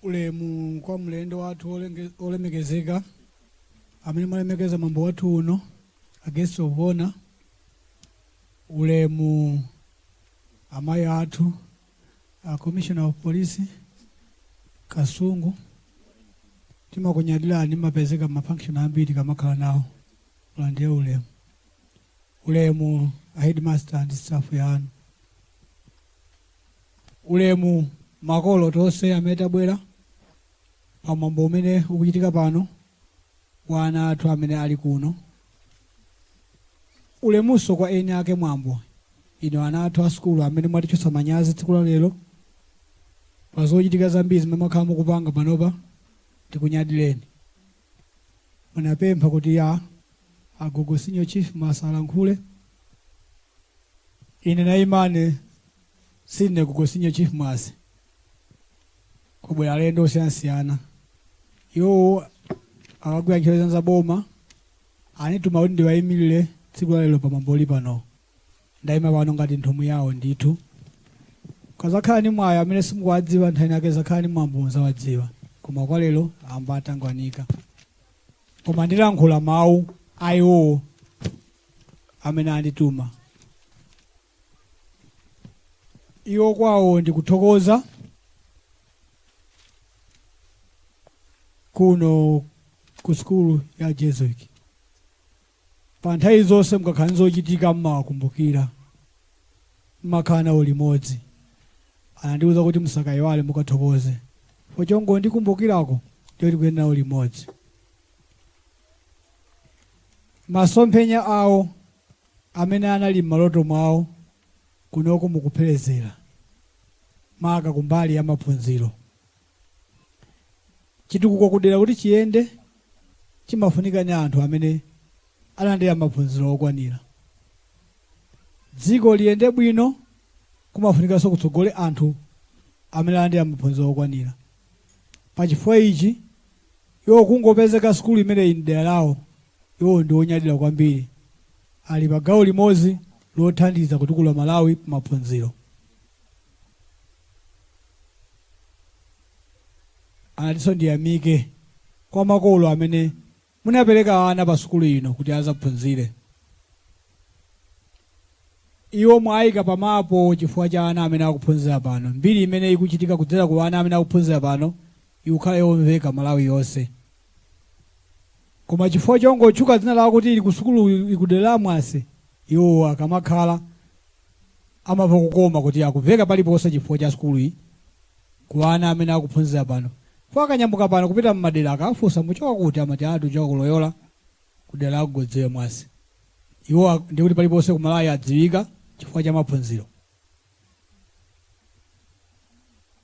Ulemu kwa mlendo watu olemekezeka amene malemekeza mambo watu uno against of honor. Ulemu amayi athu a commissioner of police Kasungu timakunyadilani mapezeka mafunction ambiri kamakhala nawo ulandiye ulemu. Ulemu a headmaster and staff yanu. Ulemu makolo tonse ametabwera pamwambo umene ukuchitika pano wana athu amene ali kuno. Ulemuso kwa eni ake mwambo ino ana athu a skulu amene mwatichotsa manyazi tsiku la lero pazochitika zambiri zimene mwakhala mukupanga panopa tikunyadileni. Munapempha kuti agogo senior chief masalankhule. Ine na imane sine gogo senior chief mwase kubwera alendo osiyanasiyana iwo akagwira ntchito za boma anituma kuti ndiwayimilire tsiku la lero pamwamboli pano. Ndayima pano ngati nthumu yawo ndithu. Kazakhala ni mwayo amene simukuwadziwa nthani yake zakhala ni mwambo muzawadziwa. Koma kwa lero amba atangwanika. Koma ndilankhula mawu ayiwo amene andituma. Iwo kwawo ndikuthokoza kuno ku skulu ya Jesuit. Panthawi zonse mukakhala zochitika mmawakumbukira mmakhala nawo limodzi. Anandiwuza kuti musakayiwale mukathokoze. Pochongo ndikumbukirako ndiyo tikuyenda nawo limodzi. Masomphenya awo amene anali m'maloto mwawo kunoko mukupherezera maka kumbali ya maphunziro. Chitukuko kudera kuti chiyende chimafunika ni anthu amene alandira maphunziro okwanira. Dziko liyende bwino kumafunikanso kutsogole anthu amene alandira maphunziro okwanira. Pachifukwa ichi iwo kungopezeka skulu imene indera lawo iwo ndi onyadira kwambiri. Ali pa gawo limodzi lothandiza kutukula Malawi maphunziro. Anatinso ndiyamike kwa makolo amene munapereka ana pa skulu ino kuti azaphunzire. Iwo mwayika pamapo chifukwa cha ana amene akuphunzira pano. Mbiri imene ikuchitika kudzera ku ana amene akuphunzira pano ikukhala yomveka Malawi yonse. Koma chifukwa chongotchuka dzina lawo kuti ili ku skulu ikudera mwase iwo akamakhala amava kukoma kuti akuveka paliponse chifukwa cha skulu iyi ku ana amene akuphunzira pano. Akanyambuka pano kupita mmadera akafunsa muchoka kuti amati choka ku Loyola kudera kugodzera mwase. Iwo ndikuti paliponse ku Malawi adziwika chifukwa cha maphunziro.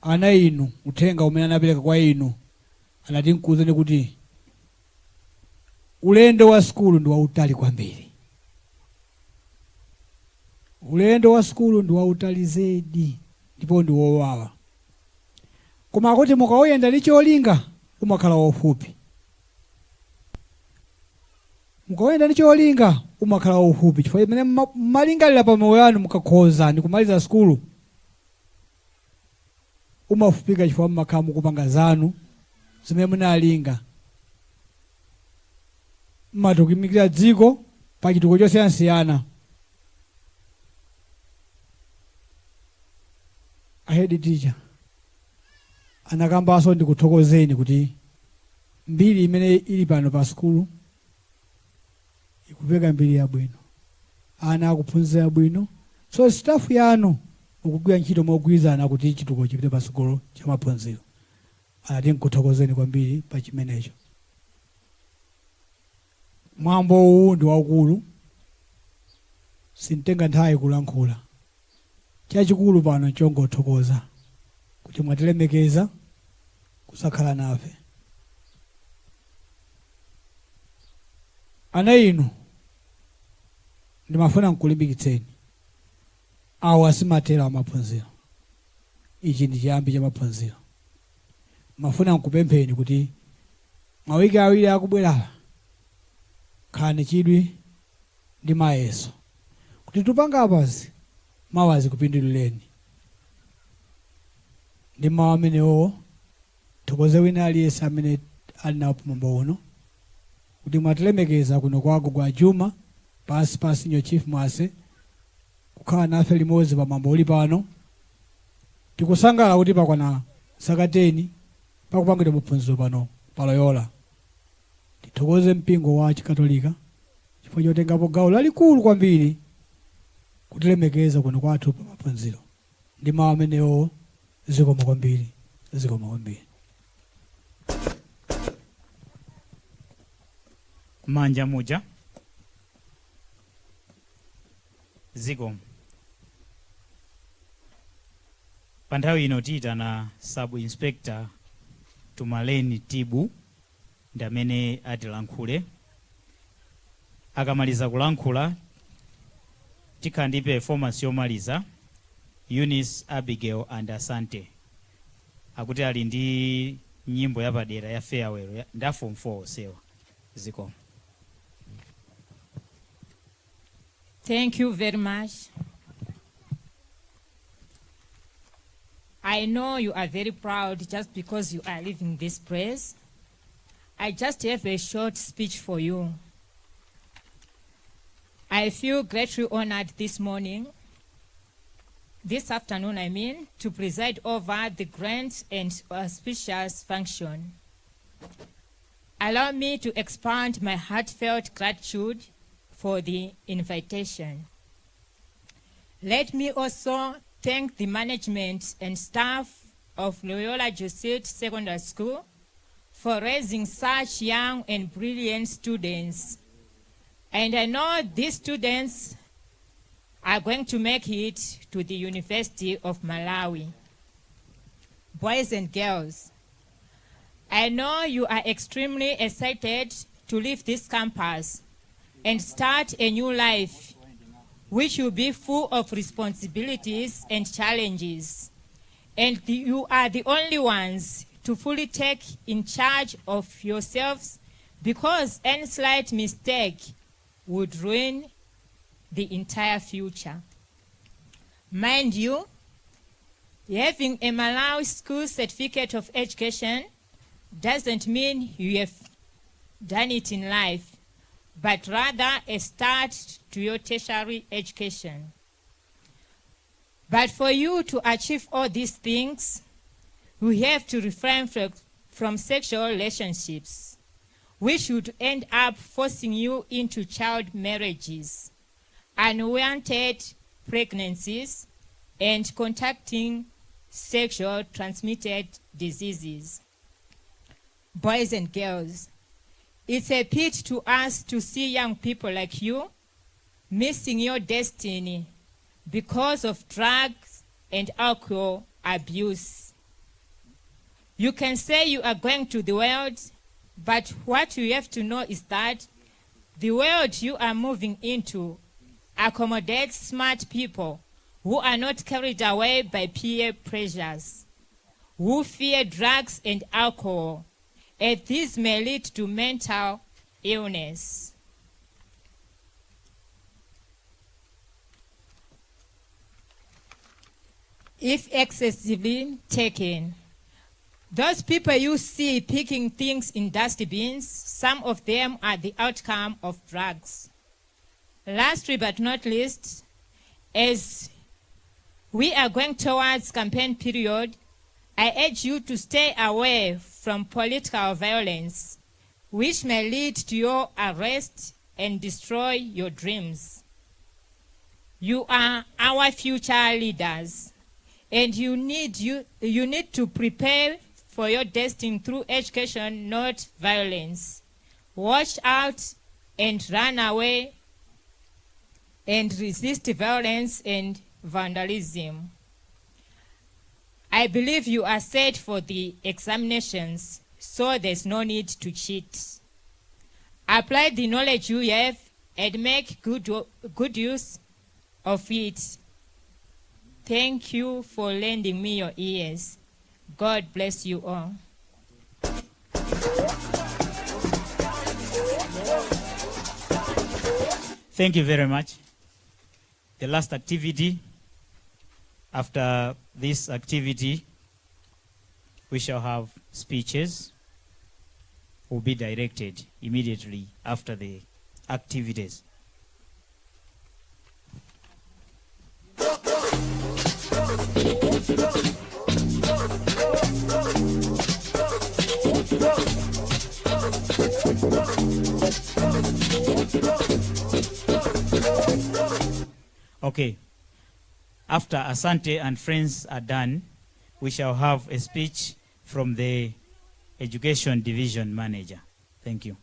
Ana inu uthenga umene anapereka kwa inu anati nkuwuzeni kuti ulendo wa skulu ndi wautali kwambiri. Ulendo wa skulu ndi wautali zedi ndipo ndi wowawa. Koma kuti mukauyenda ndi cholinga umakhala waufupi. Mukauyenda ndi cholinga umakhala waufupi chifukwa imene malingalira pa moyo wanu mukakhoza ndi kumaliza skulu umafupika chifukwa mmakhala mukupanga zanu zimene munalinga. Mmatukimikira dziko pa chitukuko chosiyanasiyana. head teacher anakambaso ndikuthokozeni kuti mbiri imene ili pano pa skulu ikupeka mbiri yabwino, ana akuphunzira bwino, so staff yanu ukugwira ntchito mogwirizana kuti chitukuko chipite pa skulu cha maphunziro. Anati nkuthokozeni kwambiri pa chimenecho. Mwambo huu ndi waukulu, sintenga nthawi kulankhula. Chachikulu pano chongothokoza kuti mwatilemekeza kusakhala nafe. Ana inu ndimafuna nkulimbikitseni, awa simatera amaphunziro, ichi ndi chiyambi cha maphunziro. Mafuna nkupempheni kuti mawiki awiri akubwerawa khani chidwi ndi mayeso kuti tupanga apazi mawazi kupindulireni. Ndi mawu amenewo thokoze wina aliyense amene ali nawo pamwambo uno kuti mwatilemekeza kuno kwako kwa Juma pa senior chief mwase kukhala nafe limodzi pamwambo uli pano. Tikusangala kuti pakwana zaka 10 pakupangidwa maphunziro pano pa Loyola. Tithokoze mpingo wa Chikatolika chifukwa chotengapo gawo lalikulu kwambiri kutilemekeza kuno kwathu pa maphunziro. Ndi mawu amenewo zikomo kwambiri, zikomo kwambiri. Manja muja. Zikomo. Pa nthawi ino tiyitana sub inspector Tumaleni Tibu ndi amene atilankhule. Akamaliza kulankhula tikhala ndi performance yomaliza Eunice Abigail and Asante akuti ali ndi nyimbo yapadera ya farewell nda form 4 sewa. Zikomo. Thank you very much. I know you are very proud just because you are living this place. I just have a short speech for you. I feel greatly honored this afternoon, to preside over the grand and auspicious function. Allow me to expand my heartfelt gratitude for the invitation. Let me also thank the management and staff of Loyola Jesuit Secondary School for raising such young and brilliant students. And I know these students are going to make it to the University of Malawi. Boys and girls, I know you are extremely excited to leave this campus and start a new life, which will be full of responsibilities and challenges. And you are the only ones to fully take in charge of yourselves, because any slight mistake would ruin the entire future. Mind you, having a Malawi school certificate of education doesn't mean you have done it in life, but rather a start to your tertiary education. But for you to achieve all these things, we have to refrain from sexual relationships, which would end up forcing you into child marriages, unwanted pregnancies, and contracting sexual transmitted diseases. Boys and girls, it's a pity to us to see young people like you missing your destiny because of drugs and alcohol abuse. You can say you are going to the world, but what you have to know is that the world you are moving into accommodates smart people who are not carried away by peer pressures, who fear drugs and alcohol, and this may lead to mental illness. If excessively taken, those people you see picking things in dustbins, some of them are the outcome of drugs. Lastly but not least, as We are going towards campaign period. I urge you to stay away from political violence, which may lead to your arrest and destroy your dreams. You are our future leaders, and you need to prepare for your destiny through education, not violence. Watch out and run away and resist violence and vandalism. I believe you are set for the examinations, so there's no need to cheat. Apply the knowledge you have and make good use of it. Thank you for lending me your ears. God bless you all. Thank you very much. The last activity. After this activity, we shall have speeches. Will be directed immediately after the activities. Okay. After Asante and friends are done, we shall have a speech from the Education Division Manager. Thank you.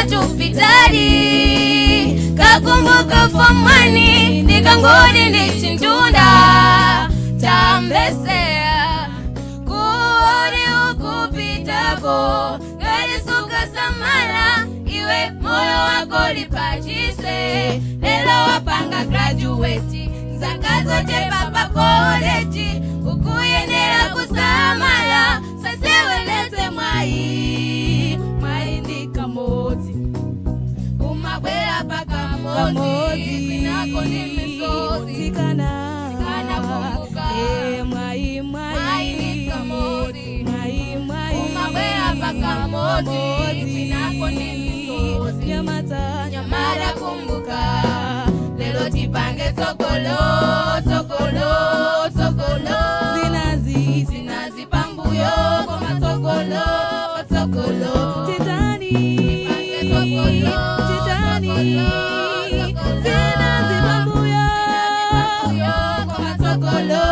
Tupitali kakumbuka fomani nikangoni nichintunda tambesea kuori ukupitapo galisuka samala iwe moyo wako lipachise lelo wapanga graduate zakazote papa college ukuyenera kusamala saseweleze mwai ndika mozi umabwera paka mozi pinako ni misozi tikana kumbuka mwai ndika mozi umabwera paka mozi pinako ni misozi nyamara kumbuka lelo tipange sokolo zinazi pambuyo koma sokolo titani zinazi pambuyo koma sokolo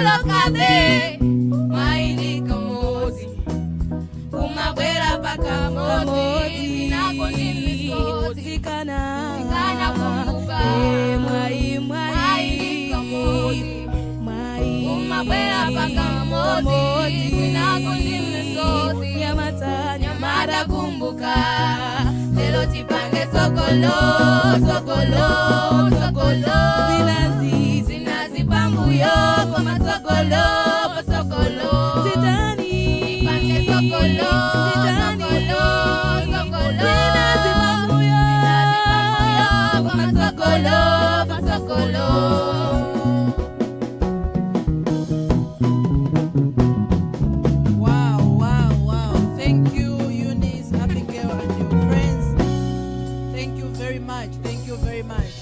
lokabe maini kamozi umabwera paka mozi nako ni misozi kana kumbuka maini kamozi umabwera paka mozi nako ni misozi nyamara kumbuka lelo tipange sokolo sokolo sokolo zinazi pambuyo koma sokolo sokolo titani tipange sokolo sokolo sokolo zinazi pambuyo koma sokolo sokolo. Thank you, Eunice, Abigail, and your friends. Thank you very much. Thank you very much.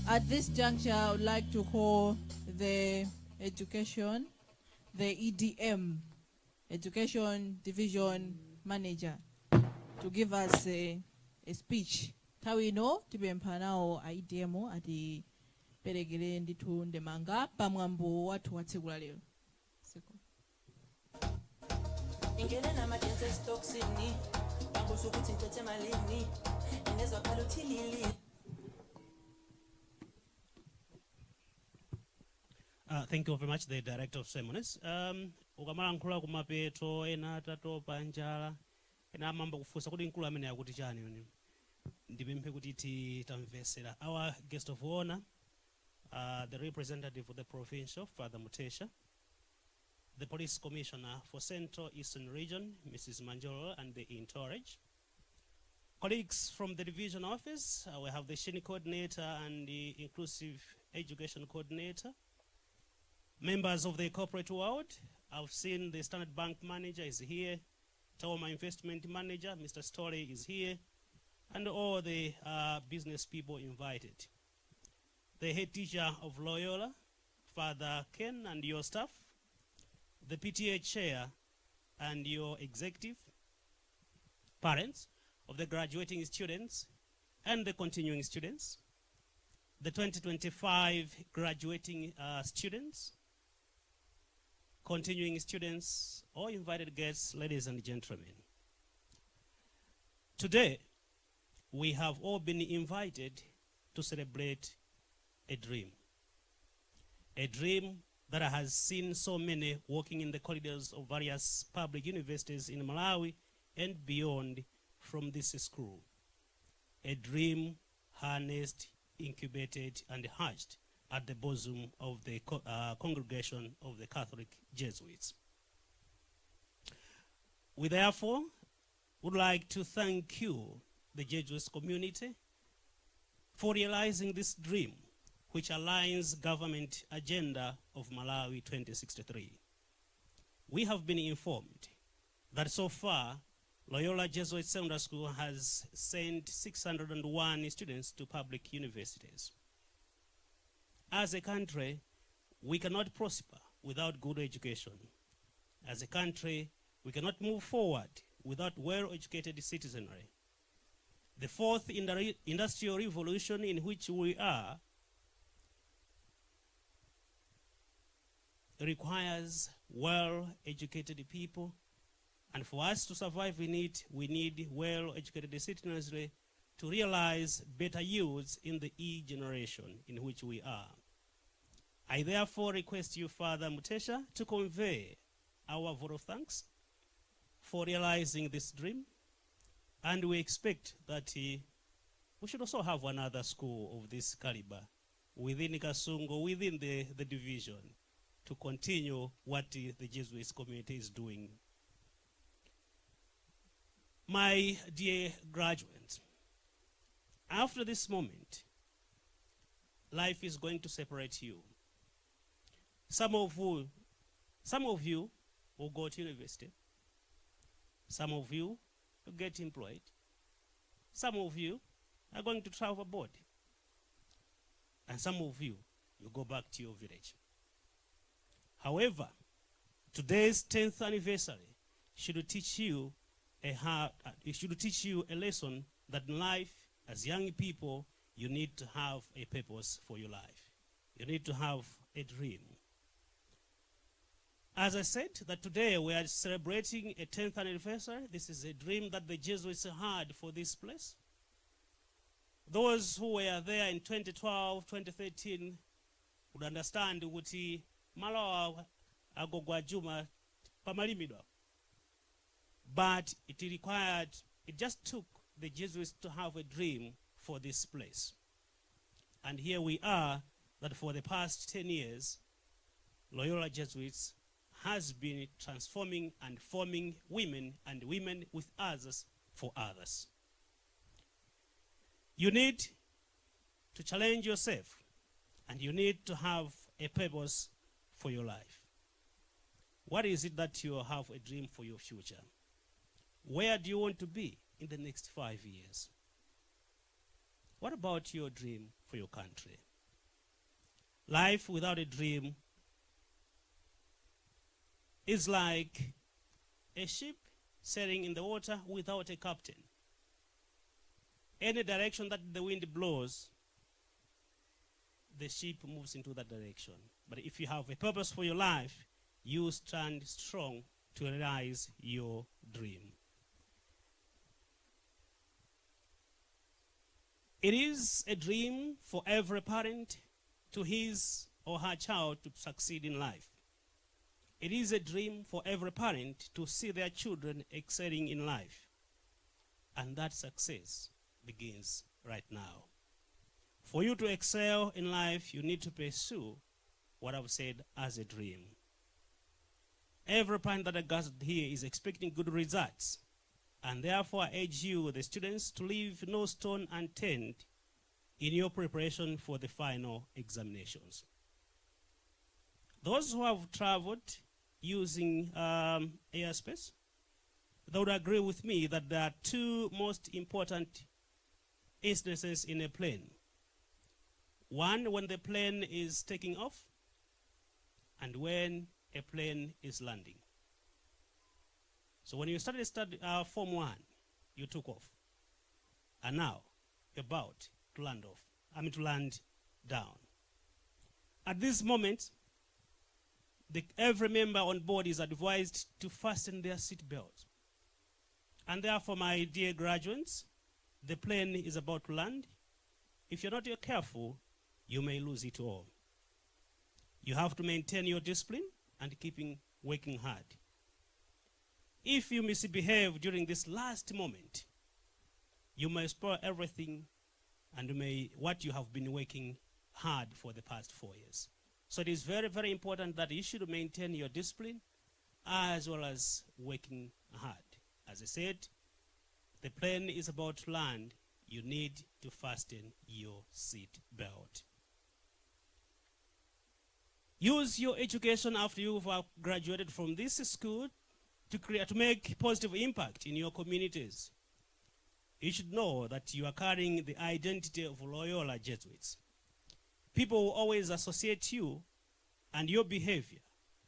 At this juncture, I would like to call the education, the EDM, Education Division Manager, to give us a speech. Tawino tibempanao IDM ati peregere nditu ndemanga pamwambo watu watsigula lero. Ingene namajenze stoksini bakusho ukuthi ngithethe malini inezwa kaluthilili. Thank you very much, the Director of Ceremonies. Ukamala nkhula kumapeto ena tatopa njala ena amamba kufusa kuti nkulu amene akuti chani yoni ndipemphe kuti titamvesera. Our guest of honor, the representative of the Provincial, Father Mutesha, the Police Commissioner for Central Eastern Region, Mrs. Manjolo, and the entourage. Colleagues from the Division Office, we have the Shini Coordinator and the Inclusive Education Coordinator. Members of the corporate world, I've seen the Standard Bank Manager is here, Tawama Investment Manager, Mr. Story is here, and all the business people invited. The head teacher of Loyola, Father Ken, and your staff, the PTA chair and your executive, parents of the graduating students and the continuing students, the 2025 graduating students, continuing students, all invited guests, ladies and gentlemen. Today, we have all been invited to celebrate a dream that has seen so many walking in the corridors of various public universities in Malawi and beyond from this school. A dream harnessed, incubated, and hatched at the bosom of the congregation of the Catholic Jesuits. We therefore would like to thank you, the Jesuit community, for realizing this dream, which aligns government agenda of Malawi 2063. We have been informed that so far, Loyola Jesuit Secondary School has sent 601 students to public universities. As a country, we cannot prosper without good education. As a country, we cannot move forward without well-educated citizenry. The fourth industrial revolution in which we are requires well-educated people, and for us to survive in it, we need well-educated citizenry to realize better yields in the E-generation in which we are. I therefore request you, Father Mutesha, to convey our vote of thanks for realizing this dream, and we expect that we should also have another school of this caliber within Kasungo, within the division, to continue what the Jesuit community is doing. My dear graduates, after this moment, life is going to separate you. Some of you will go to university. Some of you will get employed. Some of you are going to travel abroad. And some of you will go back to your village. However, today's 10th anniversary should teach you a lesson that in life, as young people, you need to have a purpose for your life. You need to have a dream. As I said, that today we are celebrating a 10th anniversary. This is a dream that the Jesuits had for this place. Those who were there in 2012, 2013 would understand kuti malo agogwa Juma pamalimidwa. But it just took the Jesuits to have a dream for this place. And here we are, that for the past 10 years, Loyola Jesuits has been transforming and forming women, and women with others for others. You need to challenge yourself, and you need to have a purpose for your life. What is it that you have a dream for your future? Where do you want to be in the next 5 years? What about your dream for your country? Life without a dream is like a ship sailing in the water without a captain. Any direction that the wind blows, the ship moves into that direction. But if you have a purpose for your life, you stand strong to realize your dream. It is a dream for every parent to his or her child to succeed in life. It is a dream for every parent to see their children excelling in life. And that success begins right now. For you to excel in life, you need to pursue what I've said as a dream. Every parent that I gathered here is expecting good results. And therefore, I urge you, the students, to leave no stone unturned in your preparation for the final examinations. Those who have traveled using airspace, they would agree with me that there are two most important instances in a plane. One, when the plane is taking off, and when a plane is landing. So when you started Form 1, you took off. And now, you're about to land off. To land down. At this moment, every member on board is advised to fasten their seatbelt. And therefore, my dear graduates, the plane is about to land. If you're not careful, you may lose it all. You have to maintain your discipline and working hard. If you misbehave during this last moment, you may spoil everything and what you have been working hard for the past 4 years. So it is very, very important that you should maintain your discipline as well as working hard. As I said, the plane is about to land. You need to fasten your seat belt. Use your education after you've graduated from this school to make positive impact in your communities. You should know that you are carrying the identity of Loyola Jesuits. People will always associate you and your behavior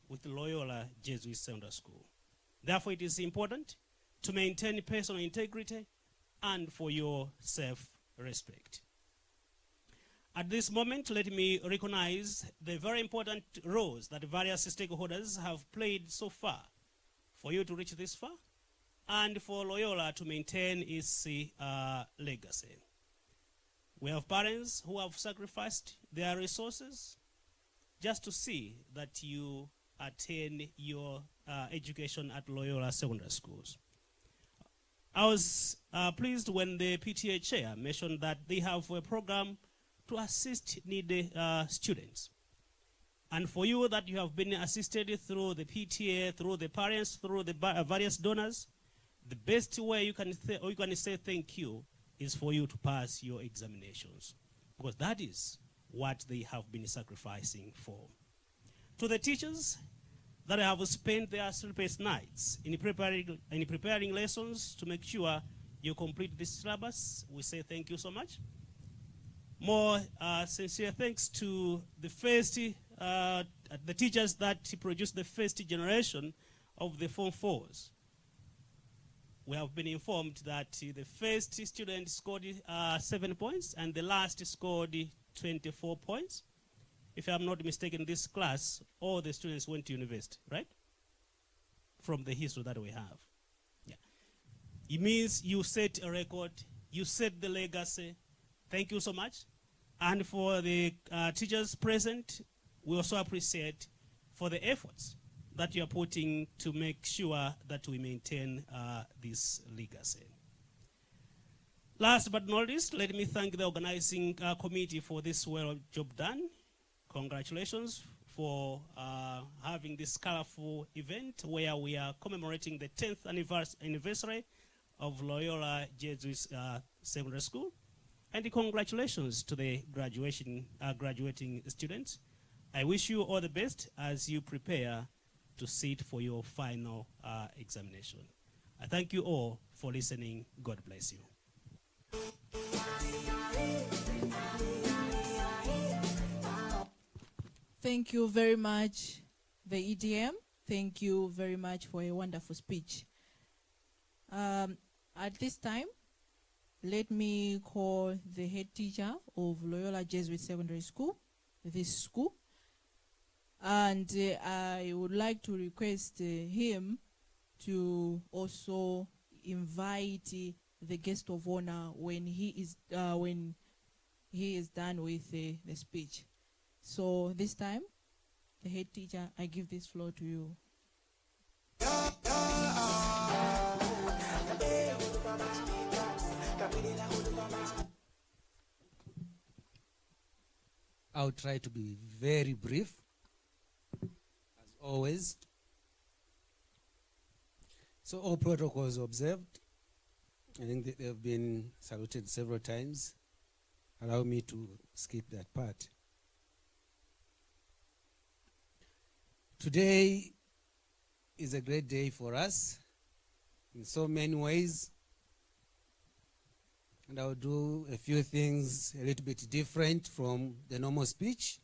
with Loyola Jesuit Secondary School. Therefore, it is important to maintain personal integrity and for your self-respect. At this moment, let me recognize the very important roles that various stakeholders have played so far for you to reach this far and for Loyola to maintain its legacy. We have parents who have sacrificed their resources just to see that you attain your education at Loyola Secondary Schools. I was pleased when the PTA chair mentioned that they have a program to assist needy students. And for you that you have been assisted through the PTA, through the parents, through the various donors, the best way you can say thank you is for you to pass your examinations, because that is what they have been sacrificing for. To the teachers that have spent their sleepless nights in preparing lessons to make sure you complete this syllabus, we say thank you so much. More sincere thanks to the the teachers that produced the first generation of the Form 4s. We have been informed that the first student scored 7 points and the last scored 24 points. If I'm not mistaken, this class, all the students went to university, right? From the history that we have. Yeah. It means you set a record, you set the legacy. Thank you so much. And for the teachers present, we also appreciate for the efforts that you are putting to make sure that we maintain this legacy. Last but not least, let me thank the organizing committee for this well job done. Congratulations for having this colorful event where we are commemorating the 10th anniversary of Loyola Jesuit Secondary School. And congratulations to the graduating students. I wish you all the best as you prepare to sit for your final examination. I thank you all for listening. God bless you. Thank you very much, the EDM. Thank you very much for a wonderful speech. At this time, let me call the head teacher of Loyola Jesuit Secondary School, this school. And I would like to request him to also invite the guest of honor when he is done with the speech. So this time, the head teacher, I give this floor to you. I'll try to be very brief, as always. So all protocols observed. I think they have been saluted several times. Allow me to skip that part. Today is a great day for us in so many ways. And I'll do a few things a little bit different from the normal speech.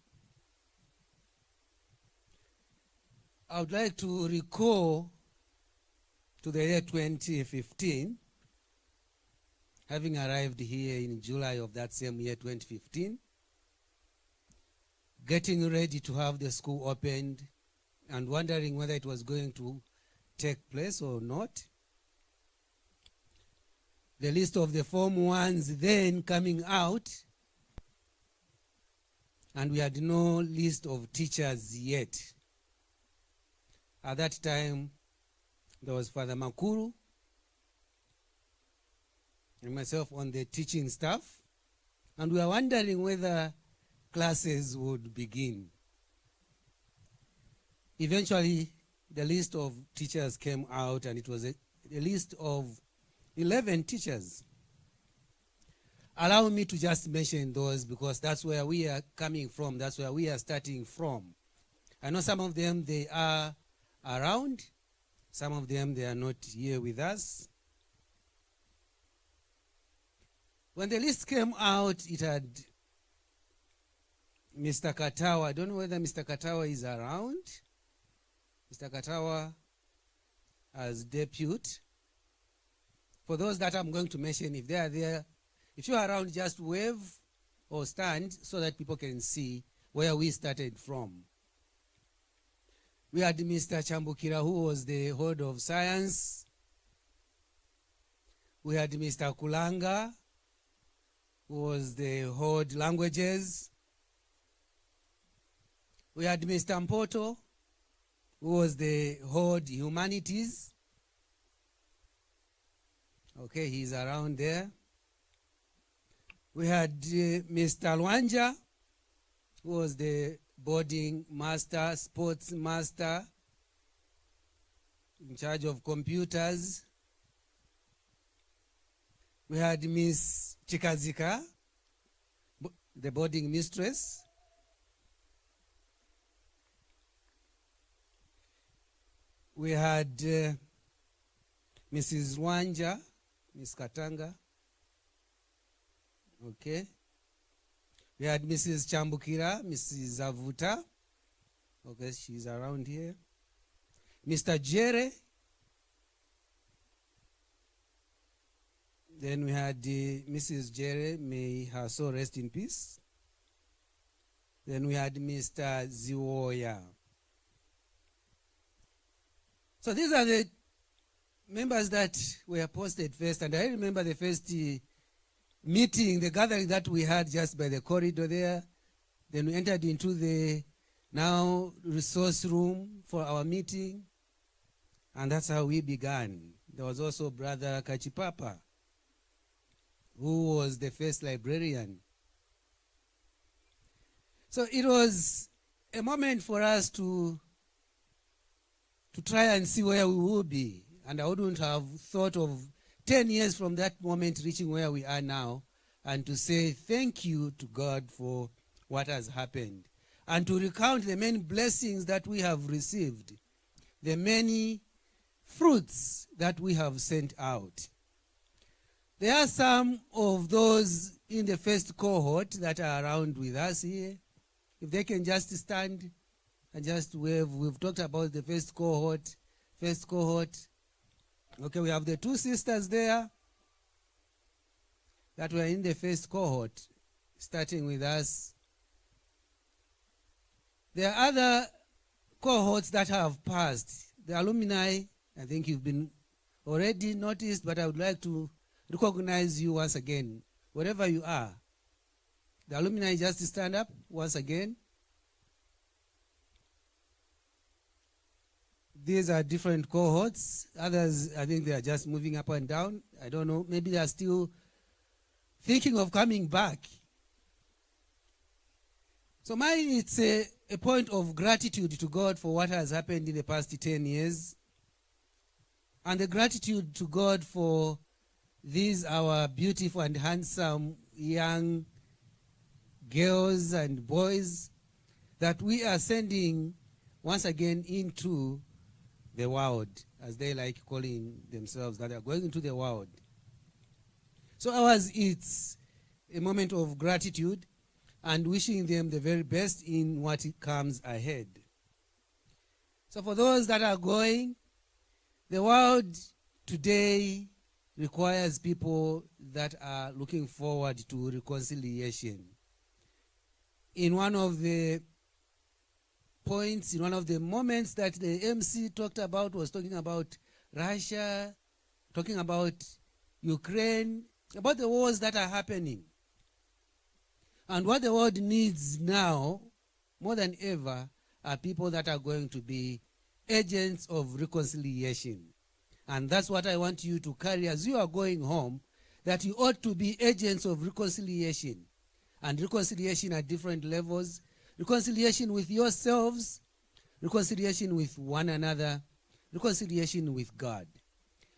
I would like to recall to the year 2015, having arrived here in July of that same year, 2015, getting ready to have the school opened and wondering whether it was going to take place or not. The list of the Form 1s then coming out, and we had no list of teachers yet. At that time, there was Father Makuru and myself on the teaching staff, and we were wondering whether classes would begin. Eventually, the list of teachers came out, and it was a list of 11 teachers. Allow me to just mention those because that's where we are coming from. That's where we are starting from. I know some of them, they are around. Some of them, they are not here with us. When the list came out, it had Mr. Katawa. I don't know whether Mr. Katawa is around. Mr. Katawa as deputy. For those that I'm going to mention, if they are there, if you are around, just wave or stand so that people can see where we started from. We had Mr. Chambukira, who was the head of science. We had Mr. Kulanga, who was the head languages. We had Mr. Mpoto, who was the head humanities. Okay, he's around there. We had Mr. Lwanja, who was the boarding master, sports master, in charge of computers. We had Miss Chikazika, the boarding mistress. We had Mrs. Lwanja, Miss Katanga. Okay. We had Mrs. Chambukira, Mrs. Avuta. Okay, she's around here. Mr. Jere. Then we had Mrs. Jere, may her soul rest in peace. Then we had Mr. Ziwoya. So these are the members that were posted first, and I remember the first meeting, the gathering that we had just by the corridor there. Then we entered into the now resource room for our meeting, and that's how we began. There was also Brother Kachipapa, who was the first librarian. So it was a moment for us to try and see where we will be. And I wouldn't have thought of 10 years from that moment reaching where we are now, and to say thank you to God for what has happened, and to recount the many blessings that we have received, the many fruits that we have sent out. There are some of those in the first cohort that are around with us here. If they can just stand and just wave. We've talked about the first cohort. Okay, we have the two sisters there that were in the first cohort, starting with us. There are other cohorts that have passed. The alumni, I think you've been already noticed, but I would like to recognize you once again, wherever you are. The alumni, just stand up once again. These are different cohorts. Others, I think they are just moving up and down. I don't know. Maybe they are still thinking of coming back. So mine, it's a point of gratitude to God for what has happened in the past 10 years. And the gratitude to God for these, our beautiful and handsome young girls and boys that we are sending once again into the world, as they like calling themselves, that are going into the world. So ours, it's a moment of gratitude and wishing them the very best in what comes ahead. So for those that are going, the world today requires people that are looking forward to reconciliation. In one of the points, in one of the moments that the MC talked about, was talking about Russia, talking about Ukraine, about the wars that are happening. And what the world needs now, more than ever, are people that are going to be agents of reconciliation. And that's what I want you to carry as you are going home, that you ought to be agents of reconciliation. And reconciliation at different levels. Reconciliation with yourselves, reconciliation with one another, reconciliation with God.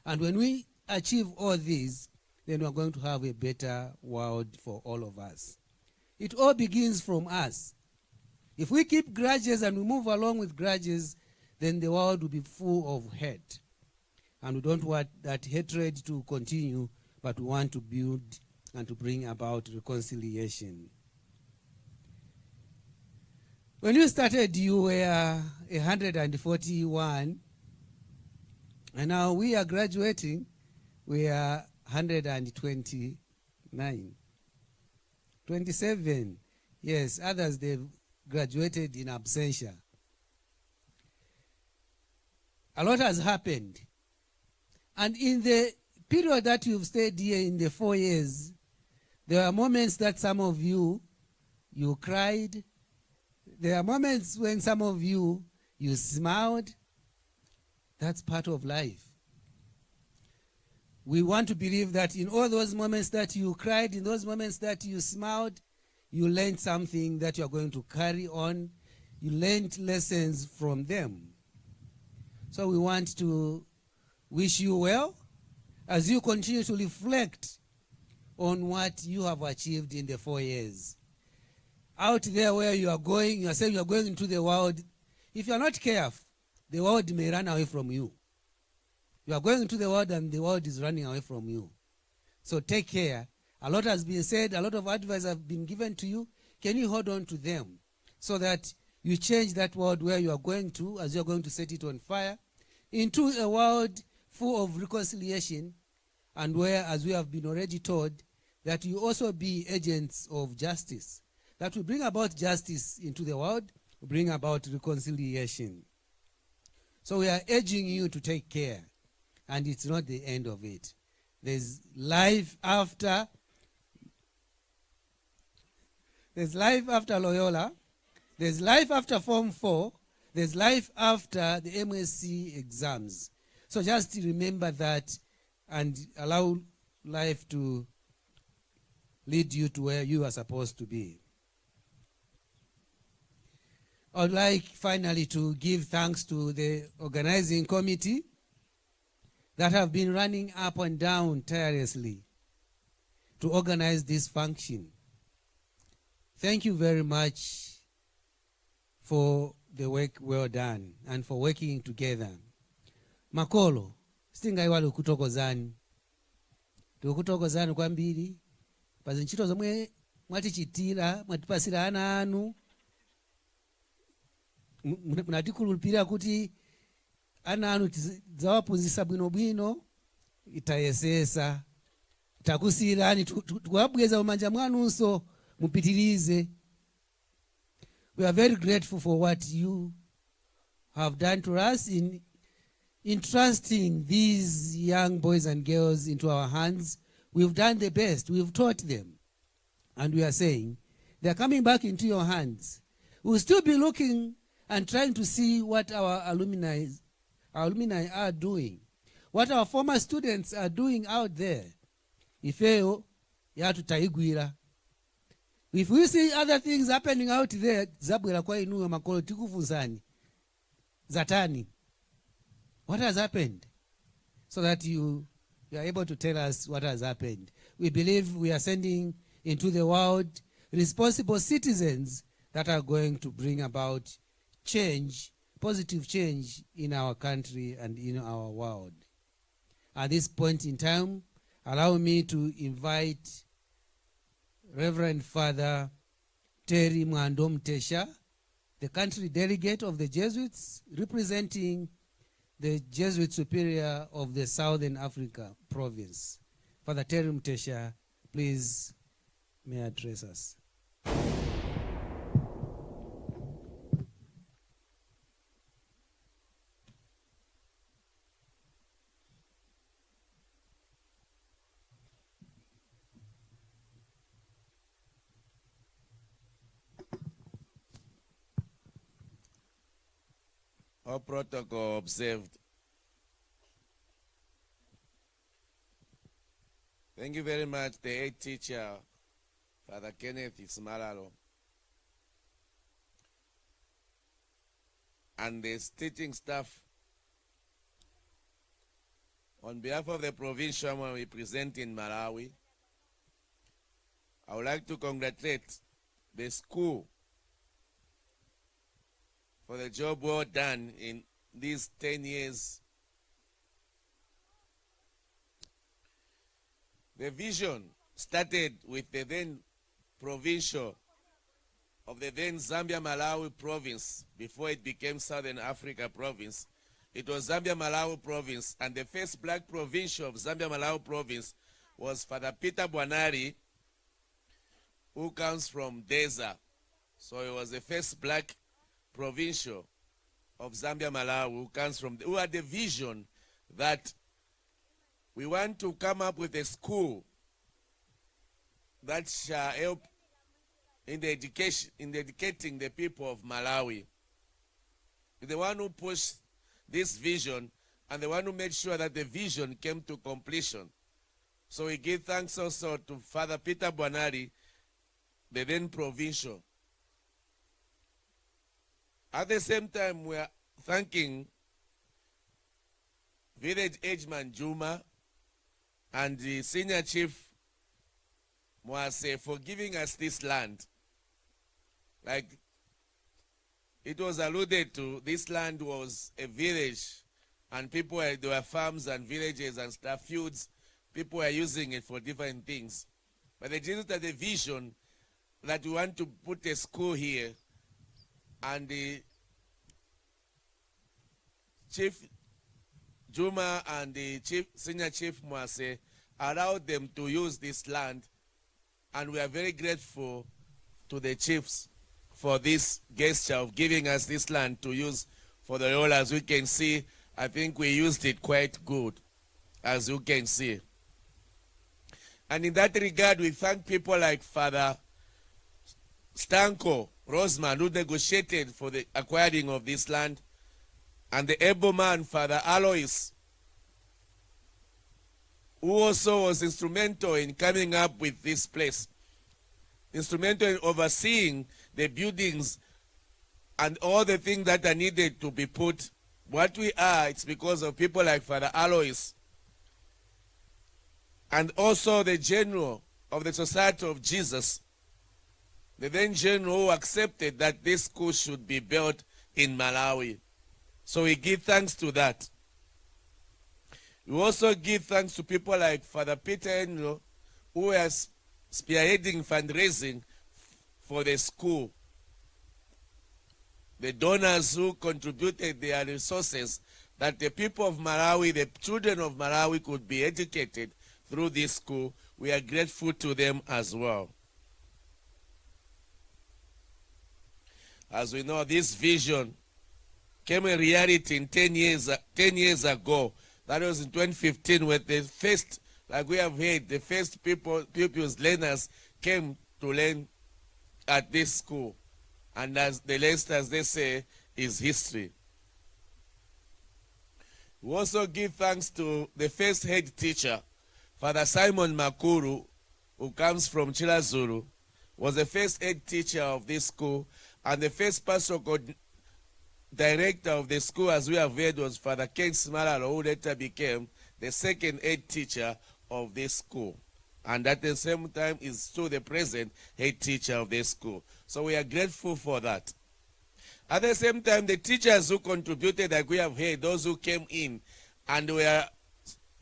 And when we achieve all these, then we're going to have a better world for all of us. It all begins from us. If we keep grudges and we move along with grudges, then the world will be full of hate. And we don't want that hatred to continue, but we want to build and to bring about reconciliation. When you started, you were 141, and now we are graduating, we are 129. 27, yes, others, they've graduated in absentia. A lot has happened. And in the period that you've stayed here in the 4 years, there are moments that some of you cried. There are moments when some of you smiled. That's part of life. We want to believe that in all those moments that you cried, in those moments that you smiled, you learned something that you are going to carry on. You learned lessons from them. So we want to wish you well as you continue to reflect on what you have achieved in the 4 years. Out there where you are going, you are saying you are going into the world. If you are not careful, the world may run away from you. You are going into the world and the world is running away from you. So take care. A lot has been said, a lot of advice have been given to you. Can you hold on to them so that you change that world where you are going to, as you are going to set it on fire, into a world full of reconciliation, and where, as we have been already told, that you also be agents of justice. That will bring about justice into the world, bring about reconciliation. So we are urging you to take care, and it's not the end of it. There's life after Loyola. There's life after Form 4. There's life after the MSc exams. So just remember that and allow life to lead you to where you are supposed to be. I'd like finally to give thanks to the organizing committee that have been running up and down tirelessly to organize this function. Thank you very much for the work well done and for working together. Makolo, stingaiwala ukutokozani. Tikukutokozani kwambiri. Pazinchito zomwe mwatichitira, mwatipasira ana anu. Munatikhulupirira kuti ana anu tidzawaphunzitsa bwinobwino, itayesesa. Takusiyirani tikuwabweza mumanja mwanunso mupitirize. We are very grateful for what you have done to us in entrusting these young boys and girls into our hands. We've done the best. We've taught them. And we are saying, they're coming back into your hands. We'll still be looking and trying to see what our alumni are doing, what our former students are doing out there. If you taigwira. If we see other things happening out there, zabwera kwa inuwe makolo tikufuzani. Zatani. What has happened? So that you are able to tell us what has happened. We believe we are sending into the world responsible citizens that are going to bring about change, positive change in our country and in our world. At this point in time, allow me to invite Reverend Father Terry Mwando Mtesha, the country delegate of the Jesuits, representing the Jesuit Superior of the Southern Africa province. Father Terry Mtesha, please may address us. All protocol observed. Thank you very much, the head teacher, Father Kenneth Ismalalo, and the teaching staff. On behalf of the provincial when we present in Malawi, I would like to congratulate the school for the job well done in these 10 years. The vision started with the then provincial of the then Zambia-Malawi province before it became Southern Africa province. It was Zambia-Malawi province, and the first black provincial of Zambia-Malawi province was Father Peter Bwanari, who comes from Deza. So he was the first black provincial of Zambia-Malawi who had the vision that we want to come up with a school that shall help in the education, in educating the people of Malawi. The one who pushed this vision and the one who made sure that the vision came to completion. So we give thanks also to Father Peter Bwanari, the then provincial. At the same time, we are thanking Village Ageman Juma and the Senior Chief Mwase for giving us this land. Like it was alluded to, this land was a village and there were farms and villages and stuff, fields. People were using it for different things. But the Jesus had a vision that we want to put a school here, and the Chief Juma and the Senior Chief Mwase allowed them to use this land, and we are very grateful to the chiefs for this gesture of giving us this land to use for the Loyola. As we can see, I think we used it quite good, as you can see. And in that regard, we thank people like Father Stanko Rosman, who negotiated for the acquiring of this land, and the able man, Father Alois, who also was instrumental in coming up with this place, instrumental in overseeing the buildings and all the things that are needed to be put. What we are, it's because of people like Father Alois, and also the general of the Society of Jesus, the then general who accepted that this school should be built in Malawi. So we give thanks to that. We also give thanks to people like Father Peter Enlo, who is spearheading fundraising for the school. The donors who contributed their resources that the people of Malawi, the children of Malawi, could be educated through this school. We are grateful to them as well. As we know, this vision came a reality in 10 years ago. That was in 2015 when the first, like we have heard, the first pupils, learners came to learn at this school. And as the rest, as they say, is history. We also give thanks to the first head teacher, Father Simon Makuru, who comes from Chilazuru, was the first head teacher of this school, and the first pastoral director of the school, as we have heard, was Father Ken Smalalo, who later became the second head teacher of this school. And at the same time is still the present head teacher of this school. So we are grateful for that. At the same time, the teachers who contributed, like we have heard, those who came in, and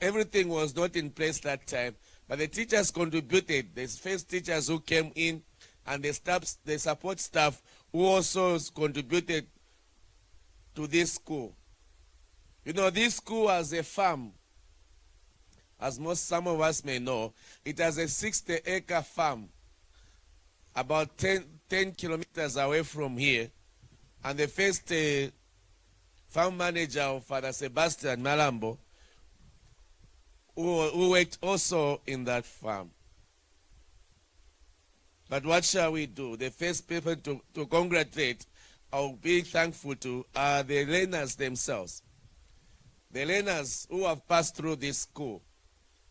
everything was not in place that time, but the teachers contributed, the first teachers who came in, and the support staff who also contributed to this school. You know, this school has a farm. As some of us may know, it has a 60-acre farm about 10 kilometers away from here. And the first farm manager of Father Sebastian Malambo, who worked also in that farm. But what shall we do? The first people to congratulate or be thankful to are the learners themselves. The learners who have passed through this school.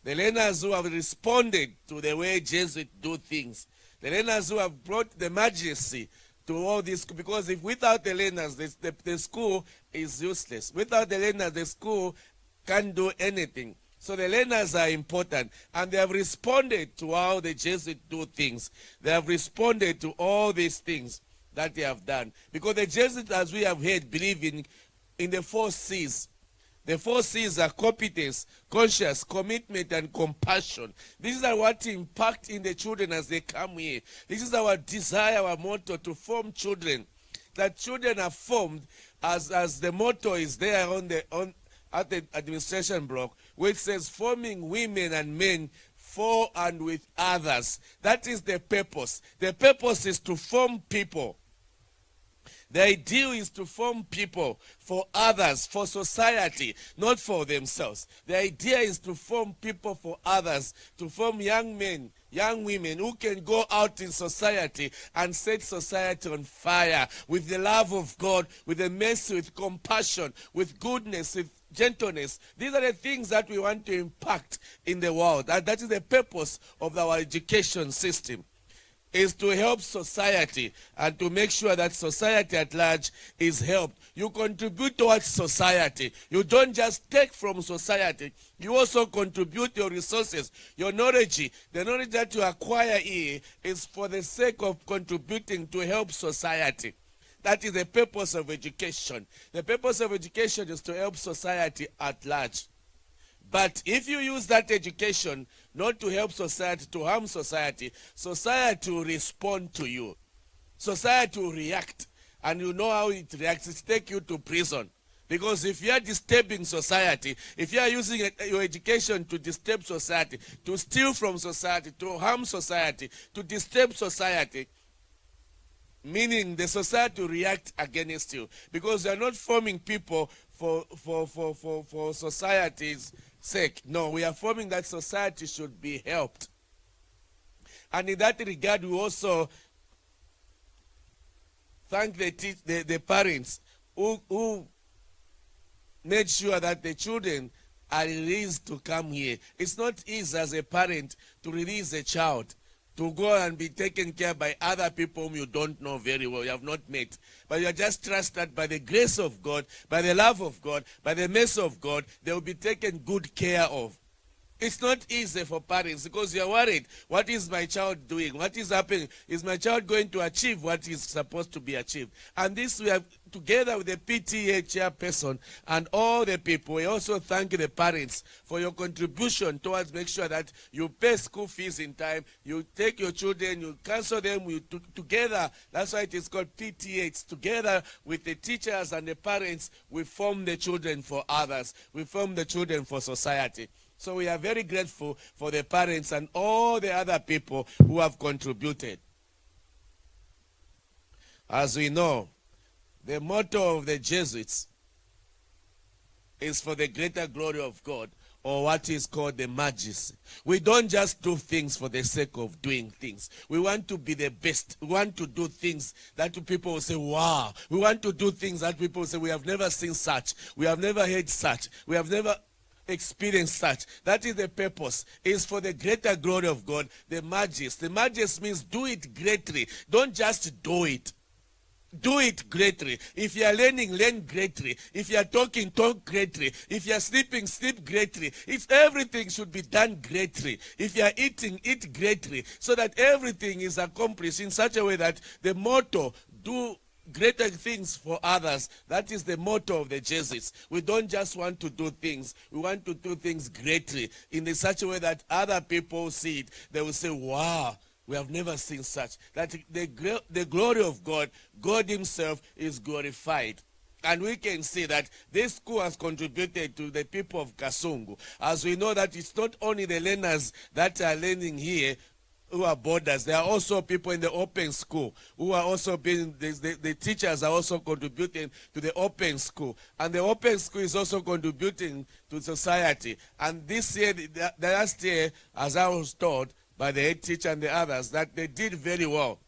The learners who have responded to the way Jesuits do things. The learners who have brought the majesty to all this, because if without the learners, the school is useless. Without the learners, the school can't do anything. So the learners are important, and they have responded to how the Jesuits do things. They have responded to all these things that they have done. Because the Jesuits, as we have heard, believe in the 4 C's. The 4 C's are competence, conscience, commitment, and compassion. These are what impact in the children as they come here. This is our desire, our motto, to form children. That children are formed as the motto is there at the administration block, which says forming women and men for and with others. That is the purpose. The purpose is to form people. The ideal is to form people for others, for society, not for themselves. The idea is to form people for others, to form young men, young women who can go out in society and set society on fire with the love of God, with the mercy, with compassion, with goodness, with gentleness. These are the things that we want to impact in the world. And that is the purpose of our education system, is to help society and to make sure that society at large is helped. You contribute towards society. You don't just take from society. You also contribute your resources, your knowledge. The knowledge that you acquire here is for the sake of contributing to help society. That is the purpose of education. The purpose of education is to help society at large. But if you use that education not to help society, to harm society, society will respond to you. Society will react. And you know how it reacts. It takes you to prison. Because if you are disturbing society, if you are using your education to disturb society, to steal from society, to harm society, to disturb society, meaning the society will react against you. Because you are not forming people for society's sake. No, we are forming that society should be helped. And in that regard, we also thank the parents who made sure that the children are released to come here. It's not easy as a parent to release a child to go and be taken care by other people whom you don't know very well, you have not met. But you are just trusted by the grace of God, by the love of God, by the mercy of God, they will be taken good care of. It's not easy for parents because you're worried. What is my child doing? What is happening? Is my child going to achieve what is supposed to be achieved? And this we have, together with the PTA chairperson and all the people, we also thank the parents for your contribution towards make sure that you pay school fees in time, you take your children, you counsel them, together, that's why it is called PTA. It's together with the teachers and the parents, we form the children for others. We form the children for society. So we are very grateful for the parents and all the other people who have contributed. As we know, the motto of the Jesuits is for the greater glory of God, or what is called the majesty. We don't just do things for the sake of doing things. We want to be the best. We want to do things that people will say, wow. We want to do things that people will say, we have never seen such. We have never heard such. We have never experience such. That is the purpose. Is for the greater glory of God, the majesty. The majesty means do it greatly. Don't just do it. Do it greatly. If you are learning, learn greatly. If you are talking, talk greatly. If you are sleeping, sleep greatly. Everything should be done greatly. If you are eating, eat greatly. So that everything is accomplished in such a way that the motto, do greater things for others. That is the motto of the Jesuits. We don't just want to do things. We want to do things greatly in such a way that other people see it. They will say, wow, we have never seen such. That the glory of God, God himself is glorified. And we can see that this school has contributed to the people of Kasungu. As we know that it's not only the learners that are learning here, who are boarders. There are also people in the open school who are also being, the teachers are also contributing to the open school. And the open school is also contributing to society. And this year, the last year, as I was told by the head teacher and the others, that they did very well.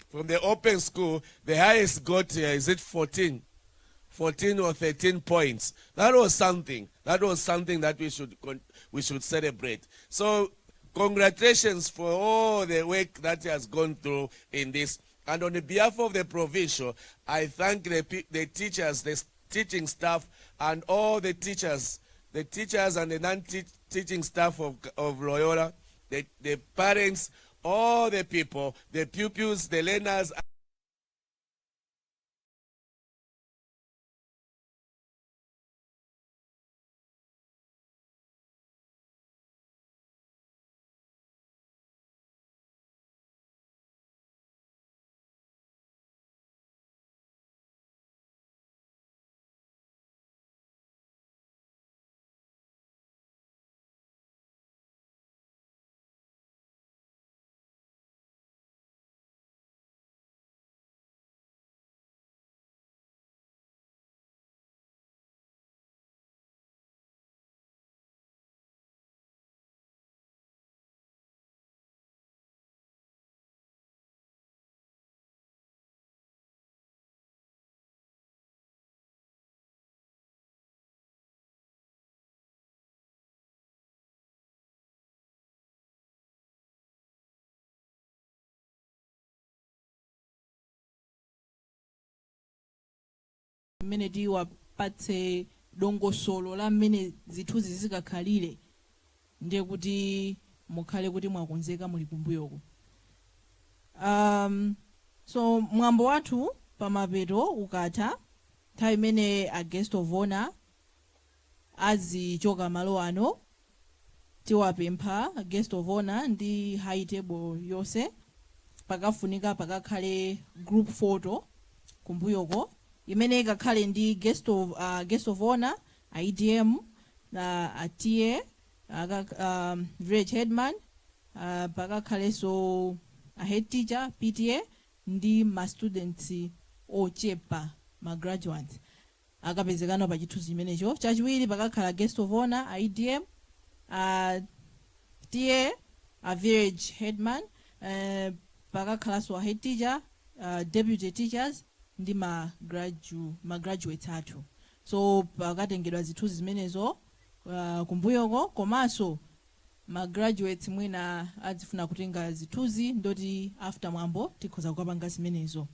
From the open school, the highest got here, is it 14 or 13 points. That was something. That was something that we should celebrate. So, congratulations for all the work that has gone through in this. And on the behalf of the Provincial, I thank the teachers, the teaching staff, and all the teachers and the non-teaching staff of Loyola, the parents, all the people, the pupils, the learners. mmene tiwapatse dongosolo la mmene zinthuzi zikakhalire ndiye kuti mukhale kuti mwakonzeka muli kumbuyoko. So mwambo wathu pamapeto ukatha nthawi imene a guest of honor azichoka malo ano tiwapempha a guest of honor ndi high table yonse pakafunika pakakhale group photo kumbuyoko imene ikakhale ndi guest of honor, IDM, atie, village headman, pakakhale so a head teacher, PTA, ndi ma students ochepa, ma graduates. Akapezekano pa chithuzi chimenecho. Chachiwiri pakakhala guest of honor, IDM, TA, a village headman, pakakhala so a head teacher, deputy teachers, ndi ma graduates athu. So pakatengedwa zithunzi zimenezo kumbuyoko, komanso ma graduates mwina azifuna kutenga zithunzi ndoti after mwambo tikhoza kukapanga zimenezo.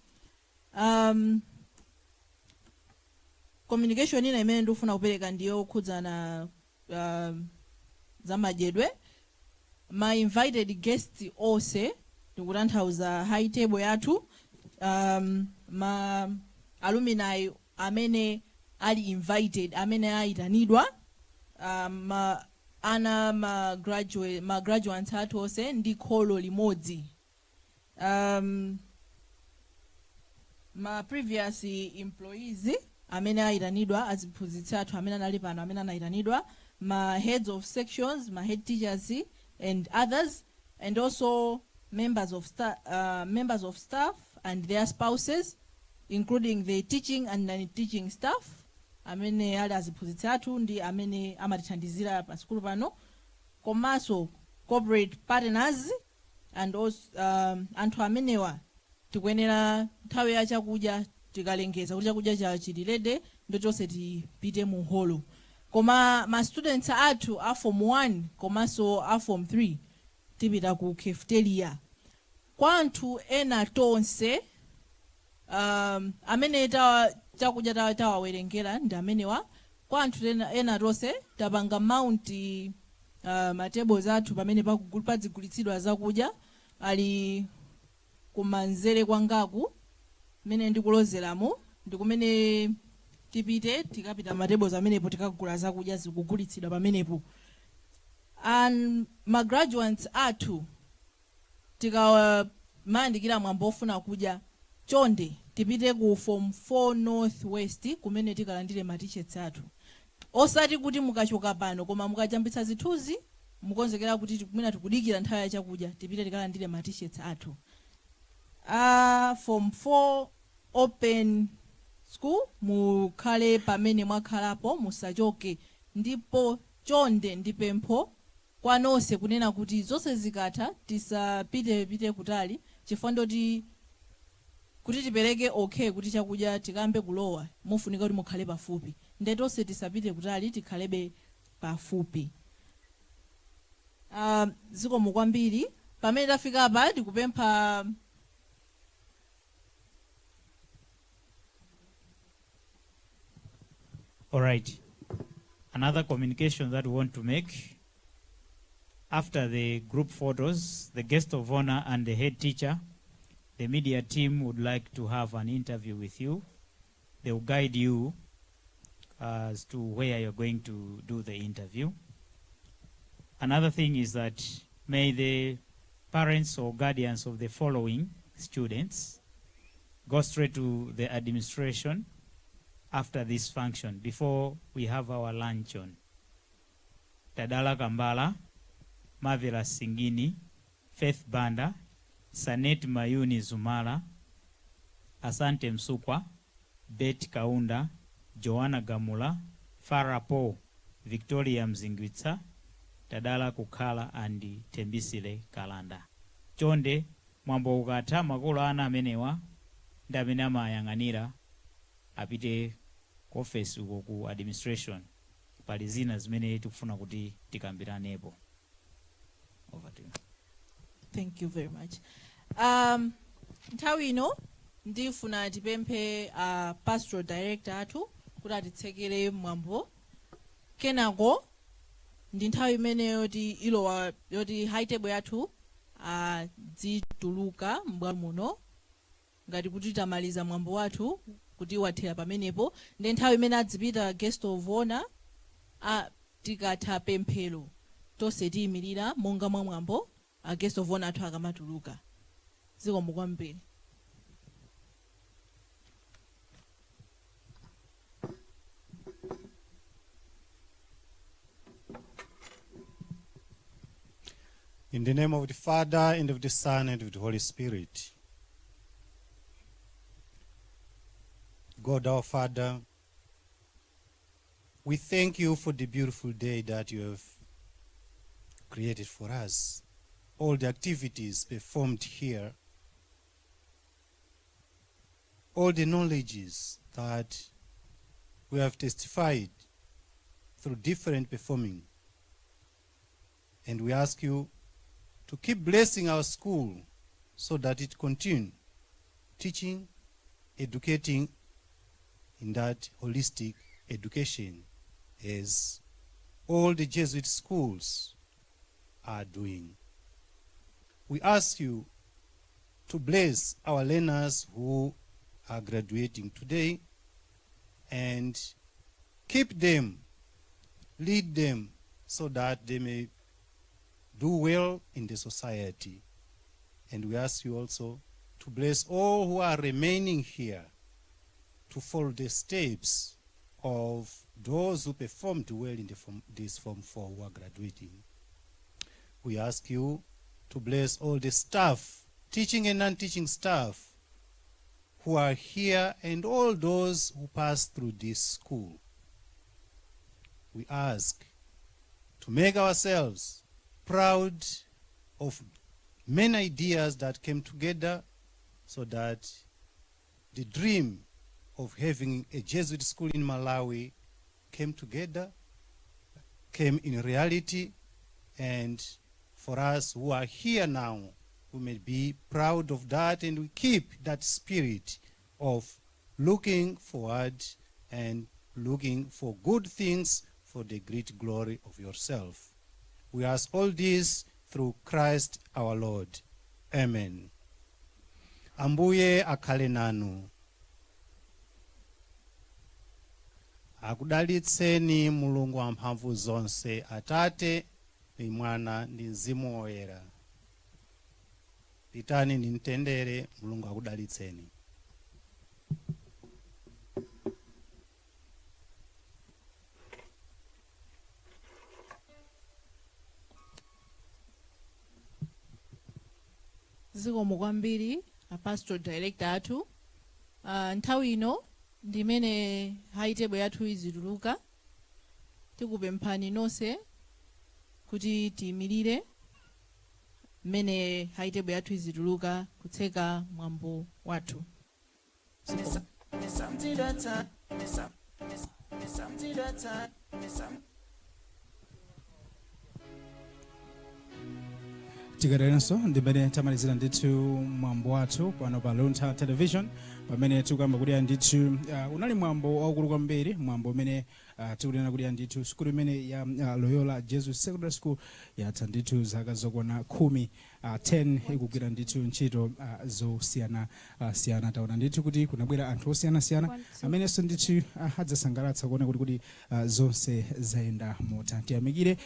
Communication ina imene ndifuna kupereka ndiyo khudzana za madyedwe. Ma invited guests onse ndikutanthauza high table yathu, ma alumni amene ali invited, amene ayitanidwa, ma graduates athu onse ndi kholo limodzi. Ma previous employees amene ayitanidwa, aziphunzitsi athu amene anali pano amene anayitanidwa, ma heads of sections, ma head teachers and others, and also members of staff and their spouses, including the teaching and non-teaching staff amene ali aziphunzitsi athu ndi amene amatithandizira pa sikulu pano, komanso corporate partners and also anthu amenewa tikuyenera nthawi ya chakudya tikalengeza kuti chakudya chili ready ndochonse tipite mu holo. Koma ma students athu a form 1 komanso a form 3 tipita ku cafeteria. Kwa anthu ena tonse amene chakudya tawawerengera ndi amenewa. Kwa anthu ena tonse tapanga mount ma tables athu pamene padzigulitsidwa zakudya ali kumanzere kwangaku mene ndikulozeramo ndikumene tipite tikapita ma tables amenepo tikagula zakudya zikugulitsidwa pamenepo. And ma graduates athu tikamayandikira mwambo ofuna kudya chonde tipite ku form 4 northwest kumene tikalandire ma t-shirts athu. Osati kuti mukachoka pano koma mukajambitsa zithunzi mukonzekera kuti mwina tikudikira nthawi ya chakudya tipite tikalandire ma t-shirts athu. Form 4 open school mukhale pamene mwakhalapo musachoke, ndipo chonde ndipempho kwa nonse kunena kuti zonse zikatha tisapite kutali chifukwa ndoti kuti tipereke okay kuti chakudya tikambe kulowa mufunika kuti mukhale pafupi, ndetonse tisapite kutali tikhalebe pafupi. Zikomo kwambiri pamene tafika apa tikupempha All right. Another communication that we want to make. After the group photos, the guest of honor and the head teacher, the media team would like to have an interview with you. They will guide you as to where you're going to do the interview. Another thing is that may the parents or guardians of the following students go straight to the administration after this function, before we have our luncheon. Tadala Kambala, Marvelous Singini, Faith Banda, Sanet Mayuni Zumala, Asante Msukwa, Bet Kaunda, Joanna Gamula, Farah Po, Victoria Mzingwitsa, Tadala Kukala and Tembisile Kalanda. Chonde mwambo ukata makolo ana amenewa ndamene amayang'anira apite office uko ku administration pali zina zimene tikufuna kuti tikambiranepo. Over to you. Thank you very much. Nthawi ino ndifuna tipemphe pastoral director athu kuti atitsekere mwambo. Kenako ndi nthawi imene yoti high table yathu zituluka mbwalo muno ngati kuti tamaliza mwambo wathu kuti wathera pamenepo, ndi nthawi imene adzipita guest of honor tikatha pemphero tonse tiyimirira monga mwa mwambo guest of honor athu akamatuluka. Zikomo kwambiri. In the name of the Father, and of the Son, and of the Holy Spirit. God our Father, we thank you for the beautiful day that you have created for us. All the activities performed here all the knowledges that we have testified through different performing. And we ask you to keep blessing our school so that it continue teaching, educating in that holistic education as all the Jesuit schools are doing. We ask you to bless our learners who are graduating today and keep them, lead them so that they may do well in the society. And we ask you also to bless all who are remaining here to follow the steps of those who performed well in this Form 4 who are graduating. We ask you to bless all the staff, teaching and non-teaching staff who are here and all those who pass through this school. We ask to make ourselves proud of many ideas that came together so that the dream of having a Jesuit school in Malawi came together, came in reality, and for us who are here now, we may be proud of that, and we keep that spirit of looking forward and looking for good things for the great glory of yourself. We ask all this through Christ our Lord. Amen. Ambuye akhale nanu. Akudalitseni Mulungu wamphamvu zonse, Atate ndi Mwana ndi Mzimu Woyera. Pitani ndi mtendere, Mulungu akudalitseni. zikomo kwambiri pastoral director athu. Nthawi ino ndimene haitebo yathu izituluka, tikupemphani nonse kuti tiyimirire mmene haitebo yathu izituluka kutseka mwambo wathu. Tikaterenso ndimene tamalizira ndithu mwambo wathu pano pa Luntha television, pamene tikuyamba kuti ndithu unali mwambo waukulu kwambiri, mwambo umene tikunena kuti ndithu sukulu imene ya Loyola Jesuit Secondary School yatha ndithu zaka zokwana 10 ikugwira ndithu ntchito zosiyana siyana. Taona ndithu kuti kunabwera anthu osiyana-siyana amenenso ndithu adzasangalatsa kuona kuti zonse zayenda motani. Tiyamikire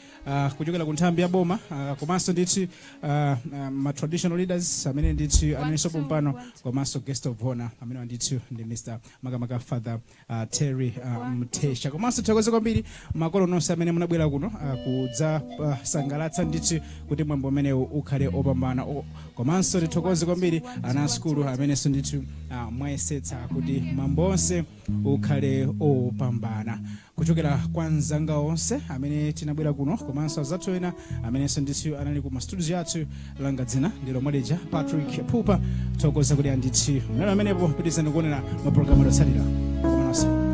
kuchokera ku nthambi ya boma komanso ndithu ma traditional leaders amene ndithu alinso pompano, komanso guest of honor amene ndithu ndi Mr. Makamaka Father Terry Mtesha, komanso tikoze kwambiri makolo nonse amene munabwera kuno kudza sangalatsa ndithu kuti mwambo umene ukhale opambana, komanso tikoze kwambiri ana skulu amene ndithu mwayesetsa kuti mwambo onse ukhale opambana. Kuchokera kwa nzanga onse amene tinabwera kuno, komanso azathu ena amene ndithu anali ku studios yathu, langa dzina ndilo Mwaleja Patrick Pupa, tikoze kuti ndithu mwana amenepo pitizani kuonera ma program otsatira.